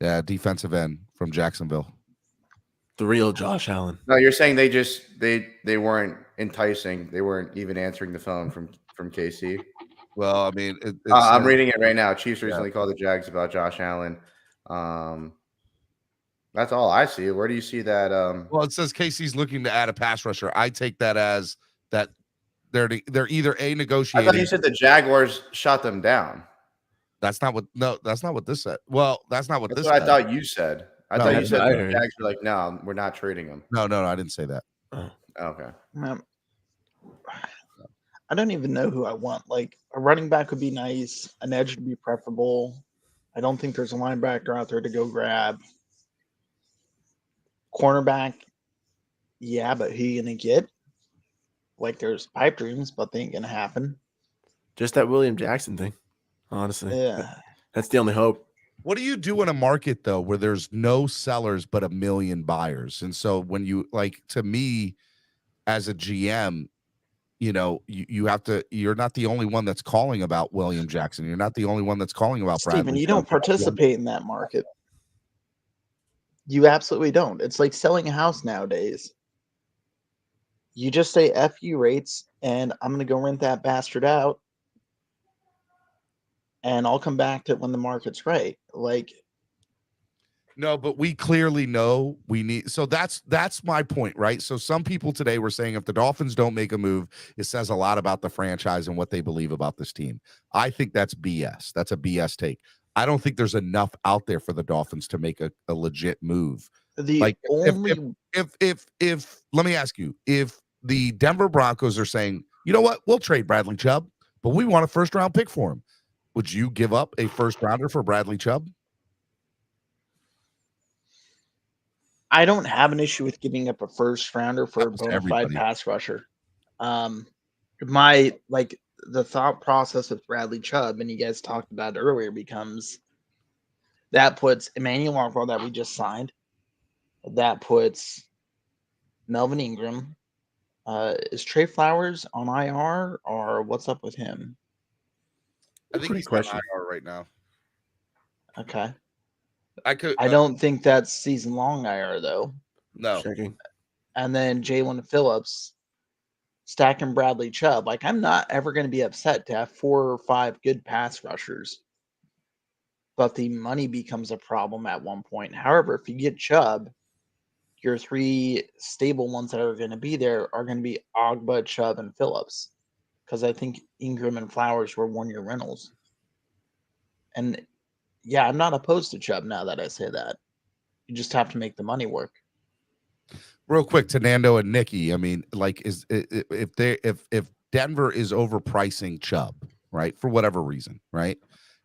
Yeah, defensive end from Jacksonville. The real Josh Allen. No, you're saying they weren't enticing. They weren't even answering the phone from KC. Well, I mean, I'm reading it right now. Chiefs recently called the Jags about Josh Allen. That's all I see. Where do you see that? Well, it says KC's looking to add a pass rusher. I take that as that they're either I negotiating. thought you said the Jaguars shot them down. That's not what this said. Well, that's not what That's this what said. I thought you said. I No, thought you that's said what I the heard. Jags were like, no, we're not trading him. No, I didn't say that. Okay. I don't even know who I want. Like, a running back would be nice. An edge would be preferable. I don't think there's a linebacker out there to go grab. Cornerback, yeah, but who you gonna get? Like, there's pipe dreams, but they ain't gonna happen. Just that William Jackson thing. Honestly, Yeah. that's the only hope. What do you do in a market though where there's no sellers but 1 million buyers? And so when you like, to me as a GM, you know, you have to, you're not the only one that's calling about William Jackson. You're not the only one that's calling about Steven, Bradley. you don't participate in that market. You absolutely don't. It's like selling a house nowadays. You just say F you rates, and I'm gonna go rent that bastard out, and I'll come back to it when the market's right. Like, No, but we clearly know we need. So that's my point, right? So some people today were saying if the Dolphins don't make a move, it says a lot about the franchise and what they believe about this team. I think that's BS. That's a BS take. I don't think there's enough out there for the Dolphins to make a legit move. the Like only if let me ask you, if the Denver Broncos are saying, you know what, we'll trade Bradley Chubb, but we want a first round pick for him, would you give up a first rounder for Bradley Chubb? I don't have an issue with giving up a first rounder for a Happens to bona fide everybody. pass rusher. My like the thought process with Bradley Chubb, and you guys talked about it earlier, becomes that puts Emmanuel Marvel that we just signed. That puts Melvin Ingram. Is Trey Flowers on IR or what's up with him? I think Great he's on question. IR right now. Okay. I I don't think that's season long IR though. no. Checking. And then Jalen Phillips stacking Bradley Chubb. Like, I'm not ever going to be upset to have 4 or 5 good pass rushers, but the money becomes a problem at one point. However, if you get Chubb, your 3 stable ones that are going to be there are going to be Ogba, Chubb, and Phillips, because I think Ingram and Flowers were 1-year rentals. And yeah, I'm not opposed to Chubb now that I say that. You just have to make the money work. Real quick to Nando and Nicky. I mean, like, if Denver is overpricing Chubb, right, for whatever reason, right,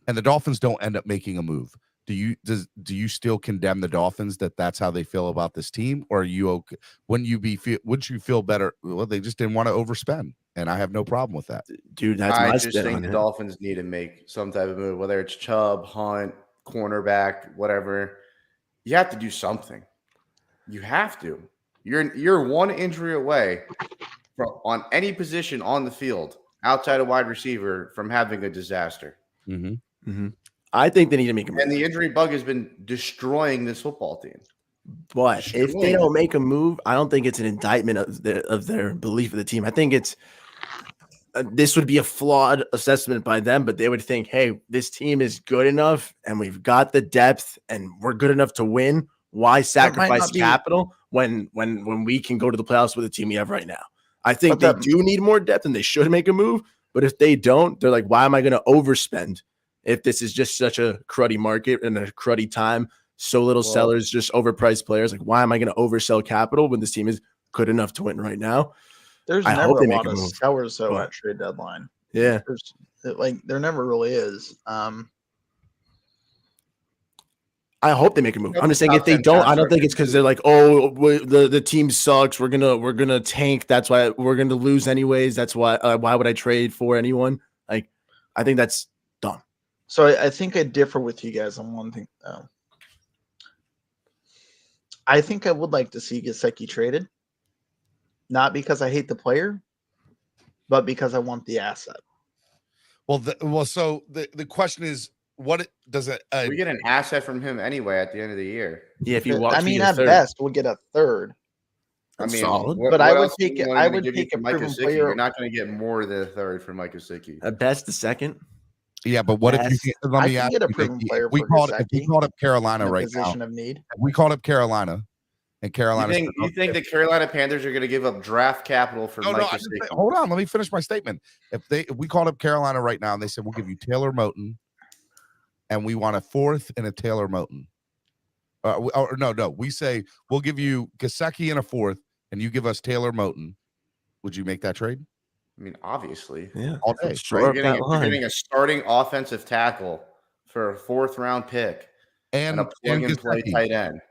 and the Dolphins don't end up making a move, do you still condemn the Dolphins that that's how they feel about this team, or are you okay? Wouldn't you feel better? Well, they just didn't want to overspend, and I have no problem with that. Dude, that's I my just spin think on the it. Dolphins need to make some type of move, whether it's Chubb, Hunt, cornerback, whatever. You have to do something. You have to. You're one injury away from on any position on the field outside of wide receiver from having a disaster. I think they need to make a move. And the injury bug has been destroying this football team. But if they don't make a move, I don't think it's an indictment of their belief of the team. I think it's this would be a flawed assessment by them, but they would think, hey, this team is good enough and we've got the depth and we're good enough to win. Why sacrifice capital when we can go to the playoffs with the team we have right now? I think they do need more depth and they should make a move. But if they don't, they're like, why am I going to overspend if this is just such a cruddy market and a cruddy time? So little sellers, just overpriced players. Like, why am I going to oversell capital when this team is good enough to win right now? There's I never hope they a make lot a of move, sellers though but- at trade deadline. Yeah. There never really is. I hope they make a move. Nope, I'm just saying top if they 10 don't, pass I don't think rusher. it's because they're like, oh, the team sucks. We're gonna tank. That's why we're gonna lose anyways. That's why would I trade for anyone? Like, I think that's dumb. So I think I differ with you guys on one thing. I think I would like to see Gesicki traded, not because I hate the player, but because I want the asset. So the question is, what does it? We get an asset from him anyway at the end of the year. Yeah, if you walk, I mean, at best, we'll get a third. I mean, solid. But I would else take are you I gonna would give you take a for Mike proven Gesicki? player. You're not going to get more than a third from Mike Gesicki. At best, the second. Yeah, but what if you? Yes. Let I me can ask get a you, proven Nicky, player if we for called up in Carolina a right now, position of need. if we called up Carolina, and Carolina. You think the Carolina Panthers are going to give up draft capital for Mike Gesicki? Hold on, let me finish my statement. If we called up Carolina right now and they said we'll give you Taylor Moton, and we want a fourth and a Taylor Moton. We say we'll give you Gesicki and a fourth, and you give us Taylor Moton. Would you make that trade? I mean, obviously. Yeah. All day. Sure. You're getting a starting offensive tackle for a 4th round pick and a plug and play Gesicki. tight end.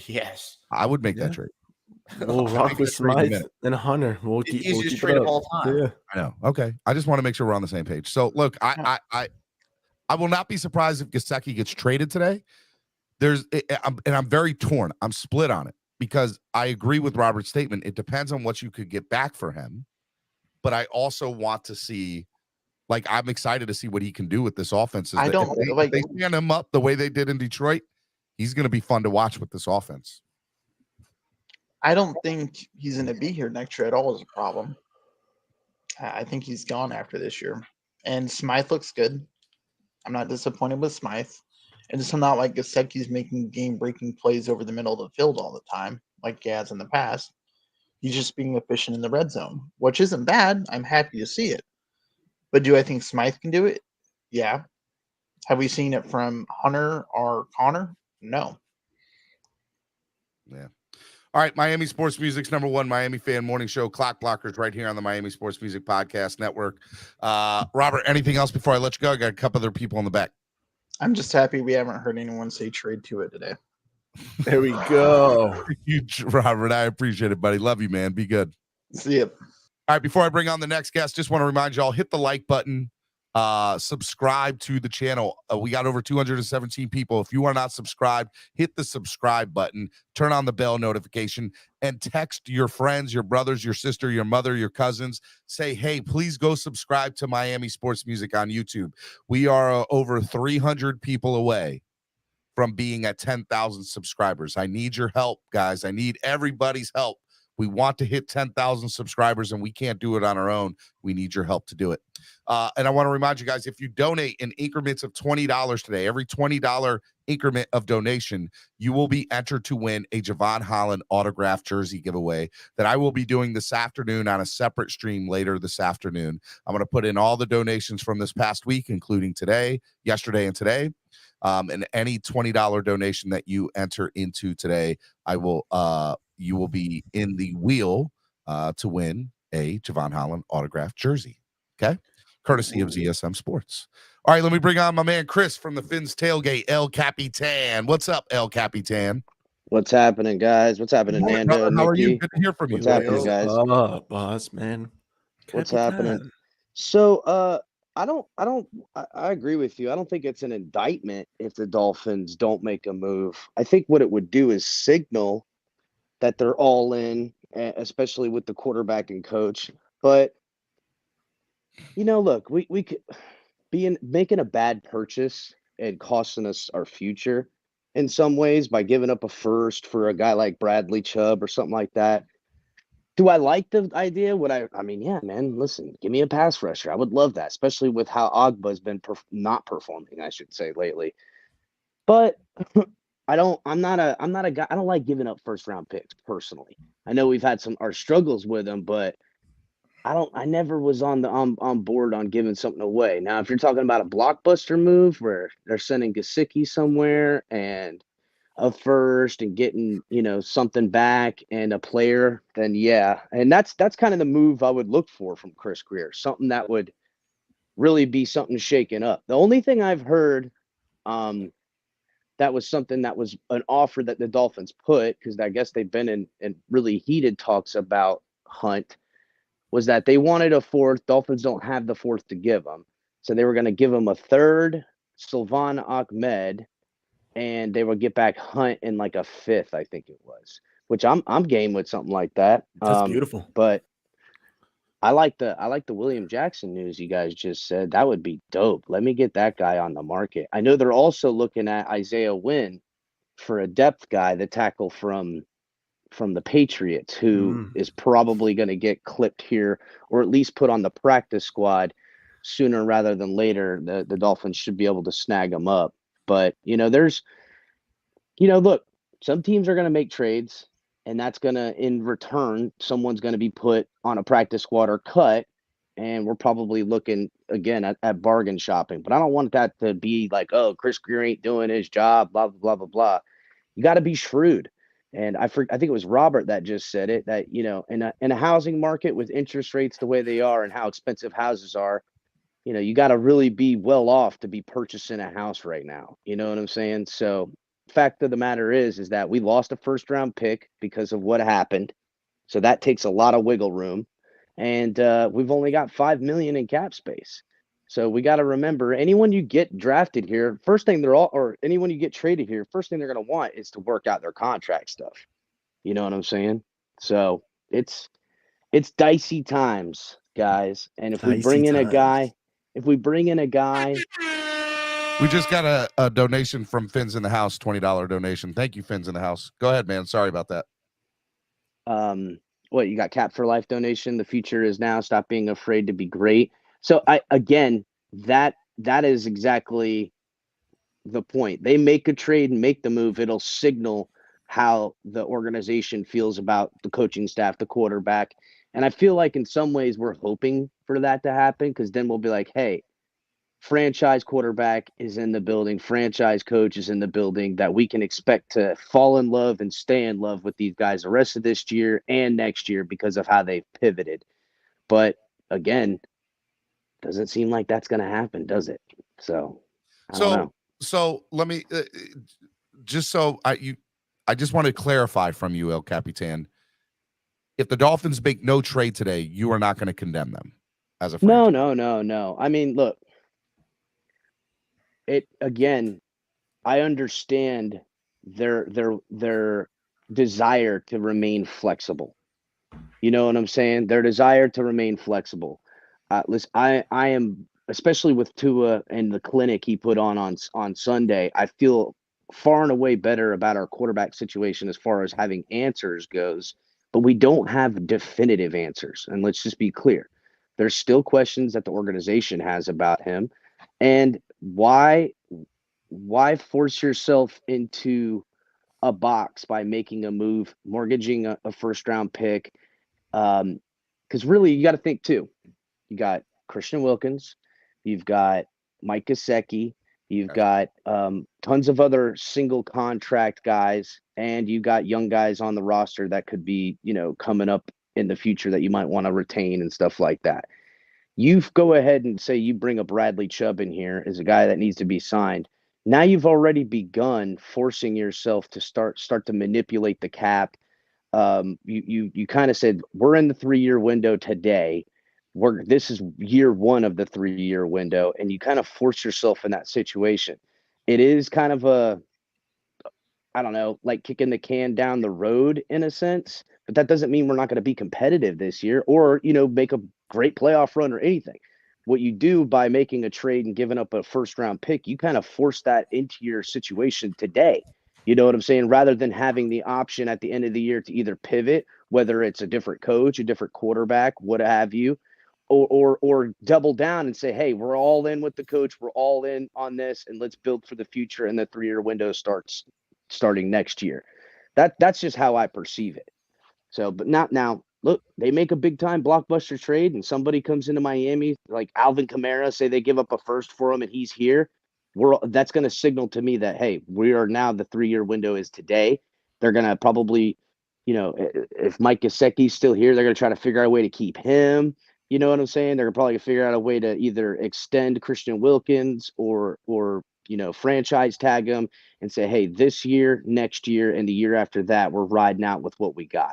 Yes. I would make that trade. We'll rock with Smythe and Hunter. We'll keep Easiest keep trade it of up. all time. Yeah. I know. Okay. I just want to make sure we're on the same page. So look, I will not be surprised if Gesicki gets traded today. I'm very torn. I'm split on it because I agree with Robert's statement. It depends on what you could get back for him. But I also want to see, I'm excited to see what he can do with this offense. If they stand him up the way they did in Detroit, he's going to be fun to watch with this offense. I don't think he's going to be here next year at all is a problem. I think he's gone after this year. And Smythe looks good. I'm not disappointed with Smythe. And it's not like Gesicki's making game-breaking plays over the middle of the field all the time, like he has in the past. He's just being efficient in the red zone, which isn't bad. I'm happy to see it. But do I think Smythe can do it? Yeah. Have we seen it from Hunter or Connor? No. Yeah. All right, Miami Sports Music's #1 Miami fan morning show, Clock Blockers, right here on the Miami Sports Music Podcast Network. Robert, anything else before I let you go? I got a couple other people in the back. I'm just happy we haven't heard anyone say trade to it today. There we go. Huge, Robert. I appreciate it, buddy. Love you, man. Be good. See ya. All right, before I bring on the next guest, just want to remind y'all, hit the like button. Subscribe to the channel. We got over 217 people. If you are not subscribed, hit the subscribe button, turn on the bell notification, and text your friends, your brothers, your sister, your mother, your cousins. Say, hey, please go subscribe to Miami Sports Music on YouTube. We are over 300 people away from being at 10,000 subscribers. I need your help, guys. I need everybody's help. We want to hit 10,000 subscribers, and we can't do it on our own. We need your help to do it. And I want to remind you guys, if you donate in increments of $20 today, every $20 increment of donation, you will be entered to win a Javon Holland autographed jersey giveaway that I will be doing this afternoon on a separate stream later this afternoon. I'm going to put in all the donations from this past week, including today, yesterday, and today. And any $20 donation that you enter into today, you will be in the wheel to win a Javon Holland autographed jersey. Okay. Courtesy of ZSM Sports. All right. Let me bring on my man, Chris from the Fins Tailgate, El Capitan. What's up, El Capitan? What's happening, guys? What's happening, Morning, Nando? brother. How are you? Nicky? Good to hear from you. What's happening, guys? Oh, boss, man. What's happening? So, I agree with you. I don't think it's an indictment if the Dolphins don't make a move. I think what it would do is signal that they're all in, especially with the quarterback and coach. But, look, we could be making a bad purchase and costing us our future in some ways by giving up a first for a guy like Bradley Chubb or something like that. Do I like the idea? I mean, yeah, man, listen, give me a pass rusher. I would love that, especially with how Ogba's been not performing, I should say, lately. But I'm not a guy. I don't like giving up first round picks personally. I know we've had our struggles with them, but I never was on board on giving something away. Now, if you're talking about a blockbuster move where they're sending Gesicki somewhere and a first and getting, something back and a player, then yeah. And that's kind of the move I would look for from Chris Greer, something that would really be something shaken up. The only thing I've heard that was something that was an offer that the Dolphins put, because I guess they've been in really heated talks about Hunt, was that they wanted a fourth. Dolphins don't have the fourth to give them. So they were going to give him a third, Sylvan Ahmed, and they would get back Hunt in like a fifth, I think it was, which I'm game with something like that. That's beautiful. But I like the William Jackson news you guys just said. That would be dope. Let me get that guy on the market. I know they're also looking at Isaiah Wynn for a depth guy, the tackle from the Patriots, who is probably going to get clipped here, or at least put on the practice squad sooner rather than later. The Dolphins should be able to snag him up. But, there's, look, some teams are going to make trades, and that's going to, in return, someone's going to be put on a practice squad or cut, and we're probably looking, again, at bargain shopping. But I don't want that to be like, oh, Chris Greer ain't doing his job, blah, blah, blah, blah, blah. You got to be shrewd. And I think it was Robert that just said it, that, in a housing market with interest rates the way they are and how expensive houses are, you got to really be well off to be purchasing a house right now. You know what I'm saying? So fact of the matter is that we lost a first round pick because of what happened. So that takes a lot of wiggle room. And we've only got $5 million in cap space. So we got to remember, anyone you get drafted here, anyone you get traded here, first thing they're going to want is to work out their contract stuff. You know what I'm saying? So it's dicey times, guys. And if we bring in a guy, we just got a donation from Fins in the House, $20 donation. Thank you, Fins in the House. Go ahead, man. Sorry about that. What, you got Cap for Life donation? The future is now. Stop being afraid to be great. So that is exactly the point. They make a trade and make the move. It'll signal how the organization feels about the coaching staff, the quarterback. And I feel like in some ways we're hoping for that to happen, because then we'll be like, hey, franchise quarterback is in the building, franchise coach is in the building, that we can expect to fall in love and stay in love with these guys the rest of this year and next year because of how they've pivoted. But again, doesn't seem like that's going to happen, does it? So I don't know. So let me I just want to clarify from you, El Capitan. If the Dolphins make no trade today, you are not going to condemn them as a franchise. No. I mean, look, I understand their desire to remain flexible. You know what I'm saying? Their desire to remain flexible. Listen, I am, especially with Tua and the clinic he put on Sunday, I feel far and away better about our quarterback situation as far as having answers goes, but we don't have definitive answers. And let's just be clear. There's still questions that the organization has about him. And why force yourself into a box by making a move, mortgaging a first round pick? Because really, you got to think too. You got Christian Wilkins, you've got Mike Gesicki, you've got tons of other single contract guys, and you got young guys on the roster that could be, coming up in the future that you might want to retain and stuff like that. You go ahead and say you bring a Bradley Chubb in here as a guy that needs to be signed. Now you've already begun forcing yourself to start to manipulate the cap. You kind of said, we're in the 3-year window today. This is year one of the 3-year window, and you kind of force yourself in that situation. It is kind of I don't know, like kicking the can down the road in a sense, but that doesn't mean we're not going to be competitive this year or, make a great playoff run or anything. What you do by making a trade and giving up a first round pick, you kind of force that into your situation today. You know what I'm saying? Rather than having the option at the end of the year to either pivot, whether it's a different coach, a different quarterback, what have you, or double down and say, hey, we're all in with the coach. We're all in on this, and let's build for the future. And the 3-year window starting next year. That's just how I perceive it. So, but not now. Look, they make a big time blockbuster trade, and somebody comes into Miami like Alvin Kamara, say they give up a first for him, and he's here. That's going to signal to me that, hey, we are now, the 3-year window is today. They're going to probably, if Mike Gesicki's still here, they're going to try to figure out a way to keep him. You know what I'm saying? They're probably going to figure out a way to either extend Christian Wilkins or franchise tag them and say, hey, this year, next year, and the year after that, we're riding out with what we got.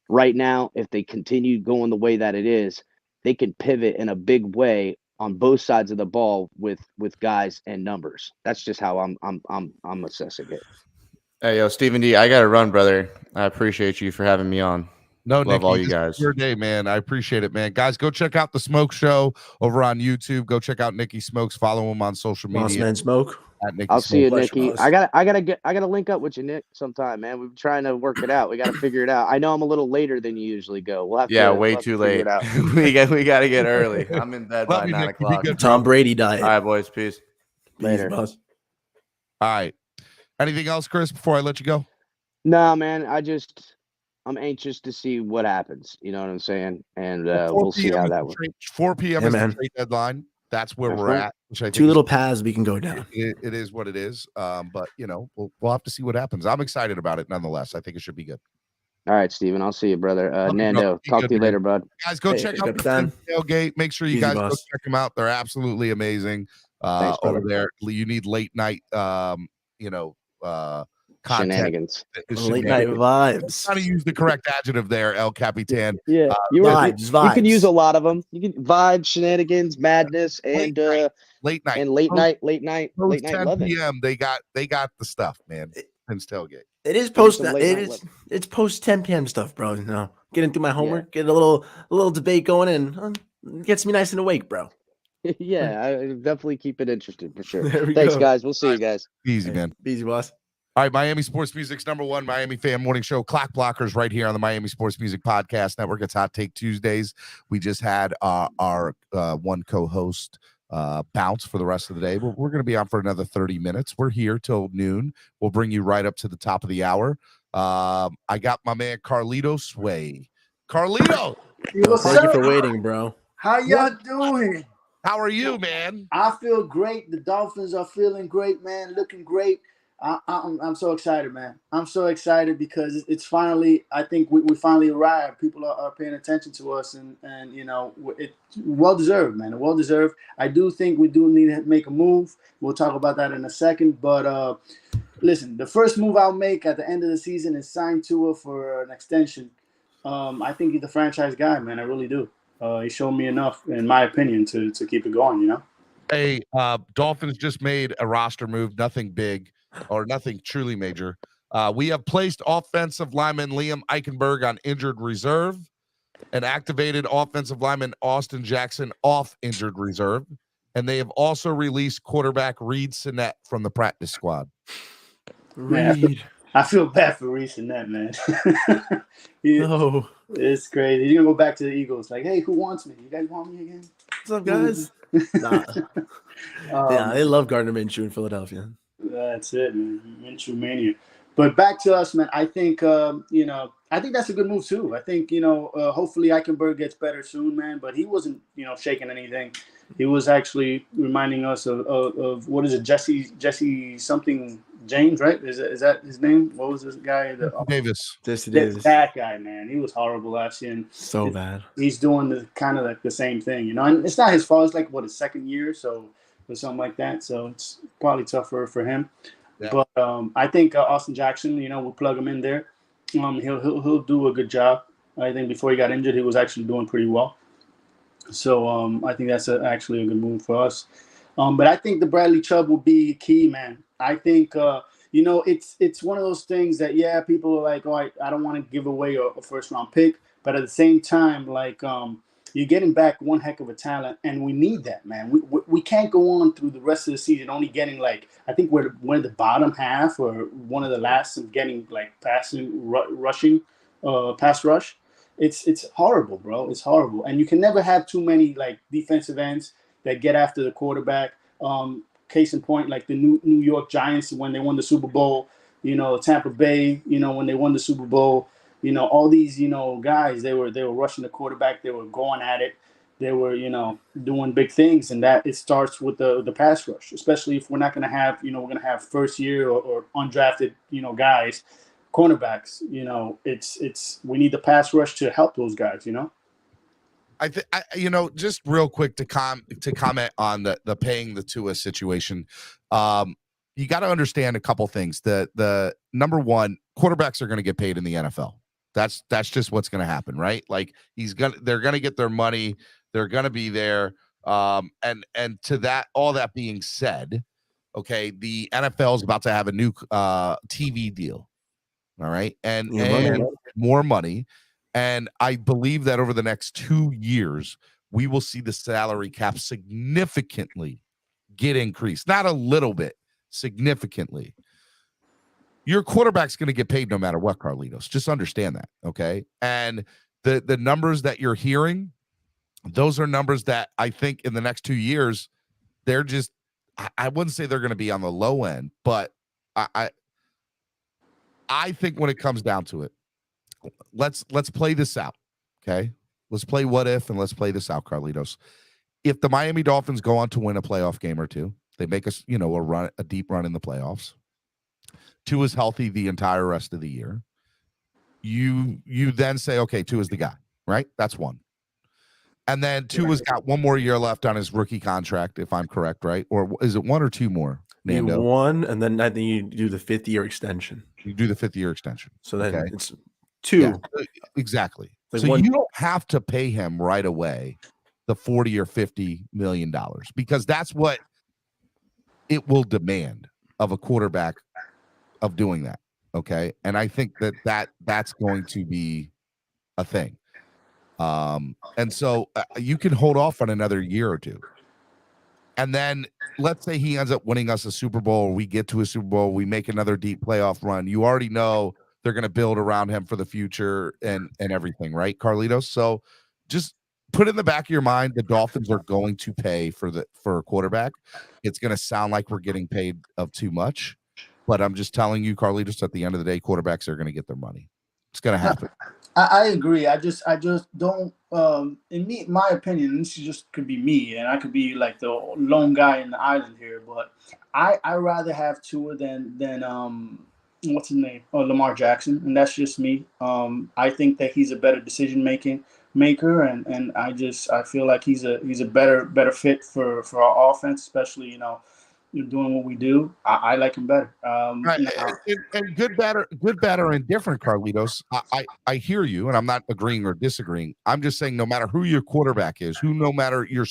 Right now, if they continue going the way that it is, they can pivot in a big way on both sides of the ball with guys and numbers. That's just how I'm assessing it. Hey, yo, Stephen D, I got to run, brother. I appreciate you for having me on. No, Love Nicky, all you this guys. is your day, man. I appreciate it, man. Guys, go check out the Smoke Show over on YouTube. Go check out Nicky Smokes. Follow him on social Boss media. man smoke. At Nicky I'll see you, Smokes. Nicky. I gotta link up with you, Nick, sometime, man. We've been trying to work it out. We gotta figure it out. I know I'm a little later than you usually go. We'll have way to too figure late. it out. we got to get early. I'm in bed Love by you, 9 Nicky. Be o'clock. good, Tom bro. Brady diet. All right, boys. Peace. Later. Peace, boss. All right. Anything else, Chris, before I let you go? No, man. I'm anxious to see what happens. You know what I'm saying? And 4 we'll see p.m. how is that the works. trade- 4 p.m. Yeah, is the man. trade deadline. That's where That's we're right. at. Which I think Two is- little paths we can go down. it is what it is. But we'll have to see what happens. I'm excited about it nonetheless. I think it should be good. All right, Steven. I'll see you, brother. Love you, Nando, brother. Be talk good, to you man. later, bud. Guys, go Hey, check hey, out the Capitan. Tailgate. Make sure you Easy, guys go boss. check them out. They're absolutely amazing. Thanks, brother. Over there, you need late night, content. Shenanigans. Late night vibes. Trying to use the correct adjective there, El Capitan. Yeah, Vibes. you can use a lot of them. You can vibes, shenanigans, madness, and Late night. and late Post- night Post 10 loving. p.m. They got the stuff, man. Since Tailgate. It is post. Some late night It's post 10 p.m. stuff, bro. Getting through my homework, get a little debate going, and gets me nice and awake, bro. Yeah, I definitely keep it interesting for sure. There we Thanks, go. guys. We'll see you guys. Easy, man. Easy, boss. All right, Miami Sports Music's #1 Miami fan morning show, Clock Blockers, right here on the Miami Sports Music Podcast Network. It's Hot Take Tuesdays. We just had our one co-host bounce for the rest of the day, but we're going to be on for another 30 minutes. We're here till noon. We'll bring you right up to the top of the hour. I got my man Carlito Sway. Carlito, Thank you for waiting, bro. How y'all doing? how are you, man? I feel great. The Dolphins are feeling great, man. Looking great. I'm so excited, man. I'm so excited because it's finally. I think we finally arrived. People are paying attention to us, and it's well deserved, man. Well deserved. I do think we do need to make a move. We'll talk about that in a second. But listen, the first move I'll make at the end of the season is sign Tua for an extension. I think he's the franchise guy, man. I really do. He showed me enough, in my opinion, to keep it going. Hey, Dolphins just made a roster move, nothing big or nothing truly major. We have placed offensive lineman Liam Eichenberg on injured reserve and activated offensive lineman Austin Jackson off injured reserve. And they have also released quarterback Reed Sinnett from the practice squad. Reed. I feel bad for Reed Sinnett, man. No. It's crazy. He's going to go back to the Eagles. Like, hey, who wants me? You guys want me again? What's up, guys? Nah. Yeah, they love Gardner Minshew in Philadelphia. That's it, man. Minshew mania. But back to us, man. I think, I think that's a good move too. I think, hopefully Eichenberg gets better soon, man. But he wasn't, shaking anything. He was actually reminding us of what is it, Jesse something James, right? Is that his name? What was this guy? Davis. Jesse Davis. That guy, man. He was horrible last year. And So bad. He's doing the kind of like the same thing, And it's not his fault. It's like his second year, or something like that. So it's probably tougher for him. Yeah. But I think Austin Jackson, we'll plug him in there. He'll do a good job. I think before he got injured, he was actually doing pretty well. So I think that's actually a good move for us. But I think the Bradley Chubb will be key, man. I think it's one of those things that people are like, oh, I don't want to give away a first round pick, but at the same time, like you're getting back one heck of a talent, and we need that, man. We can't go on through the rest of the season only getting I think we're the bottom half or one of the last of getting rushing pass rush. It's horrible, bro. It's horrible, and you can never have too many defensive ends that get after the quarterback. Case in point, like the New York Giants when they won the Super Bowl, Tampa Bay, when they won the Super Bowl, all these, guys, they were rushing the quarterback. They were going at it. They were, doing big things. And that it starts with the pass rush, especially if we're not going to have, we're going to have first year or undrafted, guys, cornerbacks, we need the pass rush to help those guys, I think just real quick to comment on the paying the Tua situation. you got to understand a couple things. The number one, quarterbacks are going to get paid in the NFL. That's just what's going to happen, right? Like they're going to get their money. They're going to be there. And to that, all that being said, okay, the NFL is about to have a new TV deal. All right, and more money. And I believe that over the next 2 years, we will see the salary cap significantly get increased. Not a little bit, significantly. Your quarterback's going to get paid no matter what, Carlitos. Just understand that, okay? And the numbers that you're hearing, those are numbers that I think in the next 2 years, they're just, I wouldn't say they're going to be on the low end, but I think when it comes down to it, let's play this out, okay? Let's play what if, and let's play this out, Carlitos. If the Miami Dolphins go on to win a playoff game or two, they make us, a deep run in the playoffs. Tua is healthy the entire rest of the year. You then say, okay, Tua is the guy, right? That's one. And then Tua's got one more year left on his rookie contract, if I'm correct, right? Or is it one or two more? Nando? One, and then I think you do the 5th-year extension. You do the 5th-year extension. So then it's 2. Yeah, exactly. Like so you don't have to pay him right away the $40 or $50 million because that's what it will demand of a quarterback of doing that. Okay. And I think that's going to be a thing. And so you can hold off on another year or two. And then let's say he ends up winning us a Super Bowl, or we get to a Super Bowl, we make another deep playoff run. You already know they're going to build around him for the future and everything, right, Carlitos? So just put in the back of your mind, the Dolphins are going to pay for a quarterback. It's going to sound like we're getting paid of too much, but I'm just telling you, Carlitos, at the end of the day, quarterbacks are going to get their money. It's going to happen. I agree. I just don't. In my opinion, this just could be me, and I could be like the lone guy in the island here. But I rather have Tua than what's his name? Lamar Jackson, and that's just me. I think that he's a better decision maker, and I feel like he's a better fit for our offense, especially doing what we do. I like him better. Right. And good, better, and different, Carlitos. I hear you, and I'm not agreeing or disagreeing. I'm just saying no matter who your quarterback is, no matter your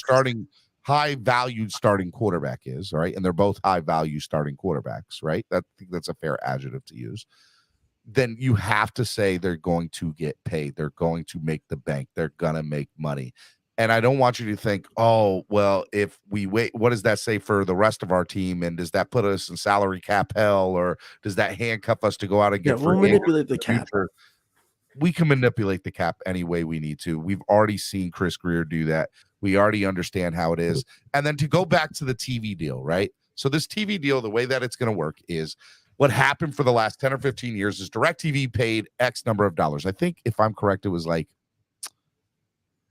high-valued starting quarterback is, all right, and they're both high-value starting quarterbacks, right? I think that's a fair adjective to use. Then you have to say they're going to get paid. They're going to make the bank. They're going to make money. And I don't want you to think, oh, well, if we wait, what does that say for the rest of our team? And does that put us in salary cap hell, or does that handcuff us to go out and get we'll manipulate the cap? We can manipulate the cap any way we need to. We've already seen Chris Greer do that. We already understand how it is. And then to go back to the TV deal, right? So this TV deal, the way that it's going to work is what happened for the last 10 or 15 years is DirecTV paid X number of dollars. I think if I'm correct, it was like,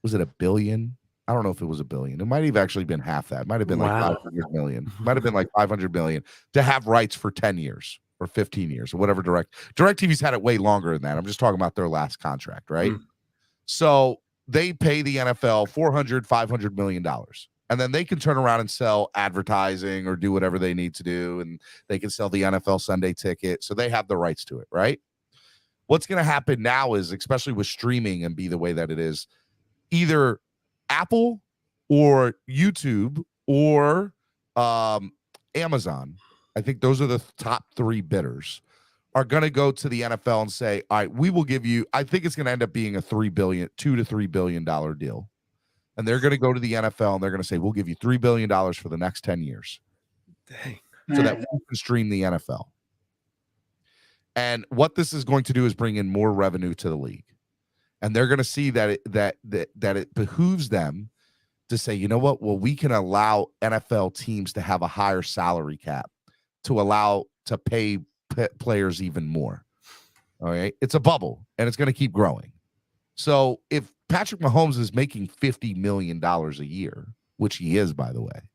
was it $1 billion? I don't know if it was $1 billion. It might have actually been half that. It might have been like 500 million. Might have been like 500 million to have rights for 10 years or 15 years or whatever. DirecTV's had it way longer than that. I'm just talking about their last contract, right? So they pay the NFL $400-500 million. And then they can turn around and sell advertising or do whatever they need to do. And they can sell the NFL Sunday ticket. So they have the rights to it, right? What's going to happen now is, especially with streaming and be the way that it is, either Apple or YouTube or Amazon, I think those are the top 3 bidders, are going to go to the NFL and say, all right, we will give you, I think it's going to end up being a $2 to $3 billion deal. And they're going to go to the NFL and they're going to say, we'll give you $3 billion for the next 10 years. Dang. So that we can stream the NFL. And what this is going to do is bring in more revenue to the league. And they're going to see that it behooves them to say, you know what? Well, we can allow NFL teams to have a higher salary cap to allow to pay players even more. All right. It's a bubble and it's going to keep growing. So if Patrick Mahomes is making $50 million a year, which he is, by the way,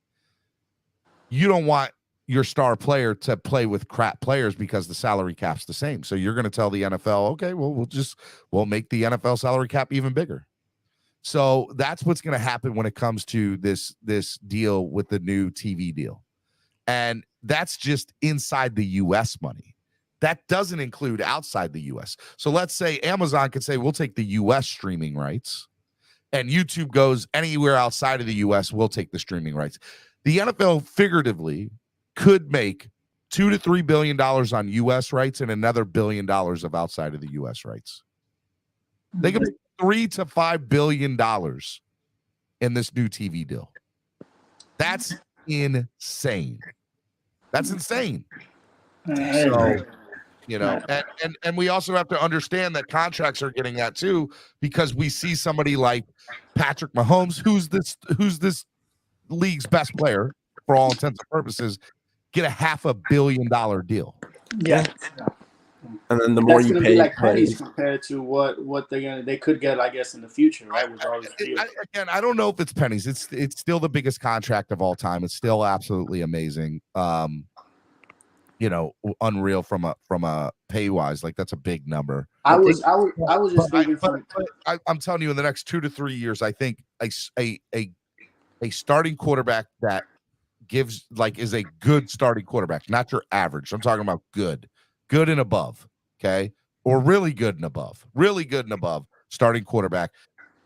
you don't want your star player to play with crap players because the salary cap's the same. So you're going to tell the NFL, okay, well, we'll make the NFL salary cap even bigger. So that's what's going to happen when it comes to this deal with the new TV deal. And that's just inside the US money. That doesn't include outside the US. So let's say Amazon could say, we'll take the US streaming rights, and YouTube goes anywhere outside of the US, we'll take the streaming rights. The NFL figuratively could make $2 to $3 billion on US rights and another $1 billion of outside of the US rights. They could make $3 to $5 billion in this new TV deal. That's insane. That's insane. So, you know, and we also have to understand that contracts are getting that too, because we see somebody like Patrick Mahomes, who's this league's best player for all intents and purposes, get a $500 million deal. Yeah. And then the more That's you gonna pay, be like pennies compared to what they could get, I guess, in the future, right? With all this deals. Again, I don't know if it's pennies. It's still the biggest contract of all time. It's still absolutely amazing. You know, unreal from a pay wise. Like, that's a big number. I was just thinking. I'm telling you, in the next 2 to 3 years, I think a starting quarterback that gives, like, is a good starting quarterback, not your average. I'm talking about good and above. Okay, or really good and above. Starting quarterback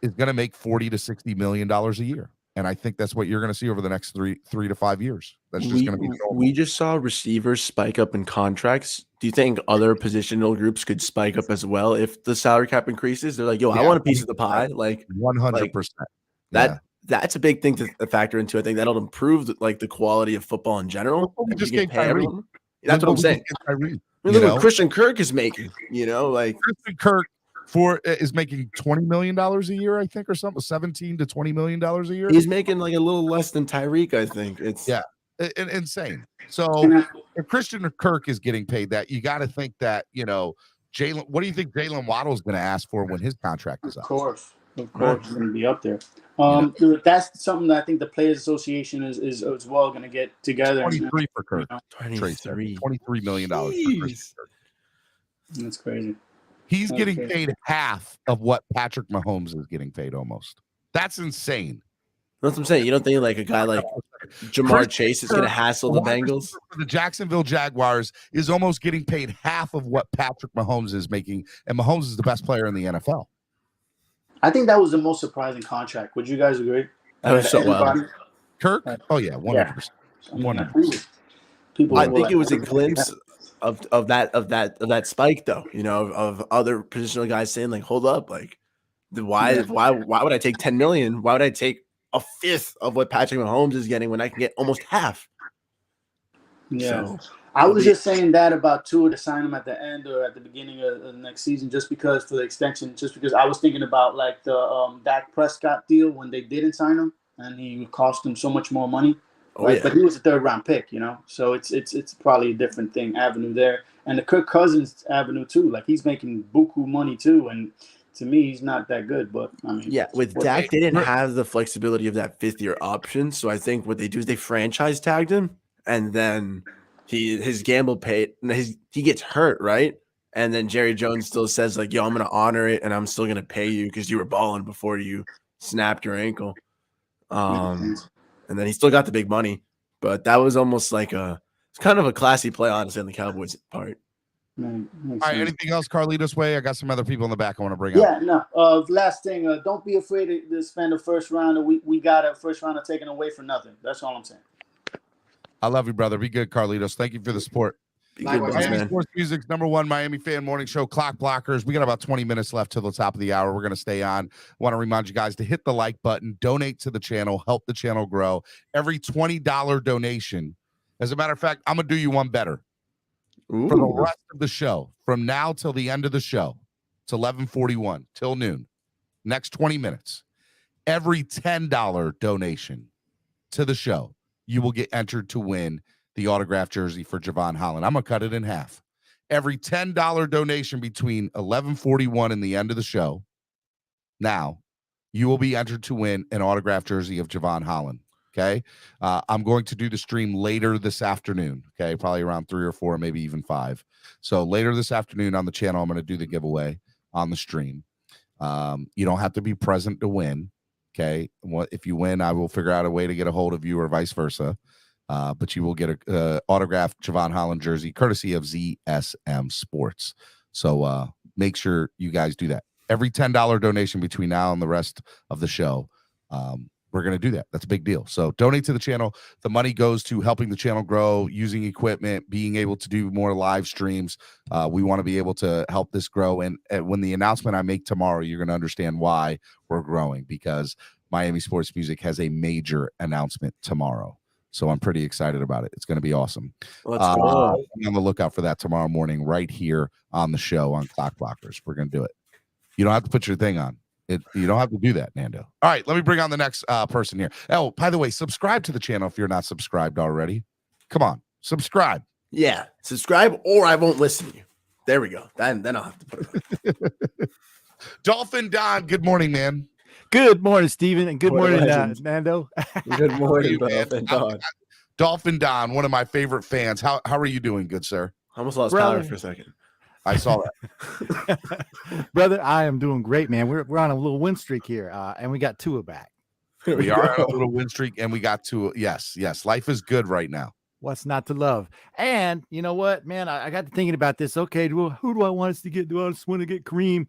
is going to make $40 to $60 million a year. And I think that's what you're going to see over the next three to 5 years. That's just going to be normal. We just saw receivers spike up in contracts. Do you think other positional groups could spike up as well if the salary cap increases? They're like, yo, I want a piece of the pie. Like 100%. That's a big thing to factor into. I think that'll improve the quality of football in general. We just You can gave pay Tyreek. everyone. That's what I'm saying. Look what Christian Kirk is making. You know, like Christian Kirk is making $20 million a year, I think, or something, $17 to $20 million a year. He's making like a little less than Tyreek, I think. It's insane. So if Christian Kirk is getting paid that, you got to think that, you know, Jalen. What do you think Jalen Waddle is going to ask for when his contract is up? Of course, it's going to be up there. That's something that I think the Players Association is as well going to get together. 23 for Kirk. $23 million for Christian Kirk. That's crazy. He's getting paid half of what Patrick Mahomes is getting paid almost. That's insane. That's what I'm saying. You don't think like a guy like Jamar Chase is going to hassle the Bengals? The Jacksonville Jaguars is almost getting paid half of what Patrick Mahomes is making, and Mahomes is the best player in the NFL. I think that was the most surprising contract. Would you guys agree? That was so well. Kirk? Oh yeah, 100%. 100%. People I think it was a glimpse of that spike, though. You know, of other positional guys saying like, "Hold up, like, why would I take $10 million? Why would I take a fifth of what Patrick Mahomes is getting when I can get almost half?" Yeah. So, I was just saying that about Tua to sign him at the end or at the beginning of the next season, just because for the extension, just because I was thinking about like the Dak Prescott deal when they didn't sign him and he cost them so much more money. But he was a 3rd round pick, you know, so it's probably a different avenue there. And the Kirk Cousins avenue too, like he's making buku money too. And to me, he's not that good, but I mean, with Dak, they didn't have the flexibility of that 5th-year option. So I think what they do is they franchise tagged him, and then his gamble paid. He gets hurt, right? And then Jerry Jones still says like, "Yo, I'm going to honor it, and I'm still going to pay you because you were balling before you snapped your ankle." And then he still got the big money, but that was almost like it's kind of a classy play, honestly, on the Cowboys' part. All right, anything else, Carlitos Way? I got some other people in the back I want to bring up. Yeah, no. Last thing, don't be afraid to spend the first round. We got a first rounder taken away for nothing. That's all I'm saying. I love you, brother. Be good, Carlitos. Thank you for the support. Miami Sports Music's #1 Miami fan morning show, Clock Blockers. We got about 20 minutes left till the top of the hour. We're going to stay on. Want to remind you guys to hit the like button, donate to the channel, help the channel grow. Every $20 donation. As a matter of fact, I'm going to do you one better. For the rest of the show, from now till the end of the show, it's 11:41 till noon. Next 20 minutes. Every $10 donation to the show, you will get entered to win the autographed jersey for Javon Holland. I'm going to cut it in half. Every $10 donation between 11:41 and the end of the show, now, you will be entered to win an autographed jersey of Javon Holland. Okay. I'm going to do the stream later this afternoon. Okay. Probably around 3 or 4, maybe even 5. So later this afternoon on the channel, I'm going to do the giveaway on the stream. You don't have to be present to win. Okay. If you win, I will figure out a way to get a hold of you or vice versa. but you will get a autographed Javon Holland jersey courtesy of ZSM Sports. So make sure you guys do that. Every $10 donation between now and the rest of the show, we're going to do that. That's a big deal. So donate to the channel. The money goes to helping the channel grow, using equipment, being able to do more live streams. We want to be able to help this grow. And when the announcement I make tomorrow, you're going to understand why we're growing, because Miami Sports Music has a major announcement tomorrow. So I'm pretty excited about it. It's going to be awesome. Let's go. Be on the lookout for that tomorrow morning right here on the show on Clock Blockers. We're going to do it. You don't have to put your thing on. You don't have to do that, Nando. All right, let me bring on the next person here. Oh, by the way, subscribe to the channel if you're not subscribed already. Come on, subscribe. Yeah, subscribe or I won't listen to you. There we go. Then I'll have to put it. Dolphin Don, good morning, man. Good morning, Steven, and good morning, Nando. Good morning, Dolphin Don. Dolphin Don, one of my favorite fans. How are you doing, good sir? I almost lost power for a second. I saw that. Brother, I am doing great, man. We're on a little win streak here, and we got Tua back. We are on a little win streak, and we got Tua. Yes. Life is good right now. What's not to love? And you know what, man? I got to thinking about this. Okay, who do I want us to get? Do I just want to get Kareem?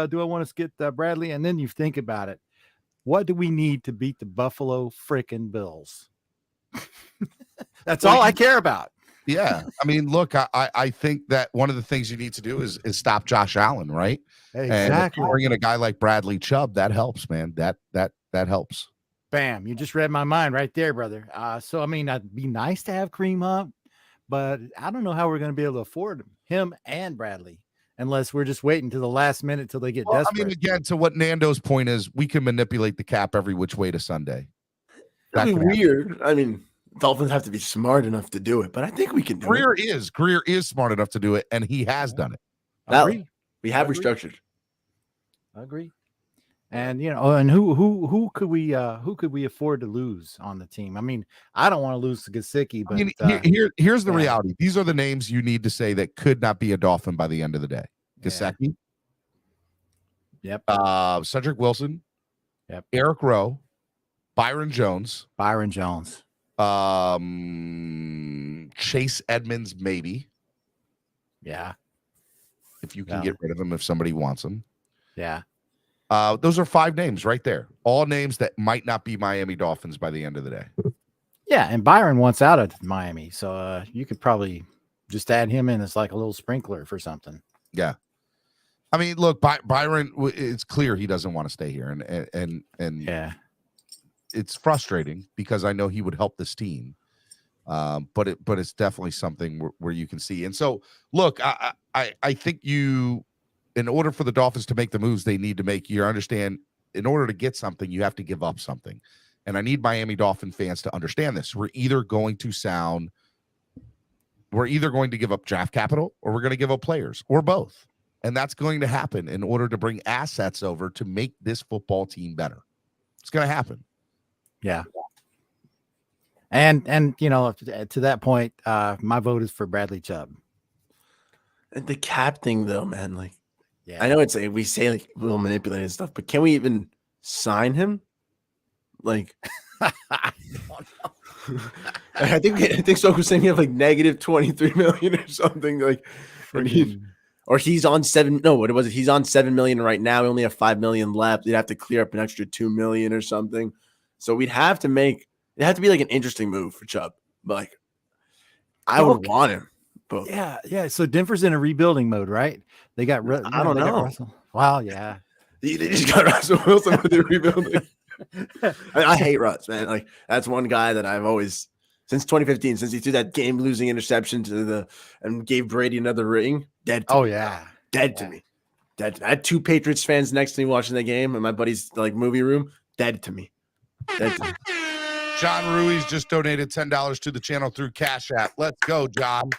Do I want us to get Bradley? And then you think about it. What do we need to beat the Buffalo frickin' Bills? That's all I care about. Yeah. I mean, look, I think that one of the things you need to do is stop Josh Allen, right? Exactly. And bringing a guy like Bradley Chubb, that helps, man. That helps. Bam. You just read my mind right there, brother. So, I mean, it'd be nice to have Kareem Hunt, but I don't know how we're going to be able to afford him and Bradley unless we're just waiting to the last minute till they get desperate. I mean, again, to what Nando's point is, we can manipulate the cap every which way to Sunday. That'd be weird. I mean, Dolphins have to be smart enough to do it, but I think we can do it. Greer is smart enough to do it, and he has done it. We have restructured. I agree. And and who could we afford to lose on the team? I mean, I don't want to lose to Gesicki, but here's the reality. These are the names you need to say that could not be a Dolphin by the end of the day. Gesicki. Yep. Cedric Wilson. Yep. Eric Rowe. Byron Jones. Chase Edmonds, maybe. Yeah. If you can get rid of him, if somebody wants him. Yeah. Those are 5 names right there. All names that might not be Miami Dolphins by the end of the day. Yeah, and Byron wants out of Miami, so you could probably just add him in as like a little sprinkler for something. Yeah. I mean, look, Byron, it's clear he doesn't want to stay here, and yeah. It's frustrating because I know he would help this team, but it's definitely something where you can see. And so, look, I think in order for the Dolphins to make the moves they need to make, you understand, in order to get something, you have to give up something. And I need Miami Dolphin fans to understand this. We're either going to give up draft capital, or we're going to give up players, or both. And that's going to happen in order to bring assets over to make this football team better. It's going to happen. Yeah. And to that point, my vote is for Bradley Chubb. And the cap thing, though, man, like, yeah, I know we say like we'll manipulate and stuff, but can we even sign him? Like, I don't know. I think so. Was saying he have like negative 23 million or something, like, or he's on 7. No, what was it? He's on 7 million right now. We only have 5 million left. You'd have to clear up an extra 2 million or something. So it had to be like an interesting move for Chubb. But like, I would want him. But yeah. So Denver's in a rebuilding mode, right? They got. I don't know. Wow, yeah. They just got Russell Wilson with the rebuilding. I hate Russ, man. Like, that's one guy that I've always, since 2015, since he threw that game-losing interception and gave Brady another ring. Dead. To me. Dead to me. Dead. I had 2 Patriots fans next to me watching the game in my buddy's like movie room. Dead to me. Dead to me. John Ruiz just donated $10 to the channel through Cash App. Let's go, John.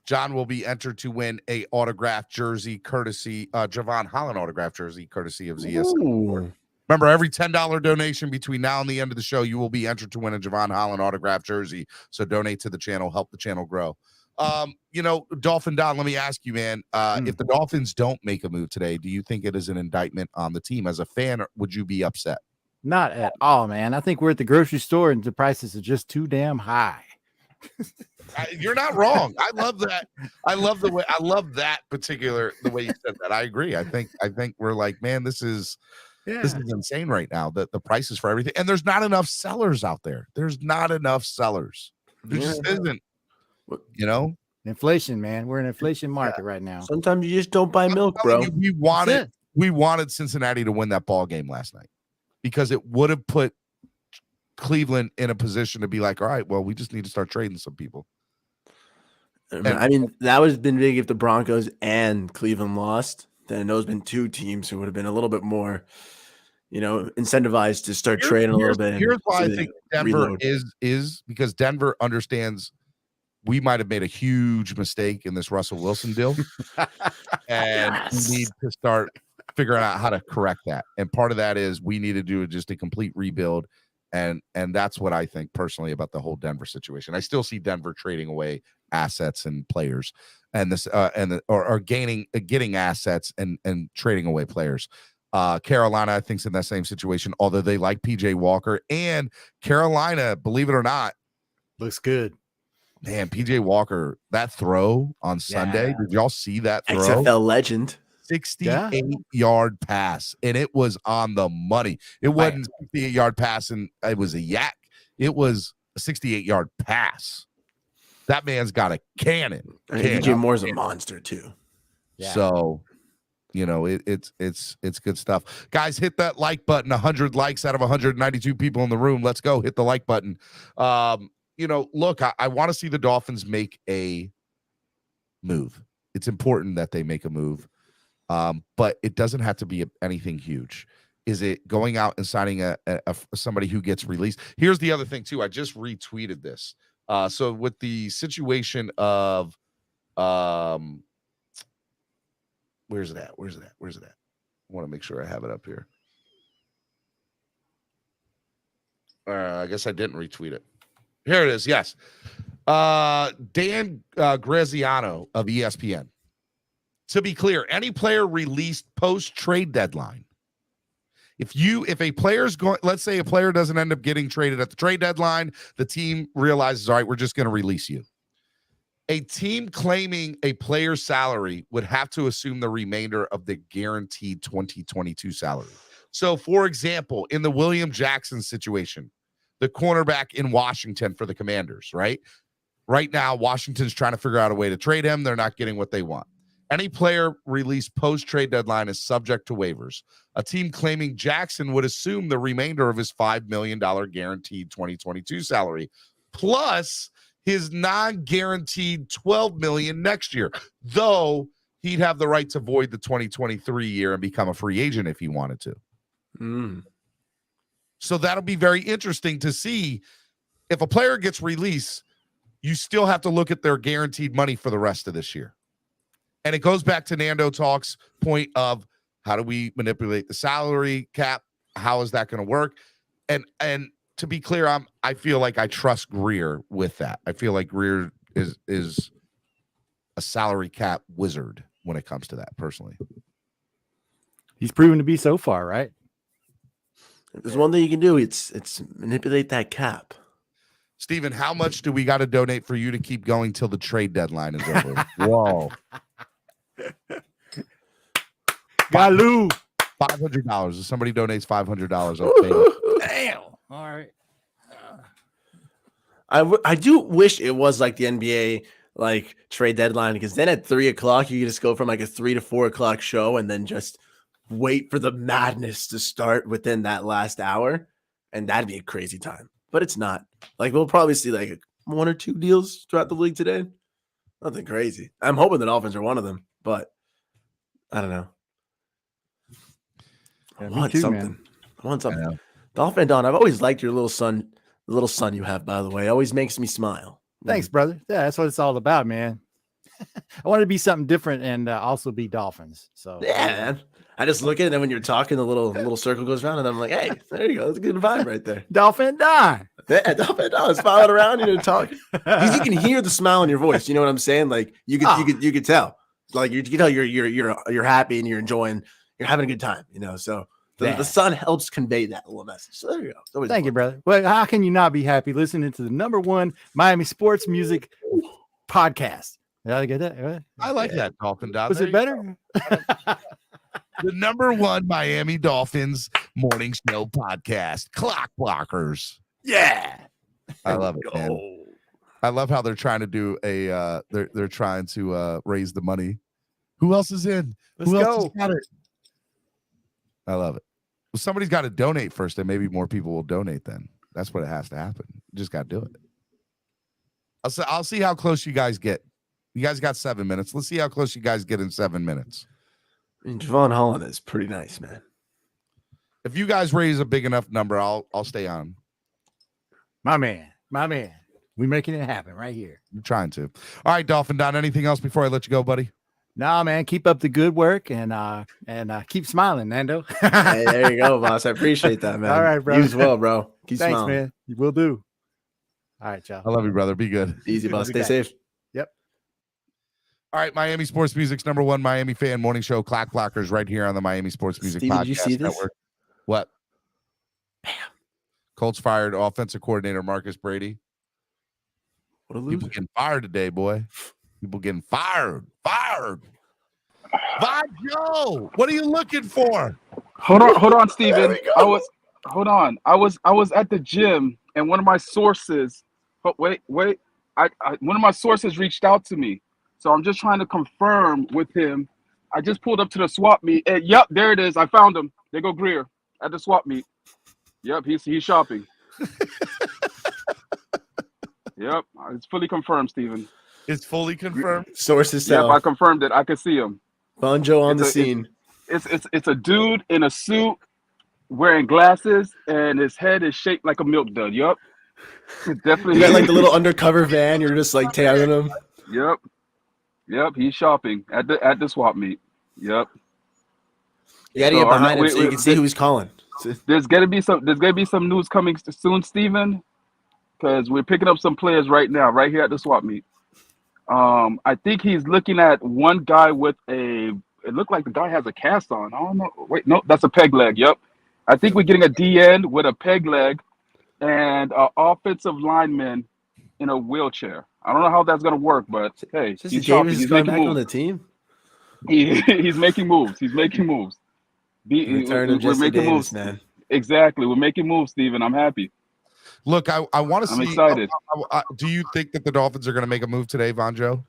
John will be entered to win a autographed jersey courtesy, Javon Holland autographed jersey courtesy of ZSM. Remember, every $10 donation between now and the end of the show, you will be entered to win a Javon Holland autographed jersey. So donate to the channel, help the channel grow. Dolphin Don, let me ask you, man, if the Dolphins don't make a move today, do you think it is an indictment on the team? As a fan, would you be upset? Not at all, man. I think we're at the grocery store and the prices are just too damn high. You're not wrong. I love that. I love that particular the way you said that. I agree. I think we're like, man, this is insane right now. The prices for everything, and there's not enough sellers out there. There's not enough sellers. There just isn't. You know, inflation, man. We're in an inflation market right now. Sometimes you just don't buy milk, bro. We wanted Cincinnati to win that ball game last night because it would have put Cleveland in a position to be like, all right, well, we just need to start trading some people. I mean, that would have been big if the Broncos and Cleveland lost. Then those been two teams who would have been a little bit more, incentivized to start trading a little bit. Here's why I think Denver is because Denver understands we might have made a huge mistake in this Russell Wilson deal, and we need to start figuring out how to correct that. And part of that is we need to do just a complete rebuild. And that's what I think personally about the whole Denver situation. I still see Denver trading away assets and players, and this or getting assets and trading away players. Carolina, I think, is in that same situation. Although they like PJ Walker, and Carolina, believe it or not, looks good. Man, PJ Walker, that throw on Sunday. Did y'all see that throw? XFL legend. 68-yard pass, and it was on the money. It wasn't a 68-yard pass, and it was a yak. It was a 68-yard pass. That man's got a cannon. DJ Moore's a monster too. Yeah. So, it's good stuff. Guys, hit that like button. 100 likes out of 192 people in the room. Let's go. Hit the like button. Look, I want to see the Dolphins make a move. It's important that they make a move. But it doesn't have to be anything huge. Is it going out and signing a somebody who gets released? Here's the other thing too. I just retweeted this. So with the situation of where's it at? I want to make sure I have it up here. I guess I didn't retweet it. Here it is. Yes. Dan Graziano of ESPN. To be clear, any player released post-trade deadline, if a player's going, let's say a player doesn't end up getting traded at the trade deadline, the team realizes, all right, we're just going to release you. A team claiming a player's salary would have to assume the remainder of the guaranteed 2022 salary. So, for example, in the William Jackson situation, the cornerback in Washington for the Commanders, right? Right now, Washington's trying to figure out a way to trade him. They're not getting what they want. Any player released post-trade deadline is subject to waivers. A team claiming Jackson would assume the remainder of his $5 million guaranteed 2022 salary, plus his non-guaranteed $12 million next year, though he'd have the right to void the 2023 year and become a free agent if he wanted to. So that'll be very interesting to see. If a player gets released, you still have to look at their guaranteed money for the rest of this year. And it goes back to Nando Talk's point of how do we manipulate the salary cap? How is that going to work? And to be clear, I feel like I trust Greer with that. I feel like Greer is a salary cap wizard when it comes to that, personally. He's proven to be so far, right? If there's one thing you can do, it's manipulate that cap. Steven, how much do we got to donate for you to keep going till the trade deadline is over? Whoa. Galoo. $500. If somebody donates $500, I'll pay it. Damn. All right. I do wish it was like the NBA like trade deadline, because then at 3:00 you could just go from like a 3 to 4 o'clock show and then just wait for the madness to start within that last hour, and that'd be a crazy time. But it's not. Like, we'll probably see like 1 or 2 deals throughout the league today. Nothing crazy. I'm hoping the Dolphins are one of them, but I don't know. Yeah, I want something. I want something. Yeah. Dolphin Don, I've always liked your little son. The little son you have, by the way, always makes me smile. Thanks, brother. Yeah, that's what it's all about, man. I wanted to be something different and also be Dolphins. So yeah, man. I just look at it, and then when you're talking, the little circle goes around, and I'm like, hey, there you go. That's a good vibe right there. Dolphin Don. Yeah, Dolphin Don smiling around and talking. Because you can hear the smile in your voice. You know what I'm saying? Like you could tell. Like you can tell you're happy and you're enjoying. You're having a good time. You know. So The sun helps convey that little message. So there you go. Thank you, brother. Well, how can you not be happy listening to the #1 Miami sports music podcast? Did I get that? Right? I like that, Dolphin Dot. Was it better? The #1 Miami Dolphins morning show podcast, Clock Blockers. Yeah. I love it, man. I love how they're trying to do they're trying to raise the money. Who else is in? Let's Who go. else has got it? I love it. Well, somebody's got to donate first, and maybe more people will donate then. That's what it has to happen. You just got to do it. I'll see how close you guys get. You guys got 7 minutes. Let's see how close you guys get in 7 minutes. I mean, Javon Holland is pretty nice, man. If you guys raise a big enough number, I'll stay on. My man. We making it happen right here. I'm trying to. All right, Dolphin Don. Anything else before I let you go, buddy? Nah, man. Keep up the good work and keep smiling, Nando. Hey, there you go, boss. I appreciate that, man. All right, bro. You as well, bro. Keep Thanks, smiling. man. You will do. All right, y'all. I love you, brother. Be good. Easy, boss. Stay back. safe. Yep. All right, Miami Sports Music's #1 Miami fan morning show, Clock Blockers, right here on the Miami Sports Music Steven, Podcast did you see this? Network. What? Bam. Colts fired offensive coordinator Marcus Brady. What a People loser. getting fired today, boy. People getting fired. Joe, what are you looking for? Hold on, Steven. I was at the gym and one of my sources. One of my sources reached out to me, so I'm just trying to confirm with him. I just pulled up to the swap meet. And, yep, there it is. I found him. There go Greer at the swap meet. Yep, he's shopping. Yep, it's fully confirmed, Steven. It's fully confirmed. Sources Yep, tell. I confirmed it. I can see him. Bonjo on the scene. It's a dude in a suit wearing glasses and his head is shaped like a milk dud. Yup. Definitely. You got like the little undercover van. You're just like tailing him. Yep. He's shopping at the swap meet. Yep. You got to get behind him so you can see who he's calling. There's gonna be some news coming soon, Steven, because we're picking up some players right now, right here at the swap meet. I think he's looking at one guy with it looked like the guy has a cast on. I don't know. Wait, no, that's a peg leg. Yep. I think we're getting a D-end with a peg leg and an offensive lineman in a wheelchair. I don't know how that's gonna work, but hey, he's shopping. He's going making back on the moves. team. He's making moves. He's making moves. Return of We're Jesse making Davis, moves, man. Exactly. We're making moves, Steven. I'm happy. Look, I want to see. I'm excited. Do you think that the Dolphins are going to make a move today, Vonjo?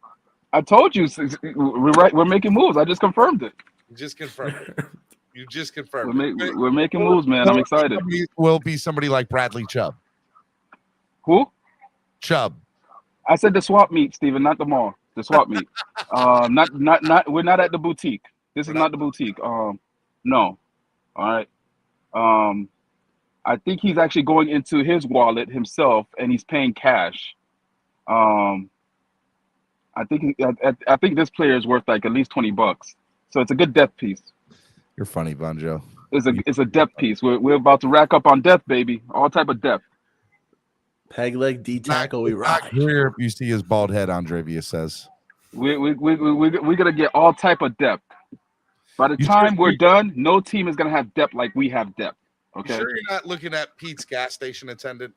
I told you we're making moves. I just confirmed it. You just confirmed it. You just confirmed it. We're making moves, man. I'm excited. Will be somebody like Bradley Chubb. Who? Chubb. I said the swap meet, Steven, not the mall. The swap meet. Not. We're not at the boutique. This is not the boutique. No. All right. I think he's actually going into his wallet himself, and he's paying cash. I think this player is worth like at least $20, so it's a good depth piece. You're funny, Vonjo. It's a depth piece. We're about to rack up on depth, baby. All type of depth. Peg leg D tackle. We rock. Here you see his bald head. Andrevia says We're gonna get all type of depth. By the time we're done, no team is gonna have depth like we have depth. Okay. You sure you're not looking at Pete's gas station attendant?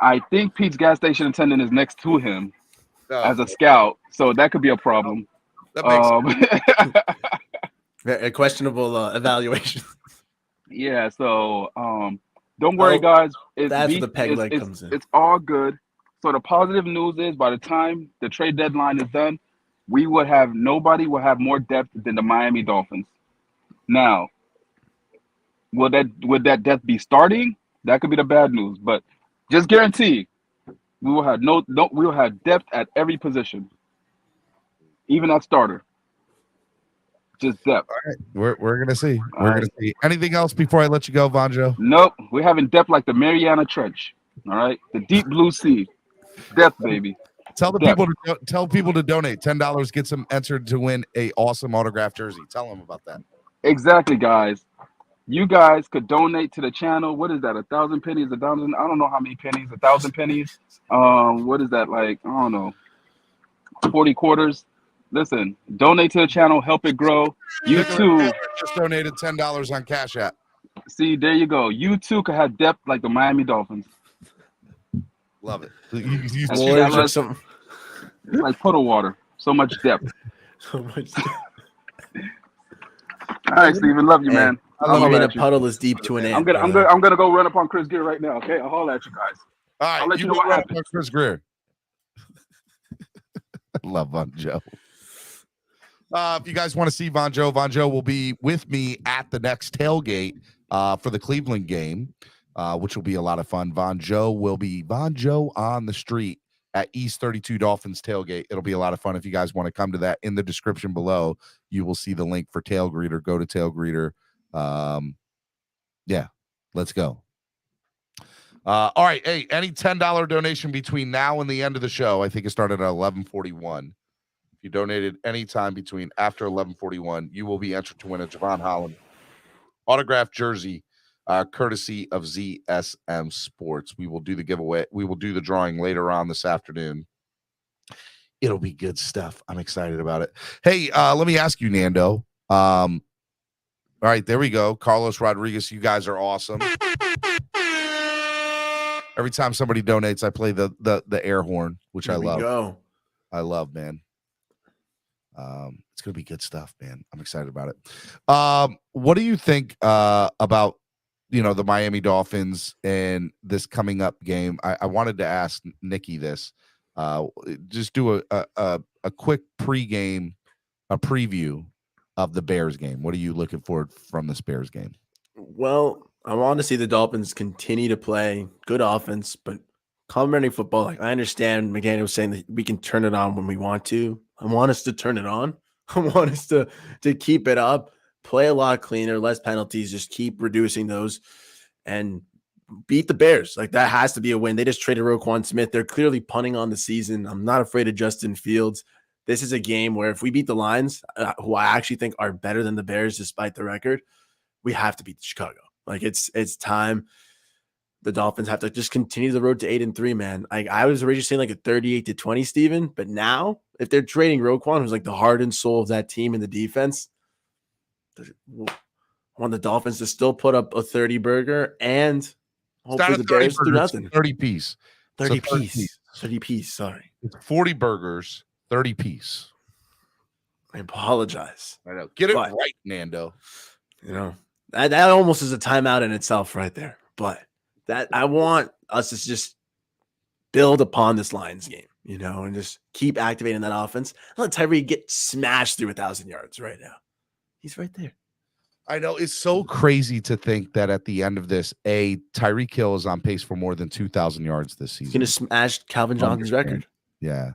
I think Pete's gas station attendant is next to him as a scout, so that could be a problem. That makes A questionable evaluation. Yeah, so don't worry, guys. That's where the peg leg comes in. It's all good. So the positive news is, by the time the trade deadline is done, nobody will have more depth than the Miami Dolphins. Now, would that depth be starting? That could be the bad news, but just guarantee we will have we will have depth at every position, even at starter. Just depth. All right. We're gonna see. We're gonna see. Anything else before I let you go, Vonjo? Nope. We're having depth like the Mariana Trench. All right, the deep blue sea. Depth, baby. Tell people to donate. $10 gets them entered to win a awesome autographed jersey. Tell them about that. Exactly, guys. You guys could donate to the channel. What is that? 1,000 pennies? 1,000? I don't know how many pennies. 1,000 pennies. What is that like? I don't know. 40 quarters. Listen, donate to the channel, help it grow. You Nicholas too. Taylor just donated $10 on Cash App. See, there you go. You too could have depth like the Miami Dolphins. Love it. You That's too. Warriors shallow, some it's like puddle water. So much depth. so much. All right, Steven. Love you, Hey, man. I'll even holler a at you. puddle is deep to an ant. I'm gonna go run up on Chris Gear right now. Okay, I'll holler at you guys. All right, I'll let you go know what run up happens. on Chris Greer. Love Von Joe. If you guys want to see Von Joe will be with me at the next tailgate for the Cleveland game, which will be a lot of fun. Von Joe will be Von Joe on the street at East 32 Dolphins tailgate. It'll be a lot of fun. If you guys want to come to that, in the description below, you will see the link for Tail Greeter. Go to Tail Greeter. Yeah, let's go. All right. Hey, any $10 donation between now and the end of the show, I think it started at 11:41. If you donated any time between after 11:41, you will be entered to win a Javon Holland autographed jersey, courtesy of ZSM Sports. We will do the giveaway. We will do the drawing later on this afternoon. It'll be good stuff. I'm excited about it. Hey, let me ask you, Nando. All right, there we go. Carlos Rodriguez, you guys are awesome. Every time somebody donates, I play the air horn, which I love. Go. I love, man. It's gonna be good stuff, man. I'm excited about it. What do you think about the Miami Dolphins and this coming up game? I wanted to ask Nicky this. Just do a quick pregame, a preview of the Bears game. What are you looking for from this Bears game? Well, I want to see the Dolphins continue to play good offense, but complimenting football. Like, I understand McDaniel was saying that we can turn it on when we want to. I want us to turn it on. I want us to keep it up, play a lot cleaner, less penalties, just keep reducing those and beat the Bears. Like, that has to be a win. They just traded Roquan Smith. They're clearly punting on the season. I'm not afraid of Justin Fields. This is a game where if we beat the Lions, who I actually think are better than the Bears despite the record, we have to beat Chicago. Like, it's time. The Dolphins have to just continue the road to 8-3, man. I was originally saying like a 38-20, Steven, but now if they're trading Roquan, who's like the heart and soul of that team in the defense, I want the Dolphins to still put up a 30 burger and hopefully the Bears do nothing. 30 piece. 30 piece. 30 piece. Sorry. It's 40 burgers, 30 piece. I apologize. I know. Get it right, Nando. That almost is a timeout in itself right there. But that I want us to just build upon this Lions game, and just keep activating that offense. Let Tyreek get smashed through 1,000 yards right now. He's right there. I know. It's so crazy to think that at the end of this, Tyreek Hill is on pace for more than 2,000 yards this season. He's going to smash Calvin Johnson's record. Yeah.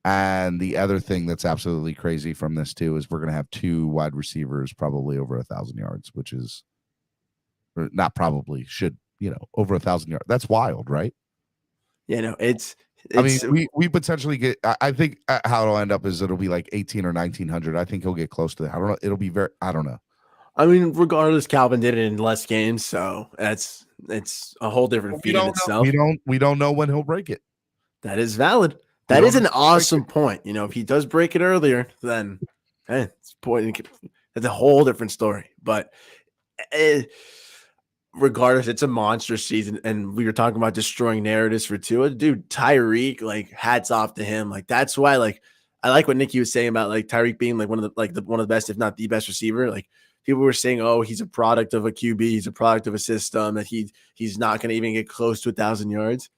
And the other thing that's absolutely crazy from this too is we're going to have two wide receivers probably over 1,000 yards, which is not probably should, over 1,000 yards. That's wild, right? Yeah, no, it's I mean, we potentially get. I think how it'll end up is it'll be like 1,800 or 1,900. I think he'll get close to that. I don't know. It'll be very. I don't know. I mean, regardless, Calvin did it in less games, so it's a whole different feat in itself. We don't know when he'll break it. That is valid. That is an awesome point. If he does break it earlier, then it's a whole different story. But regardless, it's a monster season, and we were talking about destroying narratives for Tua. Dude, Tyreek, like, hats off to him. Like, that's why, like, I like what Nicky was saying about like Tyreek being like one of the best, if not the best receiver. Like, people were saying, oh, he's a product of a QB, he's a product of a system, that he's not going to even get close to 1,000 yards.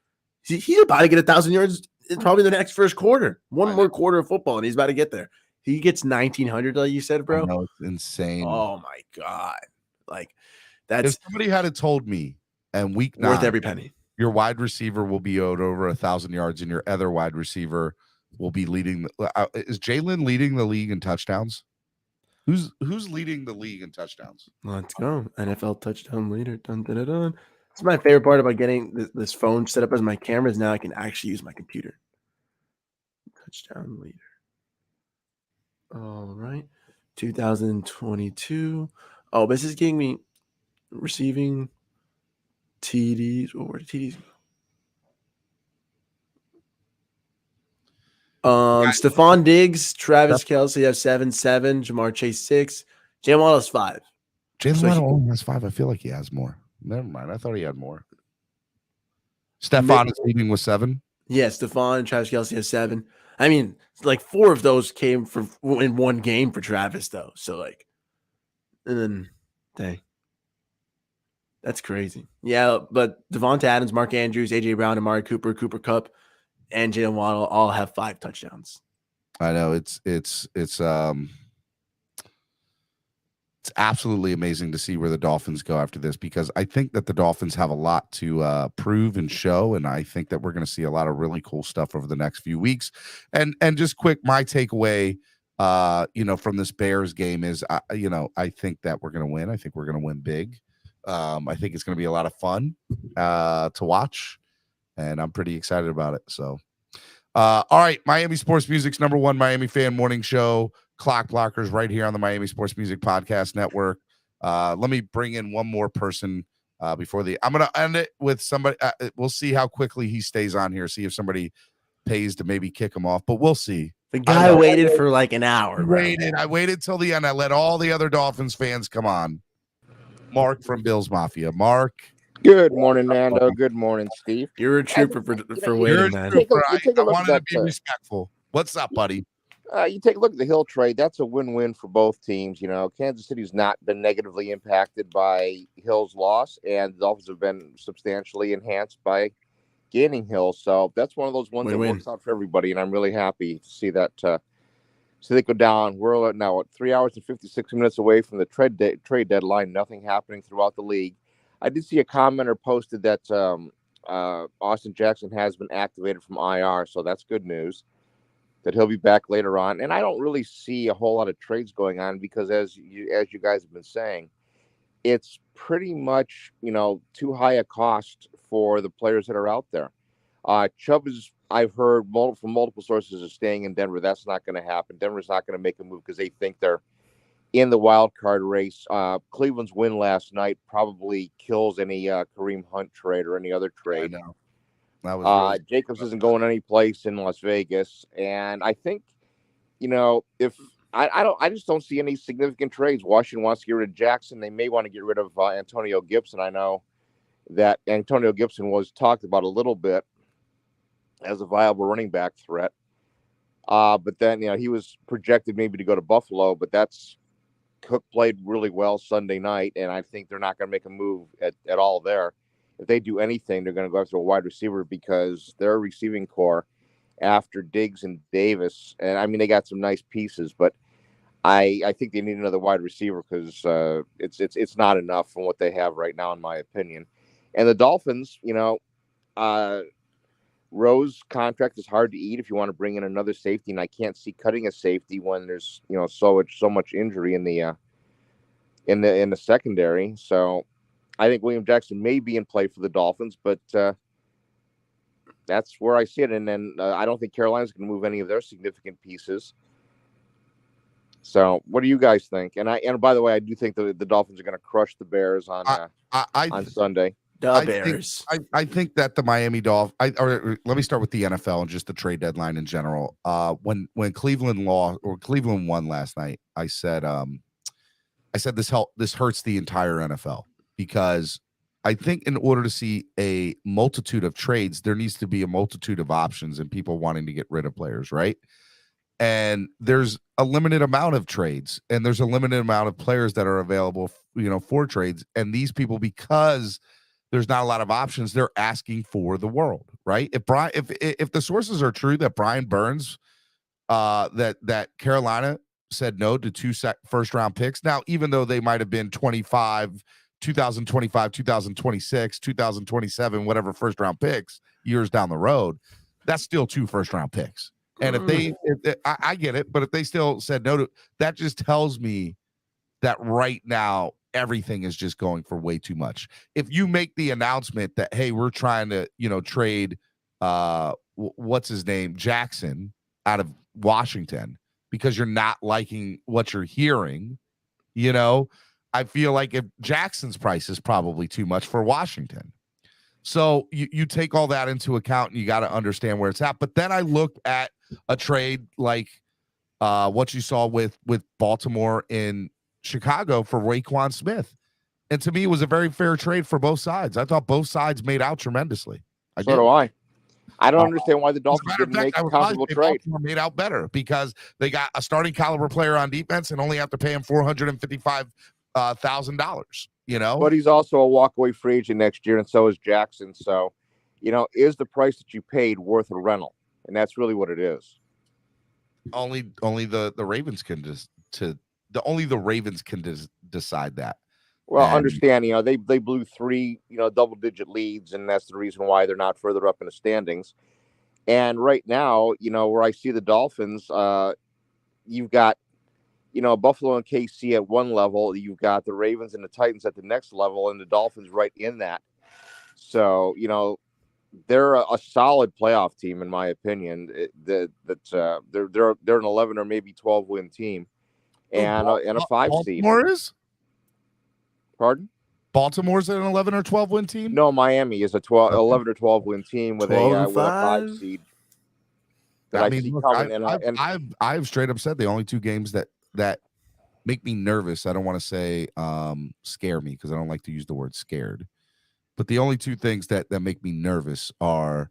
He's about to get 1,000 yards in probably the next first quarter. One more quarter of football, and he's about to get there. He gets 1,900, like you said, bro. No, it's insane. Oh my God. Like, that's if somebody had told me and week 9, worth every penny. Your wide receiver will be owed over 1,000 yards, and your other wide receiver will be leading. Is Jalen leading the league in touchdowns? Who's leading the league in touchdowns? Let's go. NFL touchdown leader. Dun, dun, dun, dun. It's my favorite part about getting this phone set up as my camera is now I can actually use my computer. Touchdown leader. All right. 2022. Oh, this is getting me receiving TDs. Oh, where did TDs go? Stephon Diggs, Travis Kelce have 7, Jamar Chase 6, Jalen Waddle has 5. Jalen Waddle only has 5. I feel like he has more. Never mind. I thought he had more. Maybe- Stephon is leading with 7. Yeah, Stephon and Travis Kelce have 7. I mean, like 4 of those came in one game for Travis, though. So like, and then dang, that's crazy. Yeah, but Devonta Adams, Mark Andrews, AJ Brown, Amari Cooper, Cooper Kupp, and Jalen Waddle all have 5 touchdowns. I know it's absolutely amazing to see where the Dolphins go after this, because I think that the Dolphins have a lot to prove and show, and I think that we're going to see a lot of really cool stuff over the next few weeks. And just quick, my takeaway, from this Bears game is, I think that we're going to win. I think we're going to win big. I think it's going to be a lot of fun to watch, and I'm pretty excited about it. So, all right, Miami Sports Music's #1 Miami fan morning show, Clock Blockers, right here on the Miami Sports Music Podcast Network. Let me bring in one more person before I'm going to end it with somebody. We'll see how quickly he stays on here, see if somebody pays to maybe kick him off, but we'll see. The guy waited for like an hour. I waited till the end. I let all the other Dolphins fans come on. Mark from Bills Mafia. Mark. Good morning, Nando. Good morning, Steve. You're a trooper for waiting, man. I wanted to be respectful. What's up, buddy? You take a look at the Hill trade. That's a win-win for both teams. Kansas City's not been negatively impacted by Hill's loss, and the Dolphins have been substantially enhanced by gaining Hill. So that's one of those ones that works out for everybody, and I'm really happy to see that. So they go down. We're now 3 hours and 56 minutes away from the trade deadline. Nothing happening throughout the league. I did see a commenter posted that Austin Jackson has been activated from IR, so that's good news that he'll be back later on. And I don't really see a whole lot of trades going on because, as you guys have been saying, it's pretty much too high a cost for the players that are out there. Chubb is, I've heard from multiple sources, is staying in Denver. That's not going to happen. Denver's not going to make a move because they think they're in the wild card race. Cleveland's win last night probably kills any Kareem Hunt trade or any other trade. I know. That was Jacobs isn't going any place in Las Vegas, and I think if I just don't see any significant trades. Washington wants to get rid of Jackson. They may want to get rid of Antonio Gibson. I know that Antonio Gibson was talked about a little bit as a viable running back threat, but then he was projected maybe to go to Buffalo, but Cook played really well Sunday night, and I think they're not going to make a move at all there. If they do anything, they're going to go after a wide receiver because their receiving core after Diggs and Davis, and I mean, they got some nice pieces, but I think they need another wide receiver because it's not enough from what they have right now, in my opinion. And the Dolphins, Rowe's contract is hard to eat if you want to bring in another safety, and I can't see cutting a safety when there's so much injury in the secondary. So I think William Jackson may be in play for the Dolphins, but that's where I see it. And then I don't think Carolina's going to move any of their significant pieces. So what do you guys think? And by the way, I do think the Dolphins are going to crush the Bears on Sunday. I think that the Miami Dolphins. Let me start with the NFL and just the trade deadline in general. When Cleveland won last night, I said this hurts the entire NFL, because I think in order to see a multitude of trades, there needs to be a multitude of options and people wanting to get rid of players, right? And there's a limited amount of trades, and there's a limited amount of players that are available, for trades. And these people, because there's not a lot of options, they're asking for the world, right? If the sources are true that Brian Burns, that Carolina said no to 2 first-round picks. Now, even though they might have been 2025, 2026, 2027, whatever first-round picks years down the road, that's still 2 first-round picks. And I get it, but if they still said no to, that just tells me that right now everything is just going for way too much. If you make the announcement that, hey, we're trying to, trade what's his name, Jackson, out of Washington because you're not liking what you're hearing, I feel like if Jackson's price is probably too much for Washington. So you take all that into account and you got to understand where it's at. But then I look at a trade like what you saw with Baltimore in Chicago for Raekwon Smith. And to me, it was a very fair trade for both sides. I thought both sides made out tremendously. So do I. I don't understand why the Dolphins didn't make a comparable trade. Baltimore made out better because they got a starting caliber player on defense and only have to pay him $455,000. You know, but he's also a walkaway free agent next year, and so is Jackson. So, is the price that you paid worth a rental? And that's really what it is. Only the Ravens can decide that. Well, understand, they blew 3, double-digit leads, and that's the reason why they're not further up in the standings. And right now, where I see the Dolphins, you've got, Buffalo and KC at one level. You've got the Ravens and the Titans at the next level, and the Dolphins right in that. So, they're a solid playoff team, in my opinion. They're an 11 or maybe 12 win team, and a 5 seed. Baltimore is? Pardon? Baltimore's an 11 or 12 win team? No, Miami is a 11 or 12 win team with a 5 seed. I've straight up said the only 2 games that make me nervous. I don't want to say scare me because I don't like to use the word scared. But the only 2 things that make me nervous are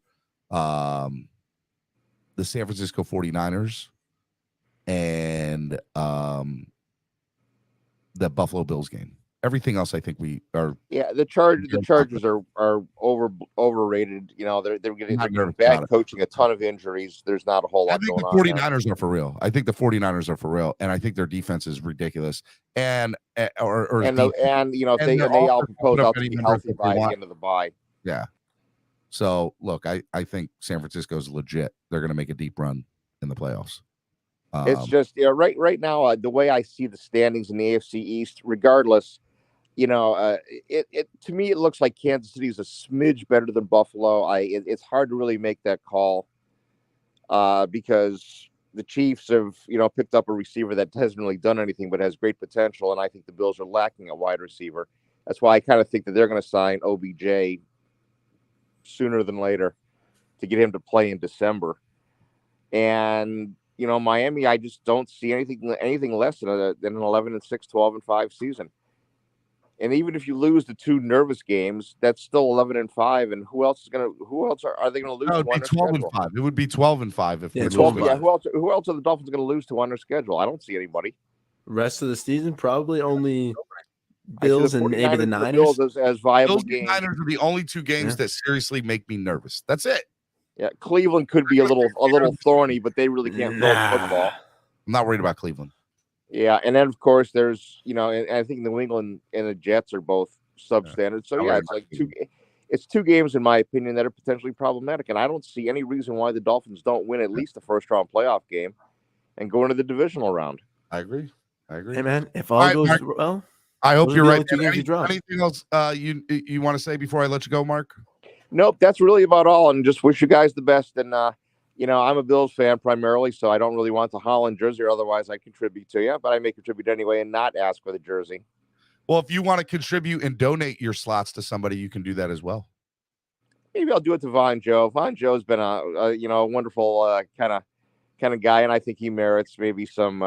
the San Francisco 49ers and the Buffalo Bills game. Everything else, I think we are. Yeah, the Chargers are overrated. They're getting bad coaching, a ton of injuries. There's not a whole lot going on. I think the 49ers are for real. I think the 49ers are for real, and I think their defense is ridiculous. And they all propose out to be healthy by the end of the bye. Yeah. So look, I think San Francisco is legit. They're going to make a deep run in the playoffs. It's just right now the way I see the standings in the AFC East, regardless. It to me, it looks like Kansas City is a smidge better than Buffalo. It's hard to really make that call because the Chiefs have, picked up a receiver that hasn't really done anything but has great potential. And I think the Bills are lacking a wide receiver. That's why I kind of think that they're going to sign OBJ sooner than later to get him to play in December. And, Miami, I just don't see anything less than an 11-6, 12-5 season. And even if you lose the 2 nervous games, that's still 11-5. And who else are they going to lose? No, it would be 12-5. It would be 12-5 if 12. Yeah, who else are the Dolphins going to lose to on their schedule? I don't see anybody. Rest of the season, probably only Bills and maybe the Niners. Bills as viable Bills games. Niners are the only 2 games that seriously make me nervous. That's it. Yeah, Cleveland could be a little thorny, but they really can't throw football. I'm not worried about Cleveland. Yeah, and then of course there's and I think New England and the Jets are both substandard. So yeah, it's like 2 games in my opinion that are potentially problematic, and I don't see any reason why the Dolphins don't win at least the first round playoff game and go into the divisional round. I agree. Hey man, if all goes well, I hope you're right. Anything else you want to say before I let you go, Mark? Nope, that's really about all, and just wish you guys the best. And I'm a Bills fan primarily, so I don't really want the Holland jersey, or otherwise I contribute to you, but I may contribute anyway and not ask for the jersey. Well, if you want to contribute and donate your slots to somebody, you can do that as well. Maybe I'll do it to Von Joe. Von Joe's been a wonderful kind of guy, and I think he merits maybe some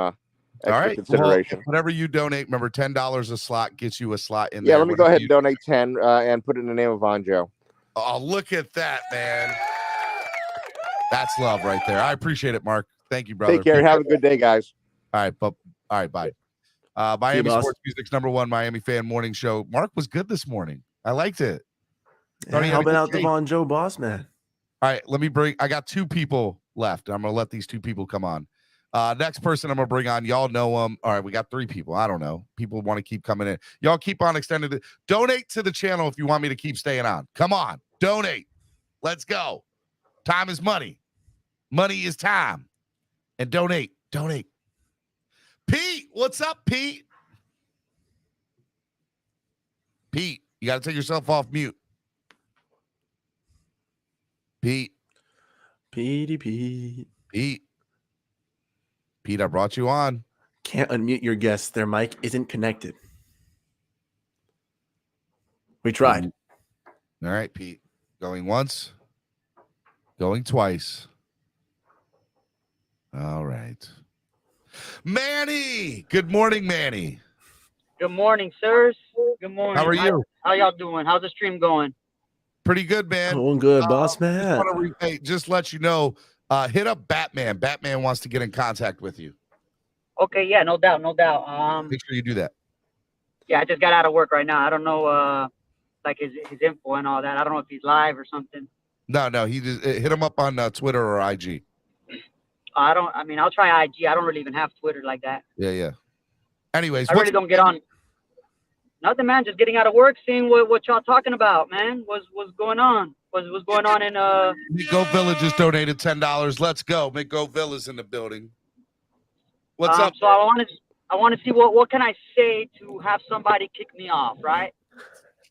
extra consideration. Well, whatever you donate, remember $10 a slot gets you a slot in there. Yeah, let me go ahead and donate 10 and put it in the name of Von Joe. Oh, look at that, man. That's love right there. I appreciate it, Mark. Thank you, brother. Take care. Have a good day, guys. All right, bye. Miami Sports Music's #1 Miami fan morning show. Mark was good this morning. I liked it. Helping out the Von Joe boss, man. All right, I got 2 people left. I'm gonna let these 2 people come on. Next person I'm gonna bring on, y'all know them. All right, we got 3 people. I don't know. People want to keep coming in. Y'all keep on extending it. Donate to the channel if you want me to keep staying on. Come on, donate. Let's go. Time is money. Money is time. And donate. Pete, what's up, Pete? Pete, you got to take yourself off mute. Pete, I brought you on. Can't unmute your guests. Their mic isn't connected. We tried. All right, Pete. Going once. Going twice. All right. Manny. Good morning, Manny. Good morning, sirs. Good morning. How are you? How y'all doing? How's the stream going? Pretty good, man. Doing good, boss man. Just let you know, hit up Batman. Batman wants to get in contact with you. Okay, yeah, no doubt, no doubt. Make sure you do that. Yeah, I just got out of work right now. I don't know, like his info and all that. I don't know if he's live or something. No, he just hit him up on Twitter or IG. I'll try IG. I don't really even have Twitter like that. Yeah. Anyways, I really don't get on. Nothing, man. Just getting out of work, seeing what y'all talking about, man. What's going on? What's going on in Go Villa just donated $10. Let's go. Go Villa's in the building. What's up? So I want to see what can I say to have somebody kick me off, right?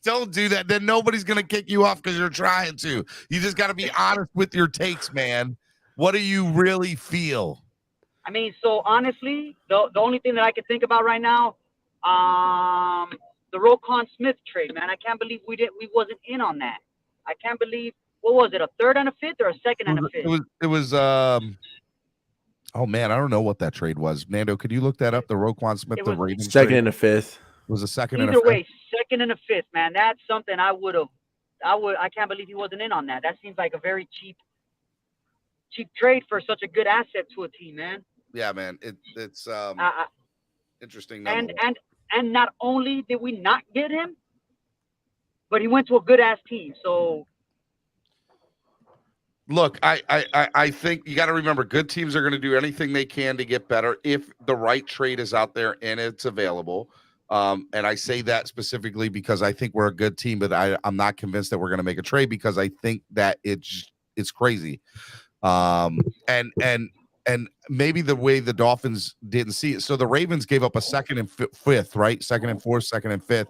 Don't do that. Then nobody's gonna kick you off because you're trying to. You just got to be honest with your takes, man. What do you really feel? I mean, so honestly, the only thing that I can think about right now, the Roquan Smith trade, man. I can't believe we wasn't in on that. I can't believe, what was it, a third and a fifth or a second and a fifth? It was oh man, I don't know what that trade was. Nando, could you look that up? The Roquan Smith, the Ravens second trade? and a fifth. It was a second and a Either fifth. way, second and a fifth, man. That's something I can't believe he wasn't in on that. That seems like a very cheap trade for such a good asset to a team, man. Yeah, man. It's interesting. And not only did we not get him, but he went to a good ass team. So look, I think you got to remember, good teams are going to do anything they can to get better if the right trade is out there and it's available. And I say that specifically because I think we're a good team, but I'm not convinced that we're going to make a trade because I think that it's crazy. And maybe the way the Dolphins didn't see it. So the Ravens gave up a second and fifth, right? Second and fourth, second and fifth.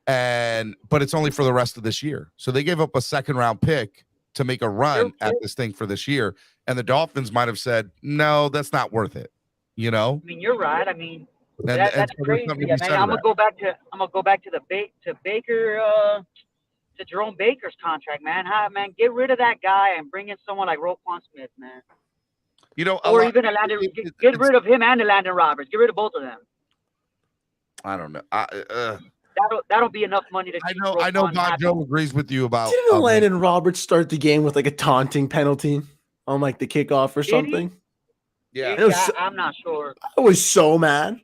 But it's only for the rest of this year. So they gave up a second round pick to make a run at this thing for this year. And the Dolphins might have said, no, that's not worth it. You know? I mean, you're right. I mean, that's crazy. I mean, I'm gonna go back to to Jerome Baker's contract, man. Get rid of that guy and bring in someone like Roquan Smith, man. You know, or even get rid of him and Landon Roberts. Get rid of both of them. I don't know. That'll be enough money to. I know. Bob Joe agrees with you about. Didn't Landon Roberts start the game with like a taunting penalty on like the kickoff or something? Yeah, I'm not sure. I was so mad.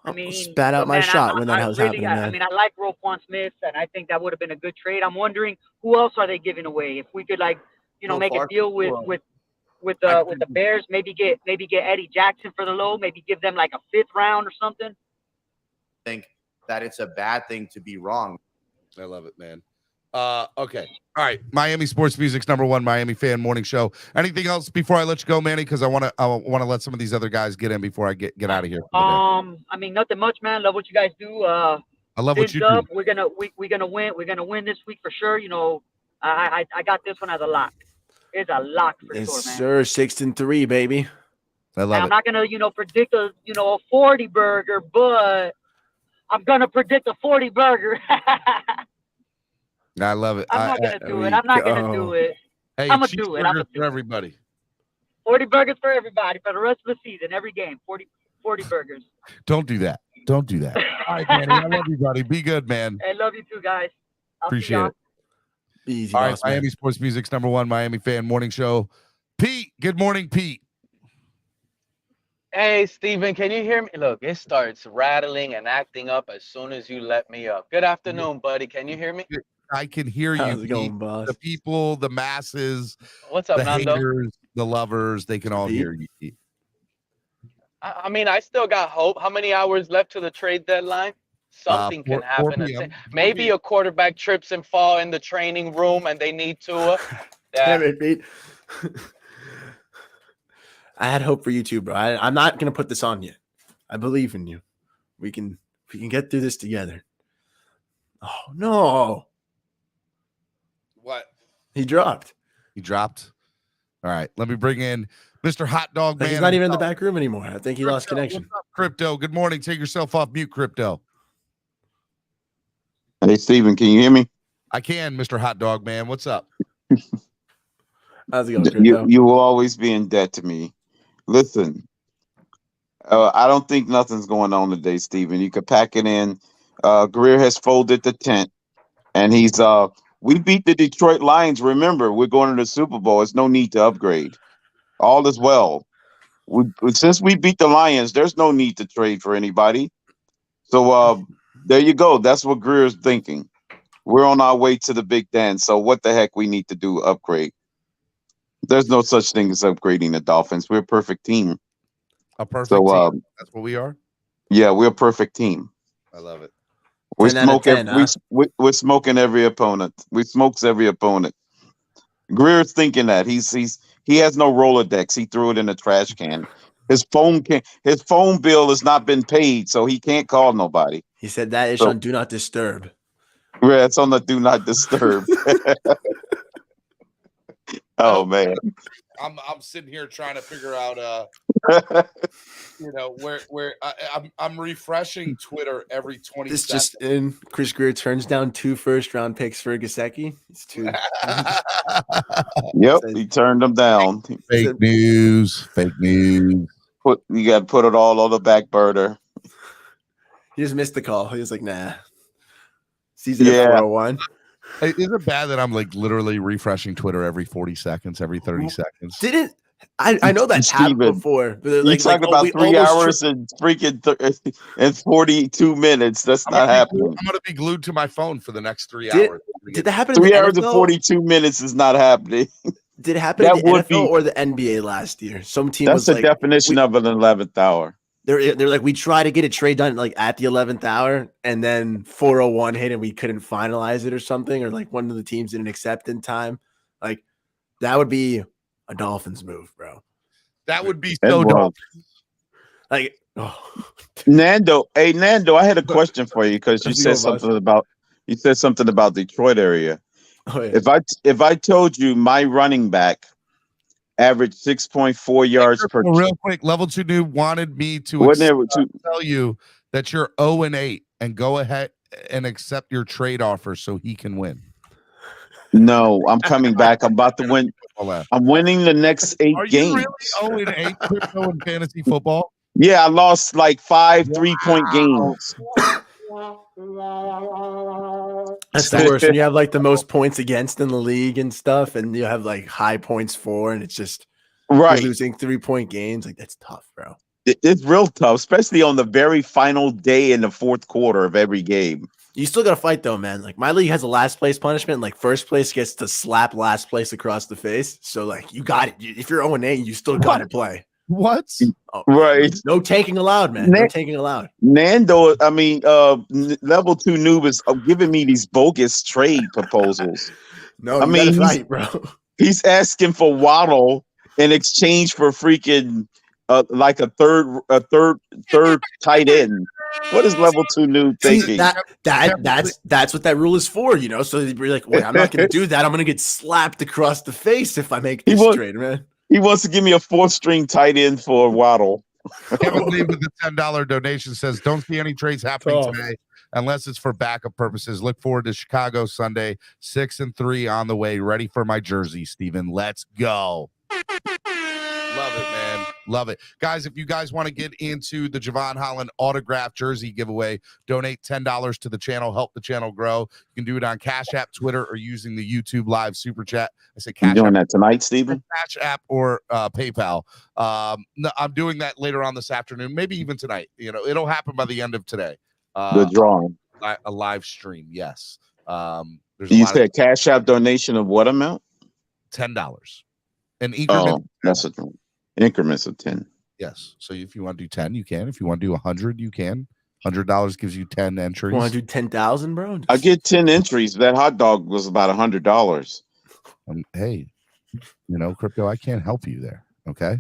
I mean, spat out my shot when that was happening. I mean, I like Roquan Smith, and I think that would have been a good trade. I'm wondering who else are they giving away? If we could, like, make a deal with the Bears, maybe get Eddie Jackson for the low, maybe give them like a fifth round or something. I think that it's a bad thing to be wrong. I love it, man. Okay. All right. Miami Sports Music's #1 Miami fan morning show. Anything else before I let you go, Manny? Because I want to let some of these other guys get in before I get out of here. I mean, nothing much, man. Love what you guys do. I love what you do. We're gonna win. We're gonna win this week for sure. You know, I got this one as a lock. It's a lock for yes, sure, man. Sir, 6-3, baby. I love it. I'm not gonna, predict a 40 burger, but I'm gonna predict a 40 burger. I love it. I'm not gonna do it. I'm not gonna do it. Hey, I'm gonna do it. I'm gonna for everybody. 40 burgers for everybody for the rest of the season. Every game, 40 burgers. Don't do that. Don't do that. All right, Manny. I love you, buddy. Be good, man. I love you too, guys. Appreciate it. Easy. All right, Miami Sports Music's #1 Miami fan morning show. Pete, good morning, Pete. Hey, Steven, can you hear me? Look, it starts rattling and acting up as soon as you let me up. Good afternoon, buddy. Can you hear me? I can hear you. How's it going, boss? The people, the masses, What's up, the Nando? haters, the lovers, they can all hear you. I mean, I still got hope. How many hours left to the trade deadline? Something can 4 happen. p.m. Maybe a quarterback trips and fall in the training room and they need to. Damn it, Pete. I had hope for you too, bro. I'm not gonna put this on you. I believe in you. We can get through this together. Oh no. What? He dropped. All right. Let me bring in Mr. Hot Dog Man. He's not even in the back room anymore. I think he lost connection. What's up, Crypto? Good morning. Take yourself off mute, Crypto. Hey, Steven, can you hear me? I can, Mr. Hot Dog Man. What's up? How's it going, You Crypto? you will always be in debt to me. Listen, I don't think nothing's going on today, Steven. You could pack it in. Greer has folded the tent, and he's we beat the Detroit Lions. Remember, we're going to the Super Bowl. There's no need to upgrade. All is well. Since we beat the Lions, there's no need to trade for anybody. So there you go. That's what Greer's thinking. We're on our way to the Big dance. So what the heck we need to do? Upgrade. There's no such thing as upgrading the Dolphins. We're a perfect team. A perfect team. That's what we are. Yeah, we're a perfect team. I love it. We 10 out of smoke 10, huh? we're smoking every opponent. We smokes every opponent. Greer's thinking that he has no Rolodex. He threw it in a trash can. His phone bill has not been paid, so he can't call nobody. He said that is So- on Do Not Disturb. Yeah, it's on the do not disturb. Oh man. I'm sitting here trying to figure out where I'm refreshing Twitter every 20 This seconds. just in. Chris Greer turns down 2 first-round picks for Gesicki. It's 2. Yep, he turned them down. Fake news. You got to put it all on the back burner. He just missed the call. He was like, nah. Season Yeah. at 401. Hey, is it bad that I'm like literally refreshing Twitter every 40 seconds, every 30 seconds? Didn't I know that's happened Steven, before. But You like, talk oh, about we 3 almost hours and freaking and 42 minutes. That's not happening. I'm gonna be glued to my phone for the next 3 Did- hours. Did that happen in 3 the hours and NFL? 42 minutes is not happening. Did it happen That in the would NFL be- or the NBA last year? Some team That's was the like, definition of an 11th hour. they're like, we try to get a trade done like at the 11th hour, and then 401 hit and we couldn't finalize it or something, or like one of the teams didn't accept in time. Like that would be a Dolphins move, bro. That would be It so was. dumb. Like, Nando, hey Nando, I had a question for you because you How's it said going, boss? something about Detroit area. Oh, yeah. If I told you my running back averaged 6.4 yards per Well, real quick, level 2 noob wanted me to tell you that you're 0-8 and go ahead and accept your trade offer so he can win. No, I'm coming back. I'm about to win. I'm winning the next 8 Are you games. really 0-8 crypto in fantasy football? Yeah, I lost like 5 3-point games. That's the worst when you have like the most points against in the league and stuff, and you have like high points for, and it's just Right. you're losing 3-point games. Like that's tough, bro. It's real tough, especially on the very final day in the 4th quarter of every game. You still got to fight though, man. Like my league has a last place punishment. And, like first place gets to slap last place across the face. So like you got it. If you're 0-8, you still got to play. What? Oh, Right. No tanking allowed, man. No tanking allowed. Nando, I mean, level 2 noob is giving me these bogus trade proposals. No, I you mean, gotta fight, bro. He's asking for Waddle in exchange for freaking like a third tight end. What is level 2 noob thinking? That's what that rule is for, you know. So you're like, wait, I'm not gonna do that. I'm gonna get slapped across the face if I make this trade, man. He wants to give me a 4th-string tight end for Waddle. Kevin Lee with the $10 donation says, don't see any trades happening Tough. today unless it's for backup purposes. Look forward to Chicago Sunday, 6-3 on the way. Ready for my jersey, Steven. Let's go. Love it, man. Love it. Guys, if you guys want to get into the Javon Holland autograph jersey giveaway, donate $10 to the channel, help the channel grow. You can do it on Cash App, Twitter, or using the YouTube Live Super Chat. I say You Cash doing App, that tonight, Steven? Cash App, or PayPal. No, I'm doing that later on this afternoon, maybe even tonight. You know, it'll happen by the end of today. The drawing. A live stream, yes. There's You a lot said Cash App donation of what amount? $10. An increment. Oh, that's increments of 10. Yes. So if you want to do 10, you can. If you want to do 100, you can. $100 gives you 10 entries. Want to do 10,000, bro? I get 10 entries. That hot dog was about $100. Hey, you know, crypto, I can't help you there. Okay.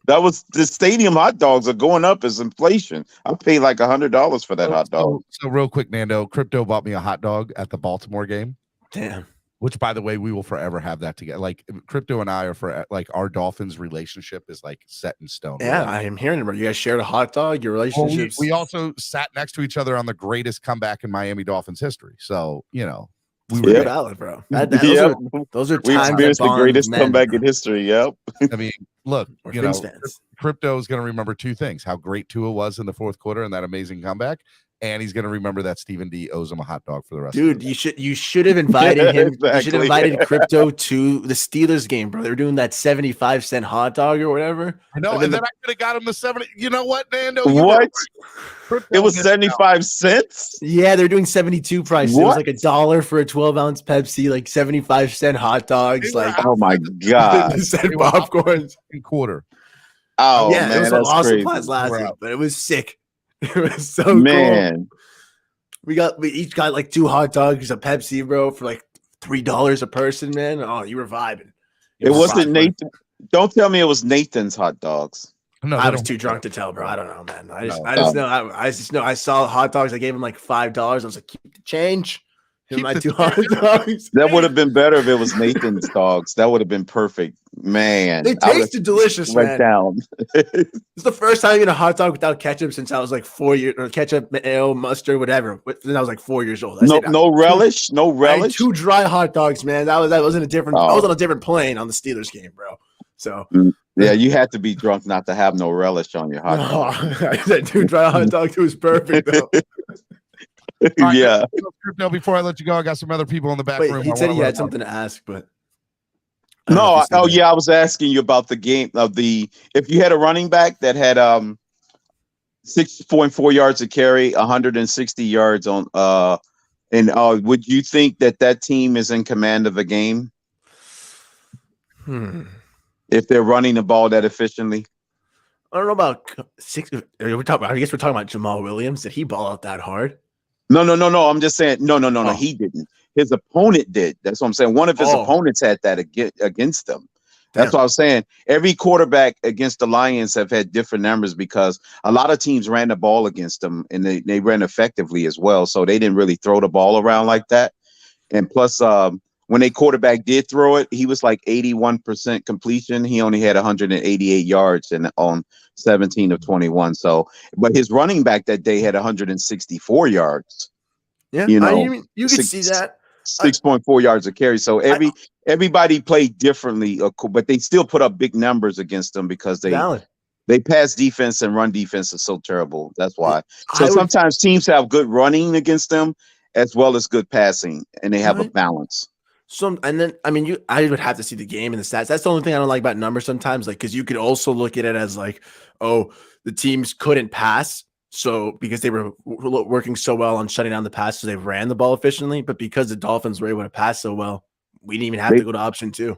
That was the stadium hot dogs are going up as inflation. I paid like $100 for that hot dog. So real quick, Nando, crypto bought me a hot dog at the Baltimore game. Damn. Which, by the way, we will forever have that together. Like Crypto and I are for like our Dolphins relationship is like set in stone. Yeah, I am hearing about you guys shared a hot dog. Your Well, relationships. we also sat next to each other on the greatest comeback in Miami Dolphins history. So we were valid, bro. Those are we times experienced that the bond greatest men, comeback bro. in history. Yep. I mean, look, We're Fins fans. Crypto is going to remember two things: how great Tua was in the fourth quarter and that amazing comeback, and he's going to remember that Stephen D owes him a hot dog for the rest. Dude, of the you should have invited him. You should have Exactly. invited Crypto to the Steelers game, bro. They were doing that 75-cent hot dog or whatever. I know, and then I could have got him the 70. You know what, Nando? What? Crypto It was missed out. 75 cents. Yeah, they're doing 72 price. It was What? like $1 for a 12-ounce Pepsi, like 75-cent hot dogs, like Oh my god. cent popcorn. Quarter. Oh yeah, man, it was that's awesome crazy. class last week, but it was sick. It was so cool. Man, We each got like 2 hot dogs, a Pepsi, bro, for like $3 a person, man. Oh, you were vibing. it wasn't Nathan. Don't tell me it was Nathan's hot dogs. No, I they was don't- too drunk to tell, bro. I don't know, man. I just No. know I saw hot dogs. I gave him like $5. I was like, keep the change. Give Keep my the 2 hot dogs. That would have been better if it was Nathan's dogs. That would have been perfect. Man, They I would've tasted delicious, went man. down. It's the first time I eat a hot dog without ketchup since I was like 4 years, or ketchup, mayo, mustard, whatever. Since I was like 4 years old. No relish. No I had relish. 2 dry hot dogs, man. That wasn't a different. I Oh. was on a different plane on the Steelers game, bro. So Yeah, you had to be drunk not to have no relish on your hot dog. I said 2 dry hot dogs. It was perfect, though. All right, Yeah. Crypto, before I let you go, I got some other people in the back Wait, room. he I said wanna he run had by. something to ask, but I don't know No, if he's still there. yeah, I was asking you about the game of if you had a running back that had 6.4 yards to carry, 160 yards on would you think that team is in command of a game if they're running the ball that efficiently? I don't know about 6. I guess we're talking about Jamal Williams. Did he ball out that hard? No. I'm just saying no. Oh. He didn't. His opponent did. That's what I'm saying. One of his opponents had that against them. That's what I was saying. Every quarterback against the Lions have had different numbers because a lot of teams ran the ball against them and they ran effectively as well. So they didn't really throw the ball around like that. And plus, when a quarterback did throw it, he was like 81% completion. He only had 188 yards on 17 of 21. So, but his running back that day had 164 yards. Yeah, you can see that. 6.4 yards a carry. So everybody played differently, but they still put up big numbers against them because they pass defense and run defense is so terrible. That's why. So sometimes teams have good running against them as well as good passing, and they have a balance. I would have to see the game and the stats. That's the only thing I don't like about numbers sometimes, like because you could also look at it as like, oh, the teams couldn't pass. So because they were working so well on shutting down the pass, so they ran the ball efficiently. But because the Dolphins were able to pass so well, we didn't even have to go to option 2.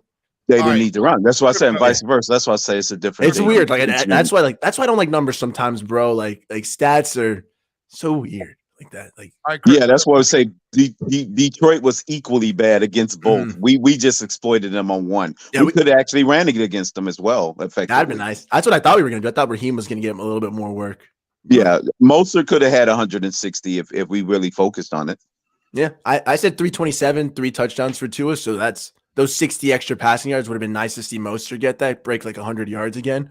They didn't need to run. That's why I said vice versa. That's why I say it's a different. It's weird. Like that's why I don't like numbers sometimes, bro. Like stats are so weird like that. Like yeah, that's why I would say Detroit was equally bad against both. We just exploited them on one. Yeah, we could have actually ran it against them as well. Effectively, that'd been nice. That's what I thought we were gonna do. I thought Raheem was gonna get him a little bit more work. Yeah, Mostert could have had 160 if we really focused on it. Yeah, I said 327, 3 touchdowns for Tua. So that's those 60 extra passing yards would have been nice to see Mostert get that, break like 100 yards again.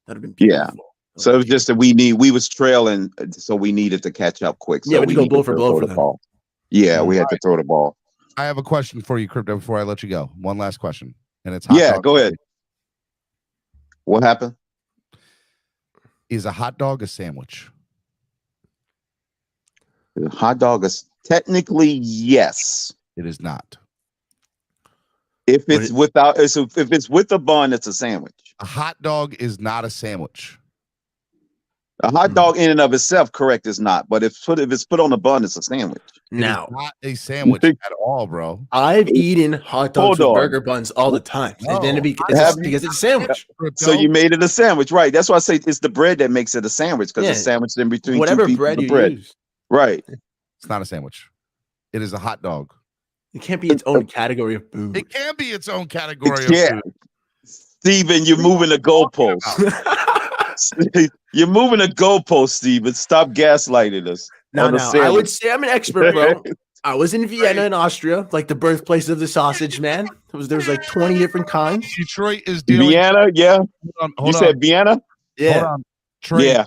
That'd have been beautiful. Yeah. So it was just that we was trailing, so we needed to catch up quick. So yeah, we go blow for blow for them. Ball. Yeah, we had to throw the ball. I have a question for you, Crypto, before I let you go. One last question, and it's go ahead. What happened? Is a hot dog a sandwich? A hot dog is technically yes. It is not. If it's if it's with a bun, it's a sandwich. A hot dog is not a sandwich. A hot dog in and of itself, correct, is not. But if it's put on a bun, it's a sandwich. Now, it's not a sandwich at all, bro. I've eaten hot dogs with burger buns all the time, and then because it's a sandwich. So you made it a sandwich, right? That's why I say it's the bread that makes it a sandwich because it's sandwiched in between whatever two bread pieces you of bread. use. Right. It's not a sandwich. It is a hot dog. It can't be its own category of food. It can be its own category of Yeah. food. Steven, you're moving the goalpost. You're moving the goalpost, Steven. Stop gaslighting us. No, I would say I'm an expert, bro. I was in Vienna in Austria, like the birthplace of the sausage, man. There was like 20 different kinds. Detroit is dealing. Vienna, yeah. Hold You on. said Vienna? Yeah. Hold on. Trade. Yeah.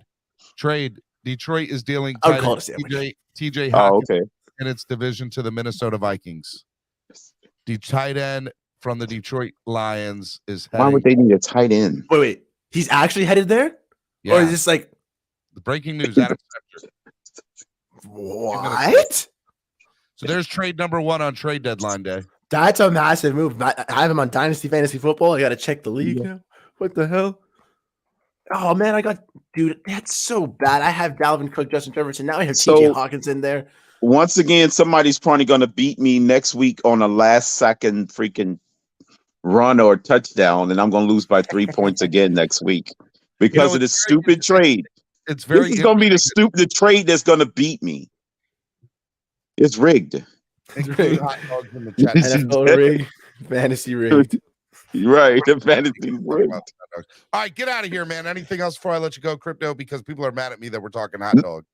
Trade. Detroit is dealing I would tight call end it a sandwich. TJ Oh, Hawkins okay. in its division to the Minnesota Vikings. The tight end from the Detroit Lions is Why would heading. they need a tight end? Wait. He's actually headed there? Yeah. Or is this like The breaking news, Adam Schefter. what? So there's trade number 1 on trade deadline day. That's a massive move. I have him on Dynasty Fantasy Football. I got to check the league now. What the hell? Oh, man, dude, that's so bad. I have Dalvin Cook, Justin Jefferson. Now I have So- TJ Hawkins in there. Once again, somebody's probably going to beat me next week on a last second freaking run or touchdown, and I'm going to lose by 3 points again next week because of this stupid trade. It's very This is going to be the trade that's going to beat me. It's rigged. Include hot dogs in the chat. NFL rigged, fantasy rigged. Right, the fantasy rigged. All right, get out of here, man. Anything else before I let you go, Crypto? Because people are mad at me that we're talking hot dog.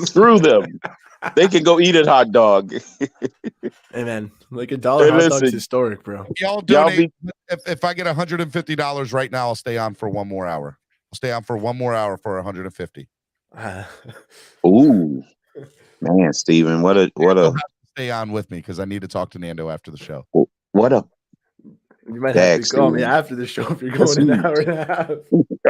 Screw them. They can go eat a hot dog. Hey, man, like $1 hot dog's listen. historic, bro. Y'all Y'all donate. If I get $150 right now, I'll stay on for 1 more hour. I'll stay on for 1 more hour for 150. Ooh, man, Steven, what a You'll have to stay on with me because I need to talk to Nando after the show. what a You might have Dax, to call me dude. after the show if you're going an hour and a half.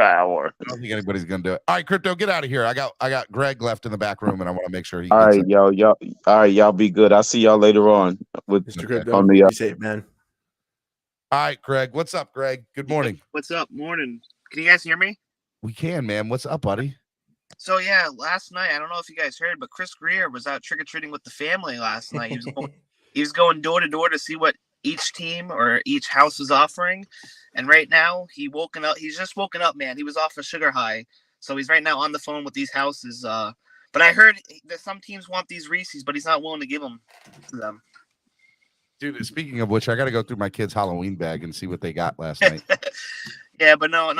hour. I don't think anybody's gonna do it. All right, Crypto, get out of here. I got Greg left in the back room, and I want to make sure he. All gets right, it. y'all. All right, y'all be good. I'll see y'all later on with Mr. Crypto, on the be safe, man. All right, Greg. What's up, Greg? Good morning. What's up? Morning. Can you guys hear me? We can, man. What's up, buddy? So yeah, last night, I don't know if you guys heard, but Chris Greer was out trick-or-treating with the family last night. He was going door to door to see what each team or each house was offering. And right now he's just woken up, man. He was off a sugar high. So he's right now on the phone with these houses. But I heard that some teams want these Reese's, but he's not willing to give them to them. Dude, speaking of which, I got to go through my kids' Halloween bag and see what they got last night. Yeah, but no,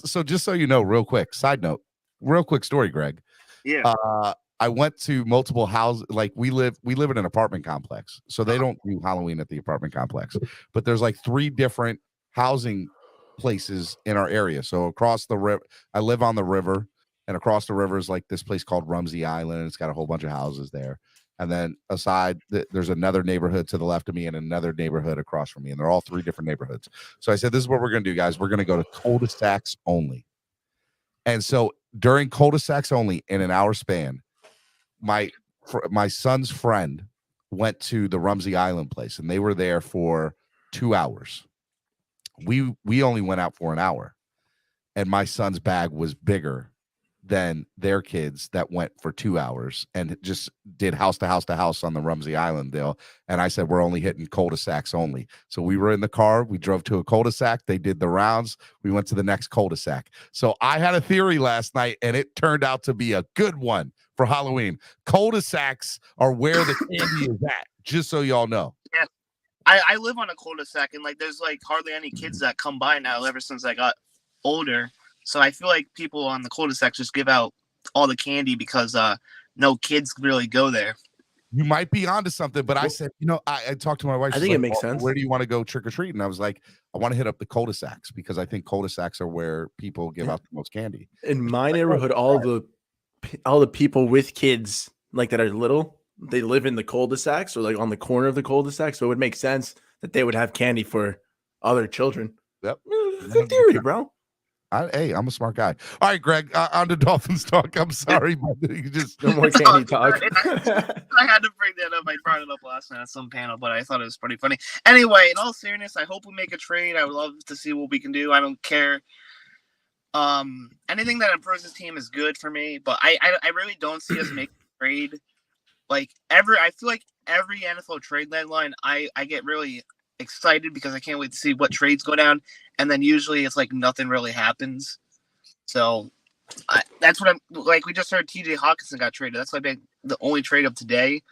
So just so you know, real quick, side note, real quick story, Greg. Yeah. I went to multiple houses. Like we live in an apartment complex, so they don't do Halloween at the apartment complex. But there's like 3 different housing places in our area. So across the river, I live on the river, and across the river is like this place called Rumsey Island. And it's got a whole bunch of houses there. And then aside, there's another neighborhood to the left of me and another neighborhood across from me, and they're all 3 different neighborhoods. So I said, "This is what we're gonna do, guys. We're gonna go to cul-de-sacs only." And so during cul-de-sacs only, in an hour span, my son's friend went to the Rumsey Island place, and they were there for 2 hours. We only went out for an hour, and my son's bag was bigger than their kids that went for 2 hours and just did house to house to house on the Rumsey Island deal. And I said, we're only hitting cul-de-sacs only. So we were in the car. We drove to a cul-de-sac. They did the rounds. We went to the next cul-de-sac. So I had a theory last night, and it turned out to be a good one for Halloween. Cul-de-sacs are where the candy is at, just so y'all know. Yeah. I live on a cul-de-sac, and like there's like hardly any kids that come by now ever since I got older. So I feel like people on the cul-de-sac just give out all the candy because no kids really go there. You might be onto something, but I said, I talked to my wife. I she's think it like, makes "Well, sense. Where do you want to go trick or treat?" And I was like, I want to hit up the cul-de-sacs because I think cul-de-sacs are where people give out the most candy. In my neighborhood, all the people with kids like that are little, they live in the cul-de-sacs or like on the corner of the cul-de-sac. So it would make sense that they would have candy for other children. Yep. Good theory, bro. Hey, I'm a smart guy. All right, Greg, on to Dolphins talk. I'm sorry, but you just no more candy talk. I had to bring that up. I brought it up last night at some panel, but I thought it was pretty funny. Anyway, in all seriousness, I hope we make a trade. I would love to see what we can do. I don't care. Anything that improves this team is good for me, but I really don't see us making a trade. I feel like every NFL trade deadline, I get really excited because I can't wait to see what trades go down, and then usually it's like nothing really happens. So that's what I'm like. We just heard TJ Hawkinson got traded. That's like the only trade of today.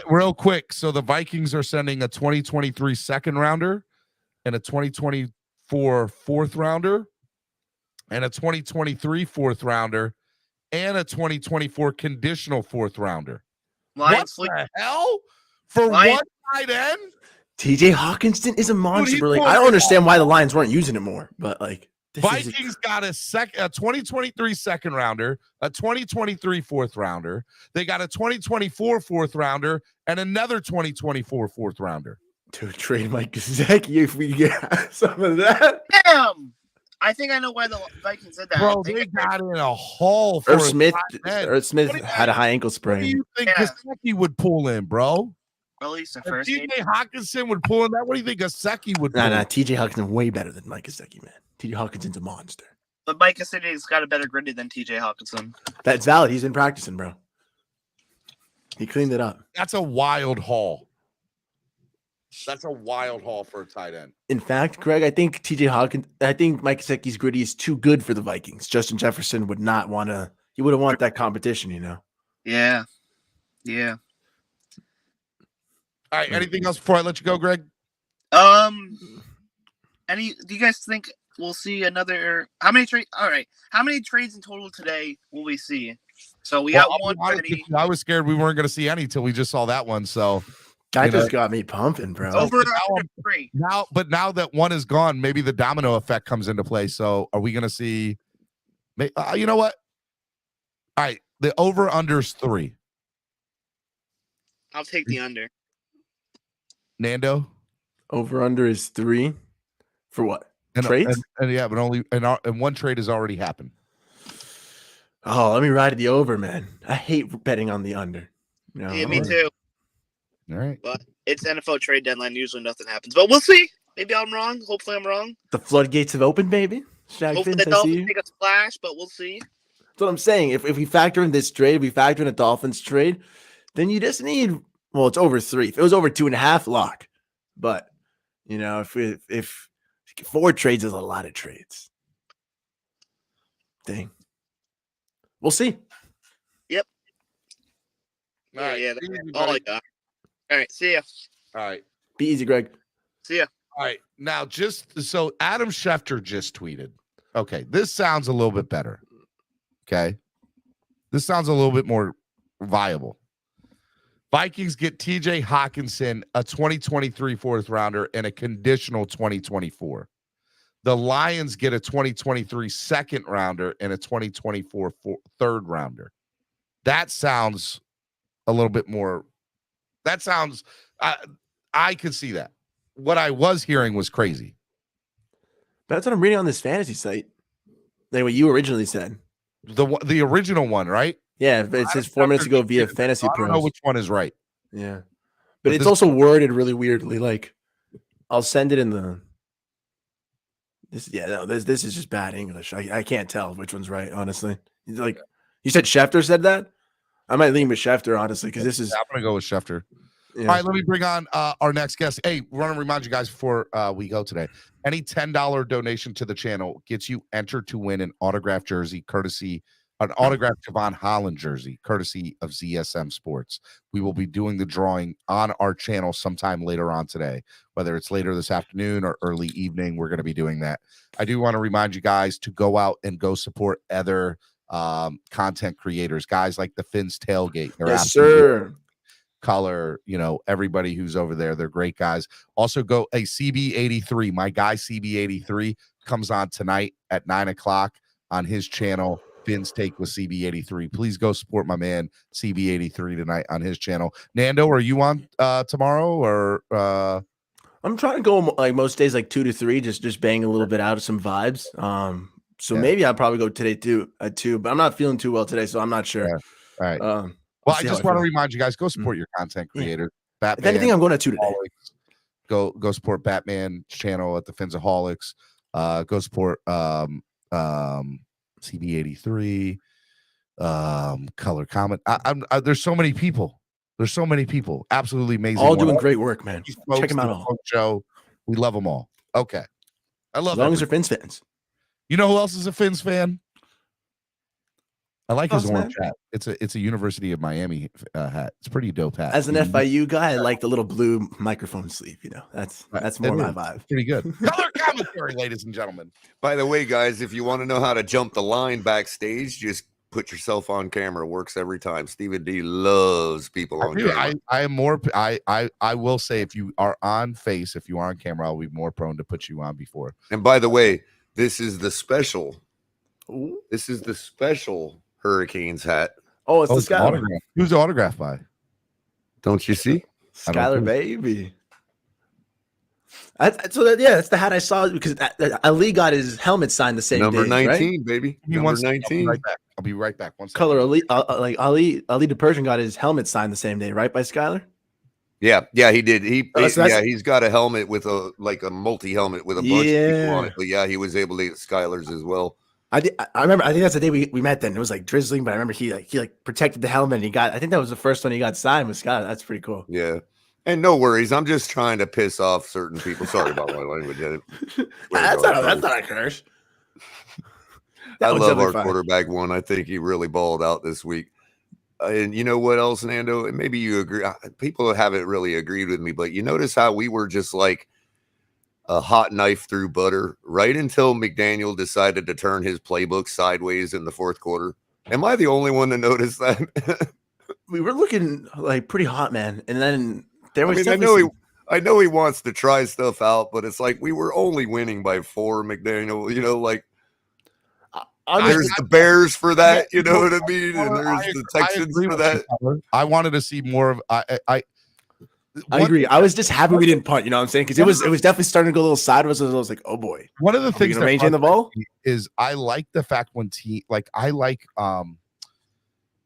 Real quick, so the Vikings are sending a 2023 second rounder and a 2024 fourth rounder and a 2023 fourth rounder and a 2024 conditional 4th rounder. Lions What the hell? For Lions- one tight end? TJ Hawkinson is a monster. he Bro. Like, pulled I don't it understand why the Lions weren't using it more, but like this is Vikings got a 2023 second rounder, a 2023 4th rounder. They got a 2024 4th rounder and another 2024 4th rounder. to trade Mike Gesicki if we get some of that. Damn. I think I know why the Vikings did that. Bro, they got in a haul for Irv a Smith. tight end. Irv Smith What do you- had a high ankle What do sprain. you think Yeah. Gesicki would pull in, bro? Release the If first game. TJ Hawkinson would pull in that, what do you think Gesicki would pull Nah, in? TJ Hawkinson way better than Mike Gesicki, man. TJ Hawkinson's a monster. But Mike Gesicki's got a better gritty than TJ Hawkinson. That's valid. He's been practicing, bro. He cleaned it up. That's a wild haul. That's a wild haul for a tight end. In fact, Greg, I think Mike Gesicki's gritty is too good for the Vikings. Justin Jefferson would not want to. He wouldn't want that competition, you know. Yeah. Yeah. All right. Anything else before I let you go, Greg? Do you guys think we'll see another? How many trades? All right. How many trades in total today will we see? So we got I'll one be honest ready. with you, I was scared we weren't going to see any till we just saw that one. So That you know. just got me pumping, bro. Over now under 3. now that one is gone, maybe the domino effect comes into play. So are we going to see? You know what? All right, the over unders 3. I'll take the under. Nando Over under is 3 for what? and Trades? and yeah, but only and one trade has already happened. Oh, let me ride the over, man. I hate betting on the under. No, Yeah, me too. All right. But it's NFL trade deadline. Usually nothing happens. But we'll see. Maybe I'm wrong. Hopefully I'm wrong. The floodgates have opened, baby. Shag Hopefully Fins, the I see Dolphins you. make a splash, but we'll see. That's what I'm saying. If we factor in this trade, we factor in a Dolphins trade, then you just need, well, it's over 3. If it was over 2.5, lock. But, you know, if 4 trades is a lot of trades. Dang. We'll see. Yep. All right. Yeah. Easy, That's all I buddy. got. All right. See ya. All right. Be easy, Greg. See ya. All right. Now, just so Adam Schefter just tweeted. Okay, this sounds a little bit better. Okay. This sounds a little bit more viable. Vikings get TJ Hawkinson, a 2023 4th rounder, and a conditional 2024. The Lions get a 2023 2nd rounder and a 2024 3rd rounder. That sounds a little bit more. That sounds, I could see that. What I was hearing was crazy. But that's what I'm reading on this fantasy site. Like what you originally said. The original one, right? Yeah, it says 4 minutes ago via Fantasy I don't know Pros. which one is right. Yeah. But it's this- also worded really weirdly. Like, I'll send it in the. This is just bad English. I can't tell which one's right, honestly. Like, you said Schefter said that? I might lean with Schefter, honestly, because this is. I'm going to go with Schefter. Yeah. All right, let me bring on our next guest. Hey, we want to remind you guys before we go today. Any $10 donation to the channel gets you entered to win an autographed jersey, an autographed Javon Holland jersey, courtesy of ZSM Sports. We will be doing the drawing on our channel sometime later on today, whether it's later this afternoon or early evening. We're going to be doing that. I do want to remind you guys to go out and go support other content creators, guys like the Fins Tailgate. They're Yes, absolutely sir. Color, everybody who's over there, they're great guys. Also go CB83, my guy CB83 comes on tonight at 9:00 on his channel, Finn's Take with CB83. Please go support my man CB83 tonight on his channel. Nando, are you on tomorrow or I'm trying to go like most days, like 2 to 3, just bang a little bit out of some vibes. So maybe I'll probably go today too at 2, but I'm not feeling too well today, so I'm not sure. All right. We'll Well, I see how just want to feel. remind you guys, go support your content creator. If Batman, anything, I'm going at 2 today. Go support Batman's channel at the Finsaholics. Go support CB83, Color Comment. There's so many people. There's so many people. Absolutely amazing. All doing great work, man. These folks Check them out do a all. fun show. We love them all. Okay. I love As long as everybody. they're Fins fans. You know who else is a Fins fan? I like his Us, orange man. hat. It's a University of Miami hat. It's a pretty dope hat. As an You- FIU guy, I like the little blue microphone sleeve. That's more It my is. vibe. Pretty good. Color commentary, ladies and gentlemen. By the way, guys, if you want to know how to jump the line backstage, just put yourself on camera. Works every time. Stephen D loves people on camera. I am more. I will say, if you are on face, if you are on camera, I'll be more prone to put you on before. And by the way, this is the special. This is the special Hurricanes hat. Oh, it's the Skylar. Autograph. Who's the autograph by? Don't you see? Skylar, baby. That's the hat I saw because Ali got his helmet signed the same Number day. 19, right? baby. He Number wants 19. I'll be right back. One second. Color Ali, Ali the Persian got his helmet signed the same day, right? By Skylar. Yeah, he did. He's got a helmet with a multi helmet with a bunch of people on it. But yeah, he was able to get Skylar's as well. I remember. I think that's the day we met. Then it was like drizzling, but I remember he protected the helmet. And he got. I think that was the first one he got signed with Skylar. That's pretty cool. Yeah, and no worries. I'm just trying to piss off certain people. Sorry about my language. That's not a curse. I love our quarterback one. I think he really balled out this week. And you know what else, Nando? And maybe you agree. People haven't really agreed with me, but you notice how we were just like a hot knife through butter right until McDaniel decided to turn his playbook sideways in the fourth quarter. Am I the only one to notice that? We were looking like pretty hot, man. And then there was. I know he wants to try stuff out, but it's like we were only winning by 4. McDaniel, there's the Bears for that, you know what I mean, and there's the Texans for that. I wanted to see more of. I agree. I was just happy we didn't punt. You know what I'm saying? Because it was definitely starting to go a little sideways. I was like, oh boy. One of the things that maintain the ball is I like the fact when I like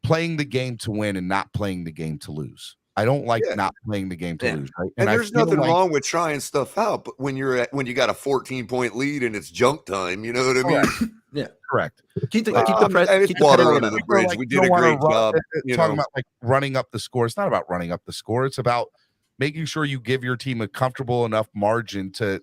playing the game to win and not playing the game to lose. I don't like not playing the game to lose. Right? And there's nothing wrong with trying stuff out, but when you got a 14-point lead and it's junk time, you know what I mean? Yeah, correct. Keep the press. It's water under the bridge. We did a great job. Talking about like running up the score. It's not about running up the score. It's about making sure you give your team a comfortable enough margin to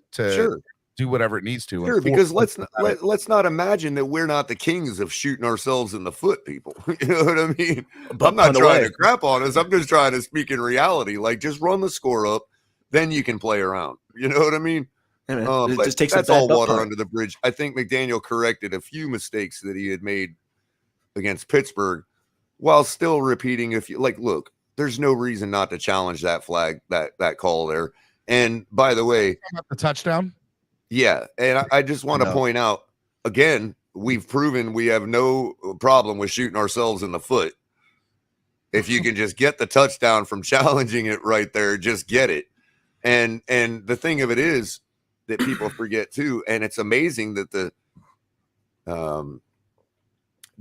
do whatever it needs to. Sure, because let's not imagine that we're not the kings of shooting ourselves in the foot, people. You know what I mean? I'm not trying to crap on us. I'm just trying to speak in reality. Like, just run the score up, then you can play around. You know what I mean? Hey man, but just takes that's all water under the bridge. I think McDaniel corrected a few mistakes that he had made against Pittsburgh, while still repeating. Look, there's no reason not to challenge that flag, that call there. And by the way, the touchdown. Yeah, and I just want to point out again, we've proven we have no problem with shooting ourselves in the foot. If you can just get the touchdown from challenging it right there, just get it. And the thing of it is that people forget too, and it's amazing that the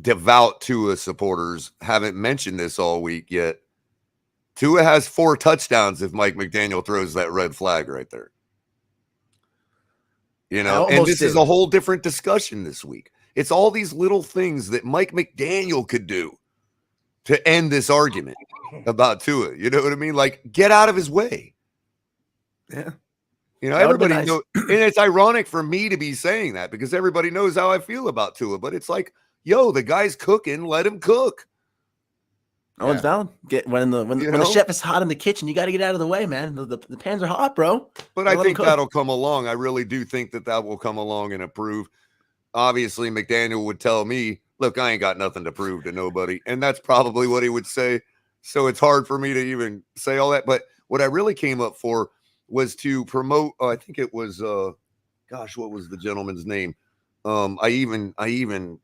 devout Tua supporters haven't mentioned this all week yet. Tua has 4 touchdowns if Mike McDaniel throws that red flag right there. And this is a whole different discussion this week. It's all these little things that Mike McDaniel could do to end this argument about Tua. You know what I mean? Like, get out of his way. Yeah. Everybody knows, and it's ironic for me to be saying that because everybody knows how I feel about Tua, but it's like, yo, the guy's cooking, let him cook. No one's valid. When the chef is hot in the kitchen, you got to get out of the way, man. The pans are hot, bro. But I think that'll come along. I really do think that will come along and improve. Obviously, McDaniel would tell me, look, I ain't got nothing to prove to nobody. And that's probably what he would say. So it's hard for me to even say all that. But what I really came up for was to promote, I think it was, what was the gentleman's name? I even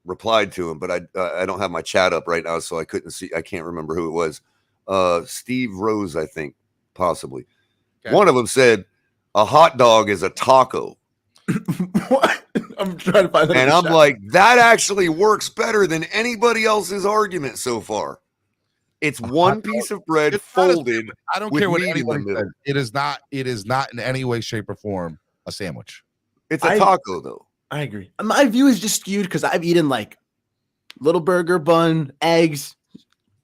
replied to him, but I don't have my chat up right now, so I couldn't see. I can't remember who it was. Steve Rose, I think, possibly. Okay. One of them said, a hot dog is a taco. What? I'm trying to find that. And I'm like, that actually works better than anybody else's argument so far. It's one piece of bread folded. I don't care what anyone says. It is not in any way, shape, or form a sandwich. It's a taco, though. I agree. My view is just skewed because I've eaten like little burger, bun, eggs,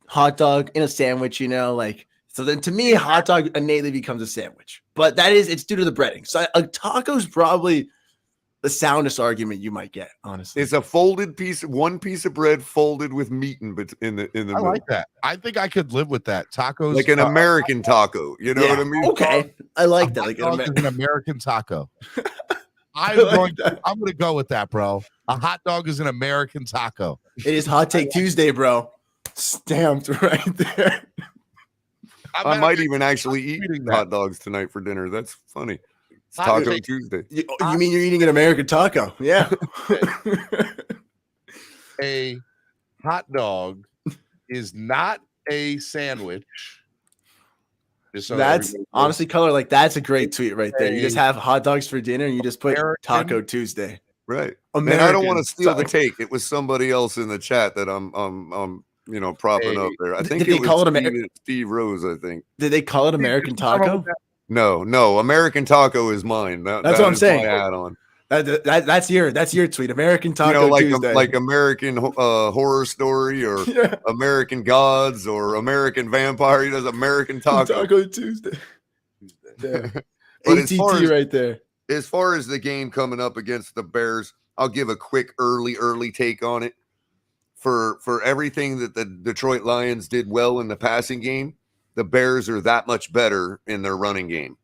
hot dog in a sandwich, so then to me, hot dog innately becomes a sandwich. But it's due to the breading. So a taco is probably the soundest argument you might get, honestly. It's a folded one piece of bread folded with meat in the middle. I like that. I think I could live with that. Tacos. Like an American taco. You know what I mean? Okay. I like that. Like an American taco. I'm going to go with that, bro. A hot dog is an American taco. It is Hot Take Tuesday, bro. Stamped right there. I might even actually eat hot dogs tonight for dinner. That's funny. It's Taco Tuesday. You mean you're eating an American taco? Yeah. A hot dog is not a sandwich. Just so That's everybody knows. honestly, color, like that's a great tweet right there. You just have hot dogs for dinner and you just put Taco Tuesday. Right. American. Man, I don't want to steal the take. It was somebody else in the chat that I'm propping up there. I think Did they call it Steve Rose, I think. Did they call it American taco? No, American taco is mine. That's what I'm saying. Add on. That's your tweet. American Taco like Tuesday. like American Horror Story or American Gods or American Vampire. He does American Taco Tuesday. But ATT right there. As far as the game coming up against the Bears, I'll give a quick early take on it. For everything that the Detroit Lions did well in the passing game, the Bears are that much better in their running game.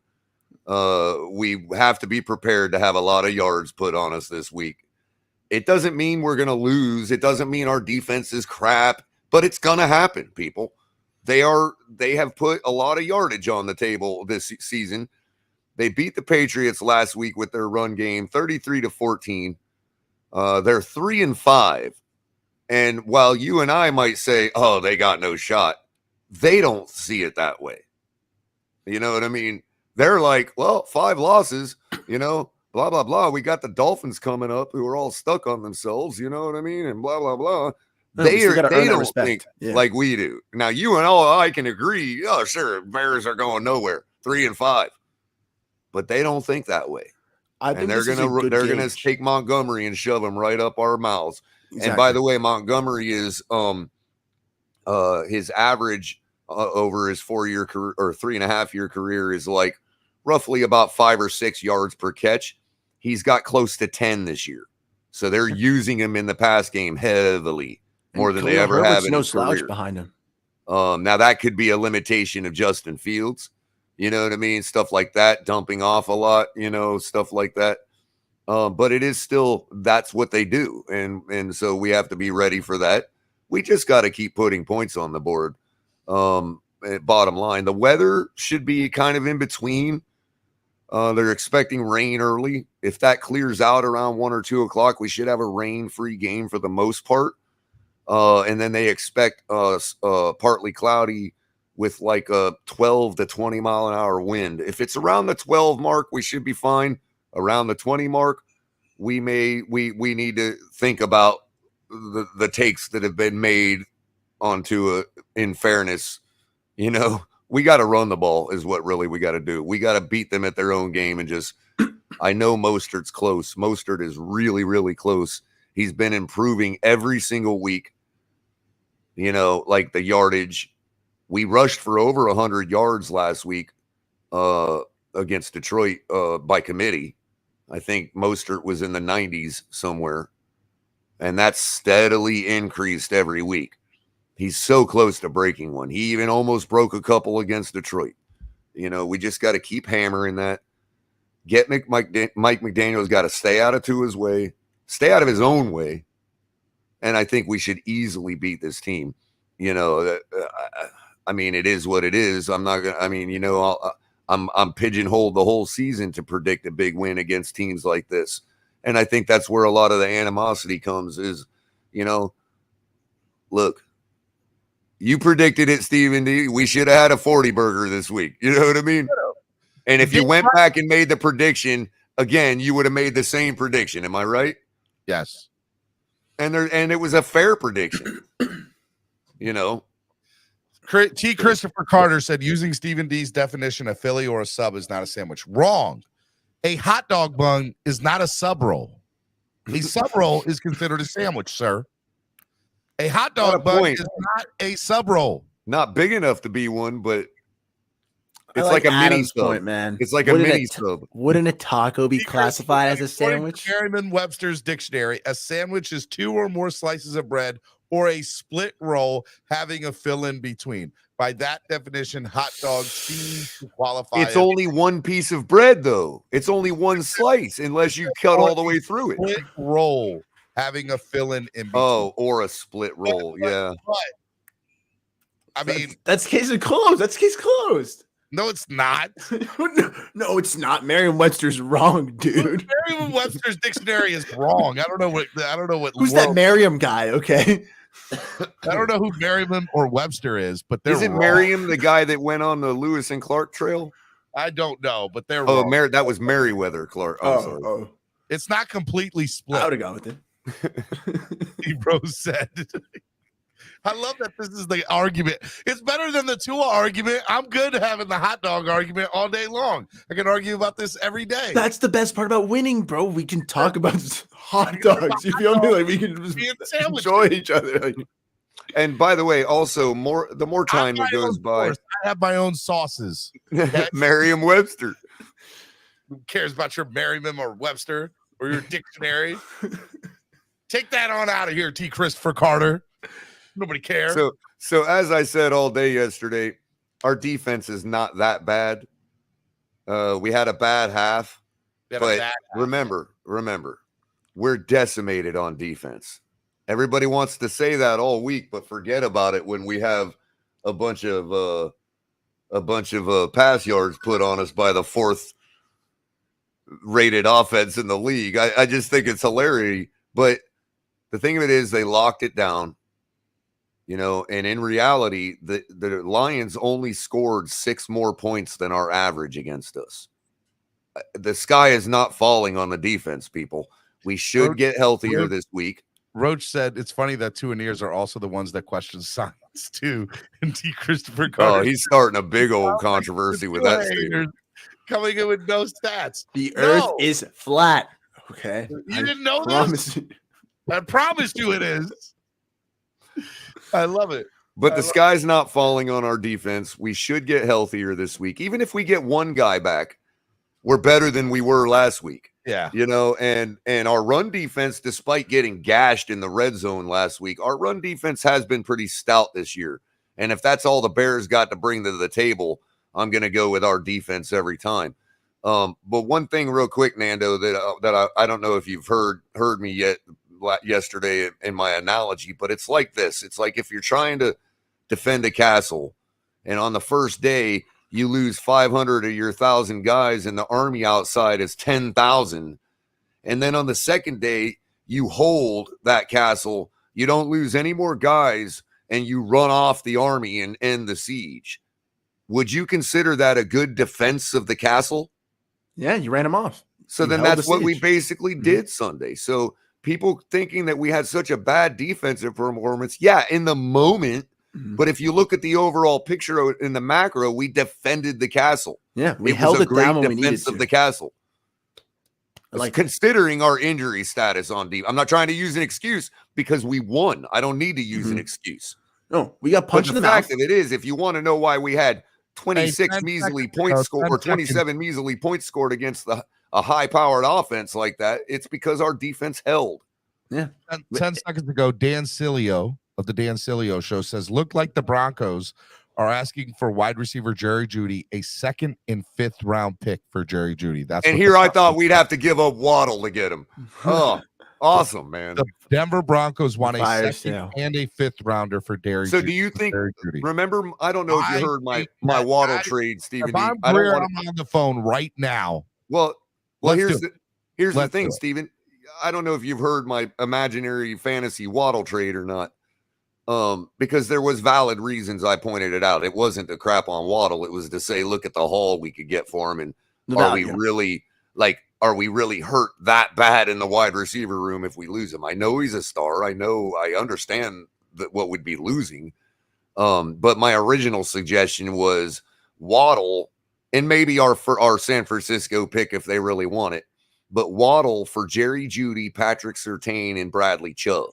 We have to be prepared to have a lot of yards put on us this week. It doesn't mean we're going to lose. It doesn't mean our defense is crap, but it's going to happen, people. They have put a lot of yardage on the table this season. They beat the Patriots last week with their run game, 33-14. They're 3-5. And while you and I might say, oh, they got no shot, they don't see it that way. You know what I mean? They're like, well, 5 losses, blah, blah, blah. We got the Dolphins coming up who are all stuck on themselves, you know what I mean? And blah, blah, blah. They don't think like we do. Now, you and I can agree, oh, sure, Bears are going nowhere, 3-5. But they don't think that way. And they're gonna take Montgomery and shove him right up our mouths. Exactly. And by the way, Montgomery is his average over his 4-year career or 3.5-year career is like roughly about 5 or 6 yards per catch. He's got close to 10 this year. So they're using him in the pass game heavily, more than they ever have in his career. Behind him. Now that could be a limitation of Justin Fields. You know what I mean? Stuff like that, dumping off a lot, stuff like that. But it is still, that's what they do. And so we have to be ready for that. We just got to keep putting points on the board. Bottom line, the weather should be kind of in between. They're expecting rain early. If that clears out around 1 or 2 o'clock, we should have a rain-free game for the most part. And then they expect partly cloudy with like a 12 to 20 mile an hour wind. If it's around the 12 mark, we should be fine. Around the 20 mark, we need to think about the takes that have been made onto in fairness. We got to run the ball is what really we got to do. We got to beat them at their own game and just, I know Mostert's close. Mostert is really, really close. He's been improving every single week. Like the yardage. We rushed for over 100 yards last week against Detroit by committee. I think Mostert was in the 90s somewhere. And that's steadily increased every week. He's so close to breaking one. He even almost broke a couple against Detroit. We just got to keep hammering that. Get Mike McDaniel's got to stay out of Tua's way, stay out of his own way. And I think we should easily beat this team. I mean, it is what it is. I'm not going to, I'm pigeonholed the whole season to predict a big win against teams like this. And I think that's where a lot of the animosity comes is, look, you predicted it, Stephen D. We should have had a 40 burger this week. You know what I mean? And if you went back and made the prediction again, you would have made the same prediction. Am I right? Yes. And it was a fair prediction. T. Christopher Carter said using Stephen D's definition, a Philly or a sub is not a sandwich. Wrong. A hot dog bun is not a sub roll. A sub roll is considered a sandwich, sir. A hot dog bun is not a sub roll. Not big enough to be one, but it's like a mini sub, point, man. It's like a mini sub. Wouldn't a taco be classified as a sandwich? Merriam-Webster's dictionary, a sandwich is 2 or more slices of bread or a split roll having a fill in between. By that definition, hot dog seems to qualify. It's only one piece of bread, though. It's only one slice, unless you cut all the way through it. Split roll having a fill-in in between. Oh, or a split roll. Yeah. But I mean, that's case closed. That's case closed. No, it's not. No, it's not. Merriam-Webster's wrong, dude. Merriam-Webster's dictionary is wrong. I don't know what. Who's that Merriam guy? Okay. I don't know who Merriam or Webster is, but they're Isn't wrong. Merriam the guy that went on the Lewis and Clark trail? I don't know, but they're wrong. that was Merriweather Clark. Oh. It's not completely split. I would have gone with it. Rose said. I love that this is the argument. It's better than the Tua argument. I'm good having the hot dog argument all day long. I can argue about this every day. That's the best part about winning, bro. We can talk about hot dogs. You feel me? Like we can just enjoy each other. Like, and by the way, also the more time that goes by, I have my own sauces. Merriam-Webster. Who cares about your Merriam or Webster or your dictionary? Take that on out of here, T. Christopher Carter. Nobody cares. So as I said all day yesterday, our defense is not that bad. We had a bad half, but remember, we're decimated on defense. Everybody wants to say that all week, but forget about it when we have a bunch of pass yards put on us by the fourth rated offense in the league. I just think it's hilarious. But the thing of it is, they locked it down. And in reality, the Lions only scored 6 more points than our average against us. The sky is not falling on the defense, people. We should get healthier this week. Roach said it's funny that Tua and Ears are also the ones that question science too. And T. Christopher Carter. Oh, he's starting a big old controversy with that statement. Coming in with no stats. The earth is flat. Okay. You didn't know this? I promised you it is. I love it. But the sky's not falling on our defense. We should get healthier this week. Even if we get one guy back, we're better than we were last week. Yeah. And our run defense, despite getting gashed in the red zone last week, our run defense has been pretty stout this year. And if that's all the Bears got to bring to the table, I'm going to go with our defense every time. But one thing real quick, Nando, that I don't know if you've heard me yet yesterday in my analogy, but it's like this. It's like if you're trying to defend a castle and on the first day you lose 500 of your 1,000 guys and the army outside is 10,000. And then on the second day you hold that castle, you don't lose any more guys and you run off the army and end the siege. Would you consider that a good defense of the castle? Yeah, you ran them off. So then that's what we basically did Sunday. So people thinking that we had such a bad defensive performance, yeah, in the moment. But if you look at the overall picture in the macro, we defended the castle. Yeah, we held it down when we needed to. Of the castle. Like considering our injury status on deep, I'm not trying to use an excuse because we won. I don't need to use an excuse. No, we got punched in the mouth. The fact of it is, if you want to know why we had 26 measly points scored or 27 measly points scored against a high-powered offense like that, it's because our defense held. Yeah. 10 seconds ago, Dan Cilio of the Dan Cilio Show says, look like the Broncos are asking for wide receiver Jerry Jeudy, a 2nd and 5th round pick for Jerry Jeudy. And here I thought we'd have to give up Waddle to get him. Oh, awesome, man. The Denver Broncos want a 2nd and a 5th rounder for Jerry Jeudy. So do you think, remember, I don't know if you heard my Waddle trade, Stephen. If I'm on the phone right now. Well, here's the thing, Stephen. I don't know if you've heard my imaginary fantasy Waddle trade or not. Because there was valid reasons I pointed it out. It wasn't to crap on Waddle. It was to say, look at the haul we could get for him. And are we really hurt that bad in the wide receiver room if we lose him? I know he's a star. I understand what would be losing. But my original suggestion was Waddle and maybe our San Francisco pick if they really want it. But Waddle for Jerry Jeudy, Patrick Surtain, and Bradley Chubb.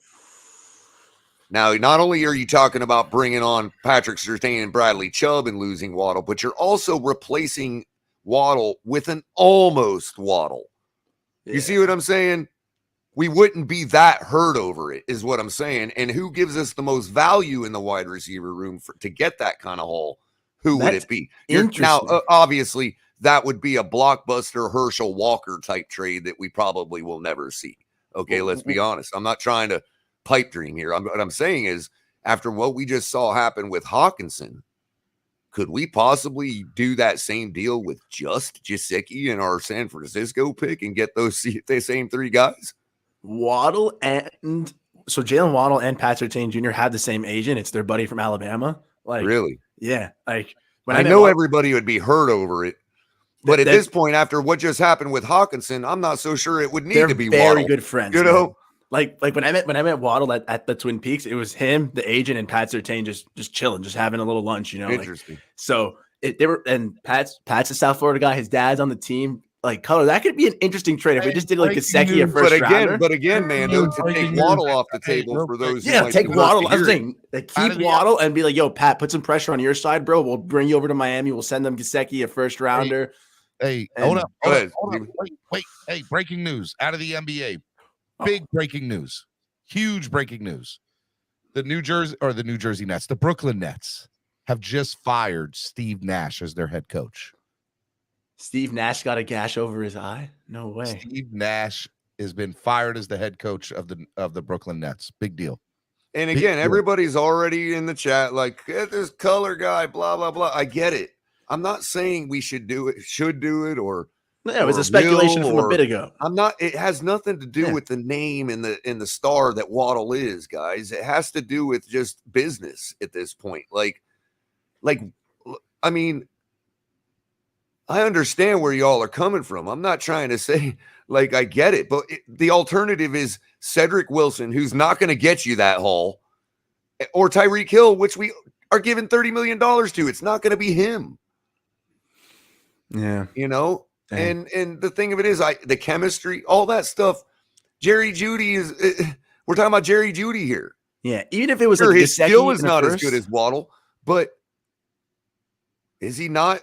Now, not only are you talking about bringing on Patrick Surtain and Bradley Chubb and losing Waddle, but you're also replacing Waddle with an almost Waddle. Yeah. You see what I'm saying? we wouldn't be that hurt over it, is what I'm saying. And who gives us the most value in the wide receiver room to get that kind of haul? Who would it be? Now, obviously, that would be a blockbuster Herschel Walker type trade that we probably will never see. Okay, let's be honest. I'm not trying to pipe dream here. What I'm saying is, after what we just saw happen with Hawkinson, could we possibly do that same deal with just Gesicki and our San Francisco pick and get the same 3 guys? Waddle and so Jalen Waddle and Pat Surtain Jr. have the same agent. It's their buddy from Alabama. Like, really? Yeah. Like, when I know everybody would be hurt over it, but at this point, after what just happened with Hawkinson, I'm not so sure it would need to be very Waddle, good friends. You know, like when I met Waddle at the Twin Peaks, it was him, the agent, and Pat Surtain just chilling, just having a little lunch. You know, interesting. Pat's a South Florida guy. His dad's on the team. Like, Color, that could be an interesting trade if we just did like Gesicki a first rounder. But again, man, to take Waddle off the table for those. Yeah, take Waddle. I was saying, keep Waddle and be like, yo, Pat, put some pressure on your side, bro. We'll bring you over to Miami. We'll send them Gesicki a first rounder. Hey, hold up. Wait. Hey, breaking news out of the NBA. Big breaking news. Huge breaking news. The New Jersey Nets, the Brooklyn Nets have just fired Steve Nash as their head coach. Steve Nash got a gash over his eye? No way. Steve Nash has been fired as the head coach of the Brooklyn Nets. Big deal. And again, everybody's already in the chat like, this color guy, blah, blah, blah. I get it. I'm not saying we should do it, or it was a speculation from a bit ago. I'm not. It has nothing to do with the name and the star that Waddle is, guys. It has to do with just business at this point. Like, I mean, I understand where y'all are coming from. I'm not trying to say like I get it, but the alternative is Cedric Wilson, who's not going to get you that haul, or Tyreek Hill, which we are giving $30 million to. It's not going to be him. Yeah, you know. Dang. And the thing of it is, the chemistry, all that stuff. Jerry Jeudy is. We're talking about Jerry Jeudy here. Yeah, even if it was sure, his skill is not as good as Waddle, but is he not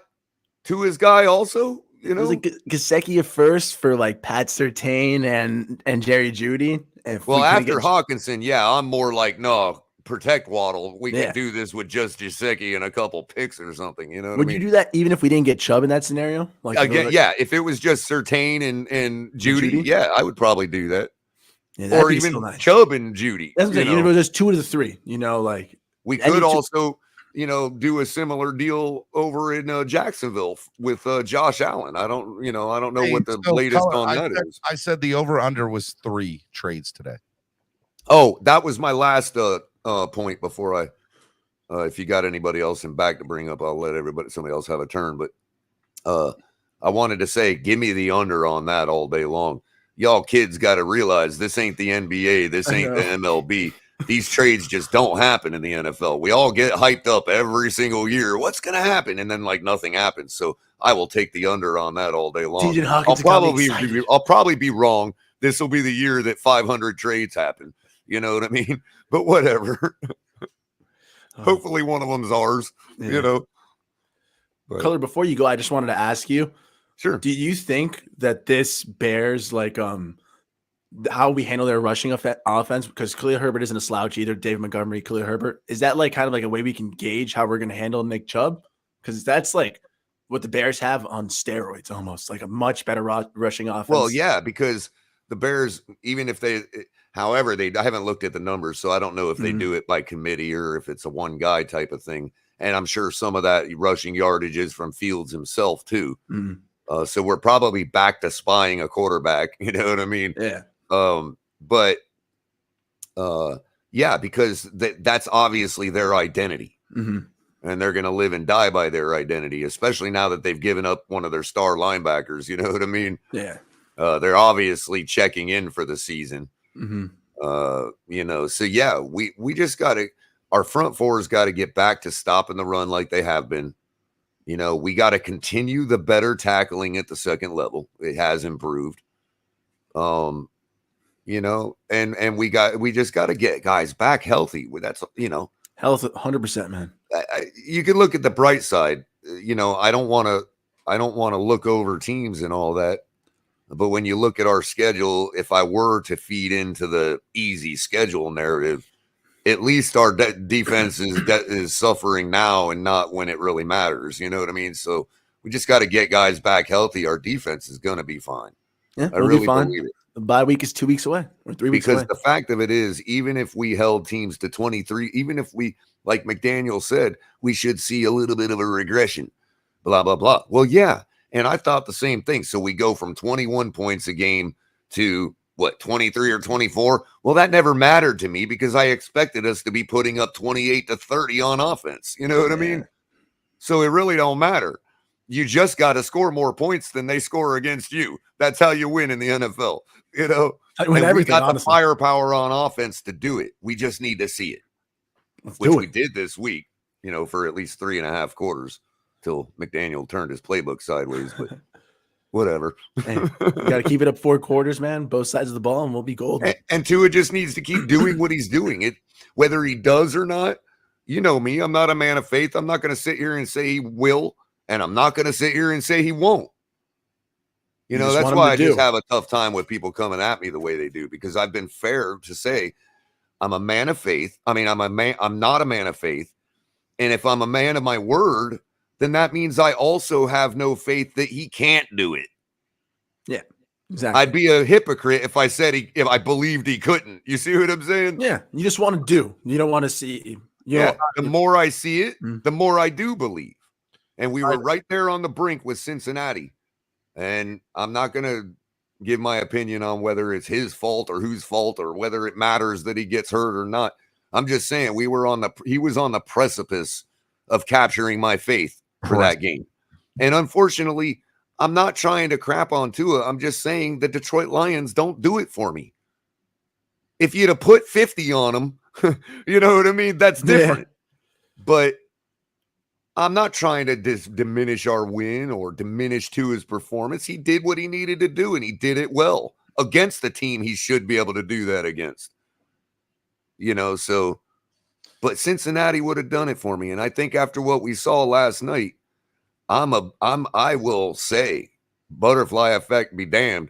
to his guy also? You know, it was like Gesicki at first for like Pat Surtain and Jerry Jeudy. Well, after Hawkinson, yeah, I'm more like no. Protect Waddle. We can do this with just Gesicki and a couple picks or something. You know what I mean? Would you do that even if we didn't get Chubb in that scenario? Like again, if it was just Surtain and Jeudy, yeah, I would probably do that. Yeah, or even Chubb and Jeudy. That's even if it was just 2 of the 3. You know, like we could also, do a similar deal over in Jacksonville with Josh Allen. I don't know what the latest on that is. I said the over under was 3 trades today. Oh, that was my last point before I if you got anybody else in back to bring up, I'll let somebody else have a turn. But I wanted to say, give me the under on that all day long. Y'all kids got to realize this ain't the NBA, this ain't the MLB. These trades just don't happen in the NFL. We all get hyped up every single year. What's gonna happen? And then like nothing happens. So I will take the under on that all day long. I'll probably be wrong. This will be the year that 500 trades happen. You know what I mean? But whatever. Hopefully one of them is ours, you know. But, Color, before you go, I just wanted to ask you. Sure. Do you think that this bears like how we handle their rushing offense? Because Khalil Herbert isn't a slouch either. David Montgomery, Khalil Herbert. Is that like kind of like a way we can gauge how we're going to handle Nick Chubb? Because that's like what the Bears have on steroids almost, like a much better rushing offense. Well, yeah, because the Bears, even if they – however, I haven't looked at the numbers, so I don't know if they do it by committee or if it's a one guy type of thing. And I'm sure some of that rushing yardage is from Fields himself too. So we're probably back to spying a quarterback. You know what I mean? Yeah. Yeah, because that's obviously their identity, and they're going to live and die by their identity, especially now that they've given up one of their star linebackers. You know what I mean? Yeah. They're obviously checking in for the season. So yeah, we just got to, our front four's got to get back to stopping the run like they have been. You know, we got to continue the better tackling at the second level. It has improved. And we just got to get guys back healthy. That's, health 100%, man. You can look at the bright side. I don't want to look over teams and all that. But when you look at our schedule, if I were to feed into the easy schedule narrative, at least our defense is suffering now and not when it really matters. You know what I mean? So we just got to get guys back healthy. Our defense is going to be fine. Yeah, I we'll really be fine. believe it. The bye week is 2 weeks away or 3 weeks away. Because the fact of it is, even if we held teams to 23, even if we, like McDaniel said, we should see a little bit of a regression, blah, blah, blah. Well, yeah. And I thought the same thing. So we go from 21 points a game to what, 23 or 24? Well, that never mattered to me because I expected us to be putting up 28 to 30 on offense. You know what I mean? So it really don't matter. You just got to score more points than they score against you. That's how you win in the NFL. You know, I win and we got honestly. the firepower on offense to do it. We just need to see it, which we did this week, you know, for at least 3.5 quarters till McDaniel turned his playbook sideways, but whatever. Hey, you got to keep it up 4 quarters, man, both sides of the ball, and we'll be golden. And Tua just needs to keep doing what he's doing. It, whether he does or not, you know me, I'm not a man of faith. I'm not going to sit here and say he will, and I'm not going to sit here and say he won't. You know, that's why I just have a tough time with people coming at me the way they do, because I've been fair to say I'm a man of faith. I mean, I'm not a man of faith. And if I'm a man of my word, then that means I also have no faith that he can't do it. Yeah, exactly. I'd be a hypocrite if I said if I believed he couldn't. You see what I'm saying? Yeah, you just want to do. You don't want to see. The more I see it, the more I do believe. And we were right there on the brink with Cincinnati. And I'm not going to give my opinion on whether it's his fault or whose fault or whether it matters that he gets hurt or not. I'm just saying he was on the precipice of capturing my faith for that game. And unfortunately, I'm not trying to crap on Tua. I'm just saying the Detroit Lions don't do it for me. If you'd have put 50 on them, you know what I mean? That's different. Yeah. But I'm not trying to diminish our win or diminish Tua's performance. He did what he needed to do, and he did it well against the team he should be able to do that against. You know, so, but Cincinnati would have done it for me. And I think after what we saw last night, I will say, butterfly effect be damned.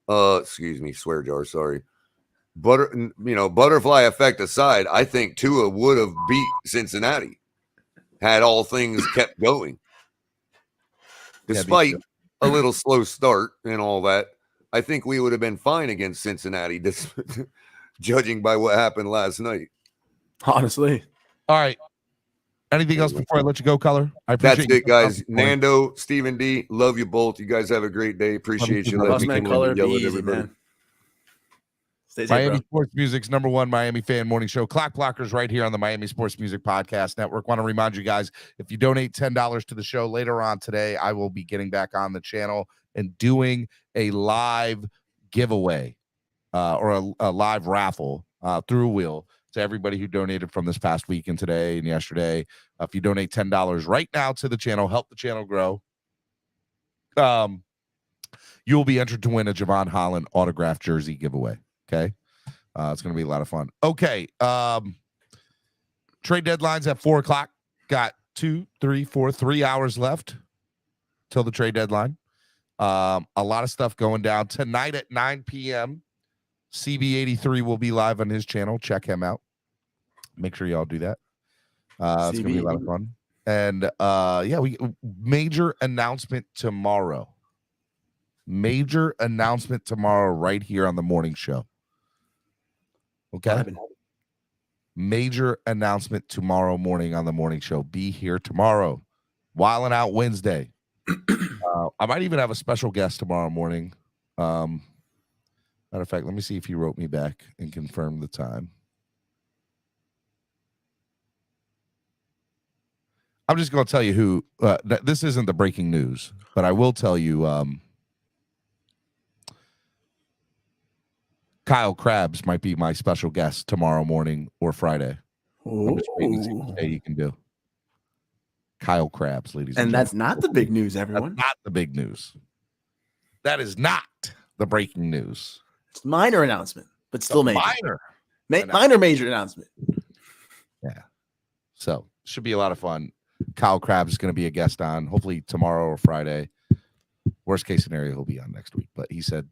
Excuse me, swear jar, sorry. Butterfly effect aside, I think Tua would have beat Cincinnati had all things kept going. Despite a little slow start and all that, I think we would have been fine against Cincinnati, judging by what happened last night. Honestly. All right. Anything else before I let you go, Color? I appreciate That's it, guys. Nando, Stephen D, love you both. You guys have a great day. Appreciate you. Let me Color, yell at easy, everybody. man. Miami Sports Music's #1 Miami fan morning show. Clock Blockers right here on the Miami Sports Music Podcast Network. Want to remind you guys, if you donate $10 to the show later on today, I will be getting back on the channel and doing a live giveaway or a live raffle through Wheel to everybody who donated from this past week and today and yesterday. If you donate $10 right now to the channel, help the channel grow. You'll be entered to win a Javon Holland autographed jersey giveaway. Okay. It's going to be a lot of fun. Okay. Trade deadlines at 4:00. Got 3 hours left till the trade deadline. A lot of stuff going down tonight at 9 p.m. CB83 will be live on his channel. Check him out. Make sure y'all do that. It's going to be a lot of fun. And major announcement tomorrow. Major announcement tomorrow right here on the morning show. Okay. Major announcement tomorrow morning on the morning show. Be here tomorrow. Wildin' Out Wednesday. I might even have a special guest tomorrow morning. Matter of fact, let me see if he wrote me back and confirmed the time. I'm just going to tell you who. This isn't the breaking news, but I will tell you. Kyle Krabs might be my special guest tomorrow morning or Friday. I'm just waiting to see what day you can do. Kyle Krabs, ladies and gentlemen. That's not the big news, everyone. That's not the big news. That is not the breaking news. It's a minor announcement, but still major. Minor major announcement. Yeah. So should be a lot of fun. Kyle Krabs is going to be a guest on hopefully tomorrow or Friday. Worst case scenario, he'll be on next week. But he said,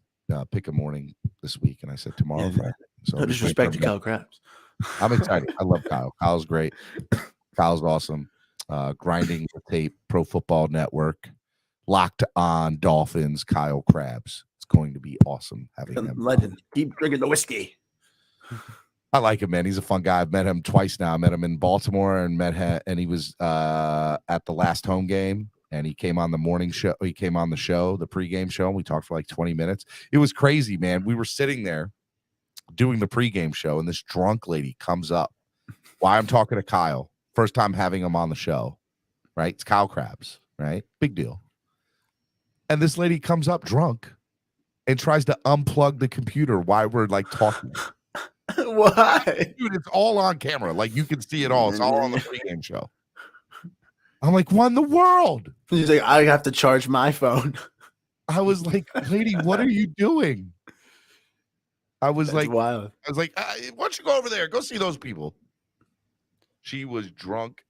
pick a morning this week. And I said, tomorrow, Friday. So No disrespect to Kyle Krabs. I'm excited. I love Kyle. Kyle's great. Kyle's awesome. Grinding the tape, Pro Football Network, Locked On Dolphins, Kyle Krabs. It's going to be awesome having him. Legend. Keep drinking the whiskey. I like him, man. He's a fun guy. I've met him twice now. I met him in Baltimore and he was at the last home game, and he came on the morning show. He came on the show, the pregame show, and we talked for like 20 minutes. It was crazy, man. We were sitting there doing the pregame show, and this drunk lady comes up while I'm talking to Kyle. First time having him on the show, right? It's Kyle Krabs, right? Big deal. And this lady comes up drunk and tries to unplug the computer while we're like talking. Why? Dude, it's all on camera. Like, you can see it all. It's all on the pregame show. I'm like, what in the world? He's like, I have to charge my phone. I was like, lady, what are you doing? I was That's like, wild. I was like, why don't you go over there? Go see those people. She was drunk.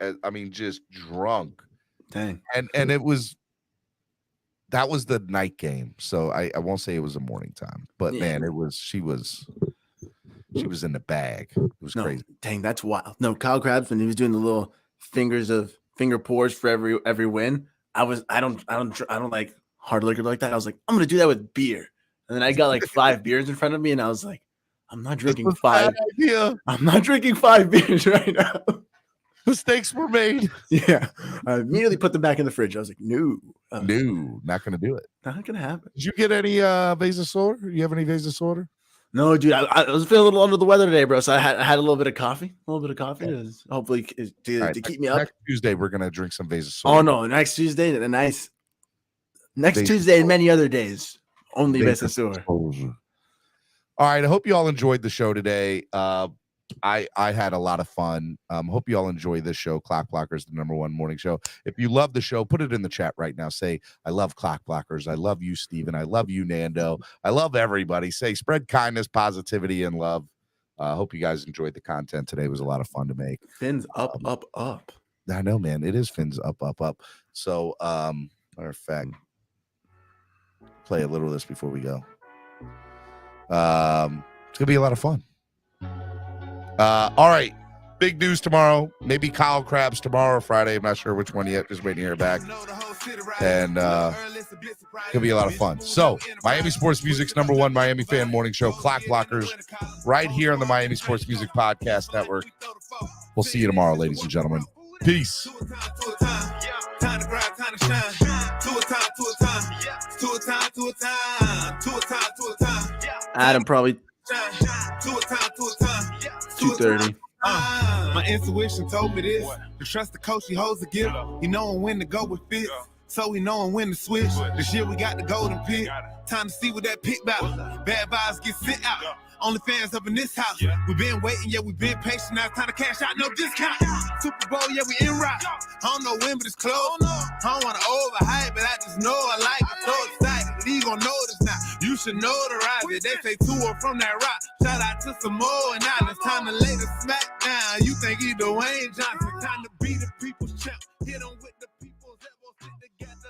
Just drunk. Dang. And it was, that was the night game. So I won't say it was a morning time, but man, she was in the bag. It was crazy. Dang, that's wild. No, Kyle Krabs, when he was doing the little finger pours for every win, I don't like hard liquor like that. I was like, I'm gonna do that with beer. And then I got like 5 beers in front of me, and I was like, I'm not drinking 5. I'm not drinking 5 beers right now. Mistakes were made. Yeah. I immediately put them back in the fridge. I was like, no, not gonna do it. Not gonna happen. Did you get any Vasosorter? You have any Vasosorter? No, dude. I was feeling a little under the weather today, bro. So I had a little bit of coffee. Hopefully to keep me up. Next Tuesday, we're gonna drink some Vasosorter. Oh no, next Tuesday, Tuesday and many other days. Only Vasosorter. All right. I hope you all enjoyed the show today. I had a lot of fun. Hope you all enjoy this show. Clock Blockers, the #1 morning show. If you love the show, put it in the chat right now. Say, I love Clock Blockers. I love you, Steven. I love you, Nando. I love everybody. Say, spread kindness, positivity, and love. Hope you guys enjoyed the content today. It was a lot of fun to make. Fins up, up, up. I know, man. It is fins up, up, up. So, matter of fact, play a little of this before we go. It's gonna be a lot of fun. All right. Big news tomorrow. Maybe Kyle Krabs tomorrow or Friday. I'm not sure which one yet. Just waiting to hear back. And it'll be a lot of fun. So, Miami Sports Music's #1 Miami fan morning show, Clock Blockers, right here on the Miami Sports Music Podcast Network. We'll see you tomorrow, ladies and gentlemen. Peace. Adam probably 2:30. My intuition told me this. To trust the coach, he holds a gift. He knowing when to go with fits. So we knowing when to switch. This year we got the golden pick. Time to see what that pick battle. Bad vibes get sent out. Only fans up in this house. We been waiting, yeah, we been patient. Now it's time to cash out, no discount. Super Bowl, yeah, we in route. I don't know when, but it's close. I don't want to overhype, but I just know I like it. So excited, you gon' notice now. You should know the rise. They say 2 or from that rock. Shout out to some more, and now it's time to lay the smack down. You think he Dwayne Johnson?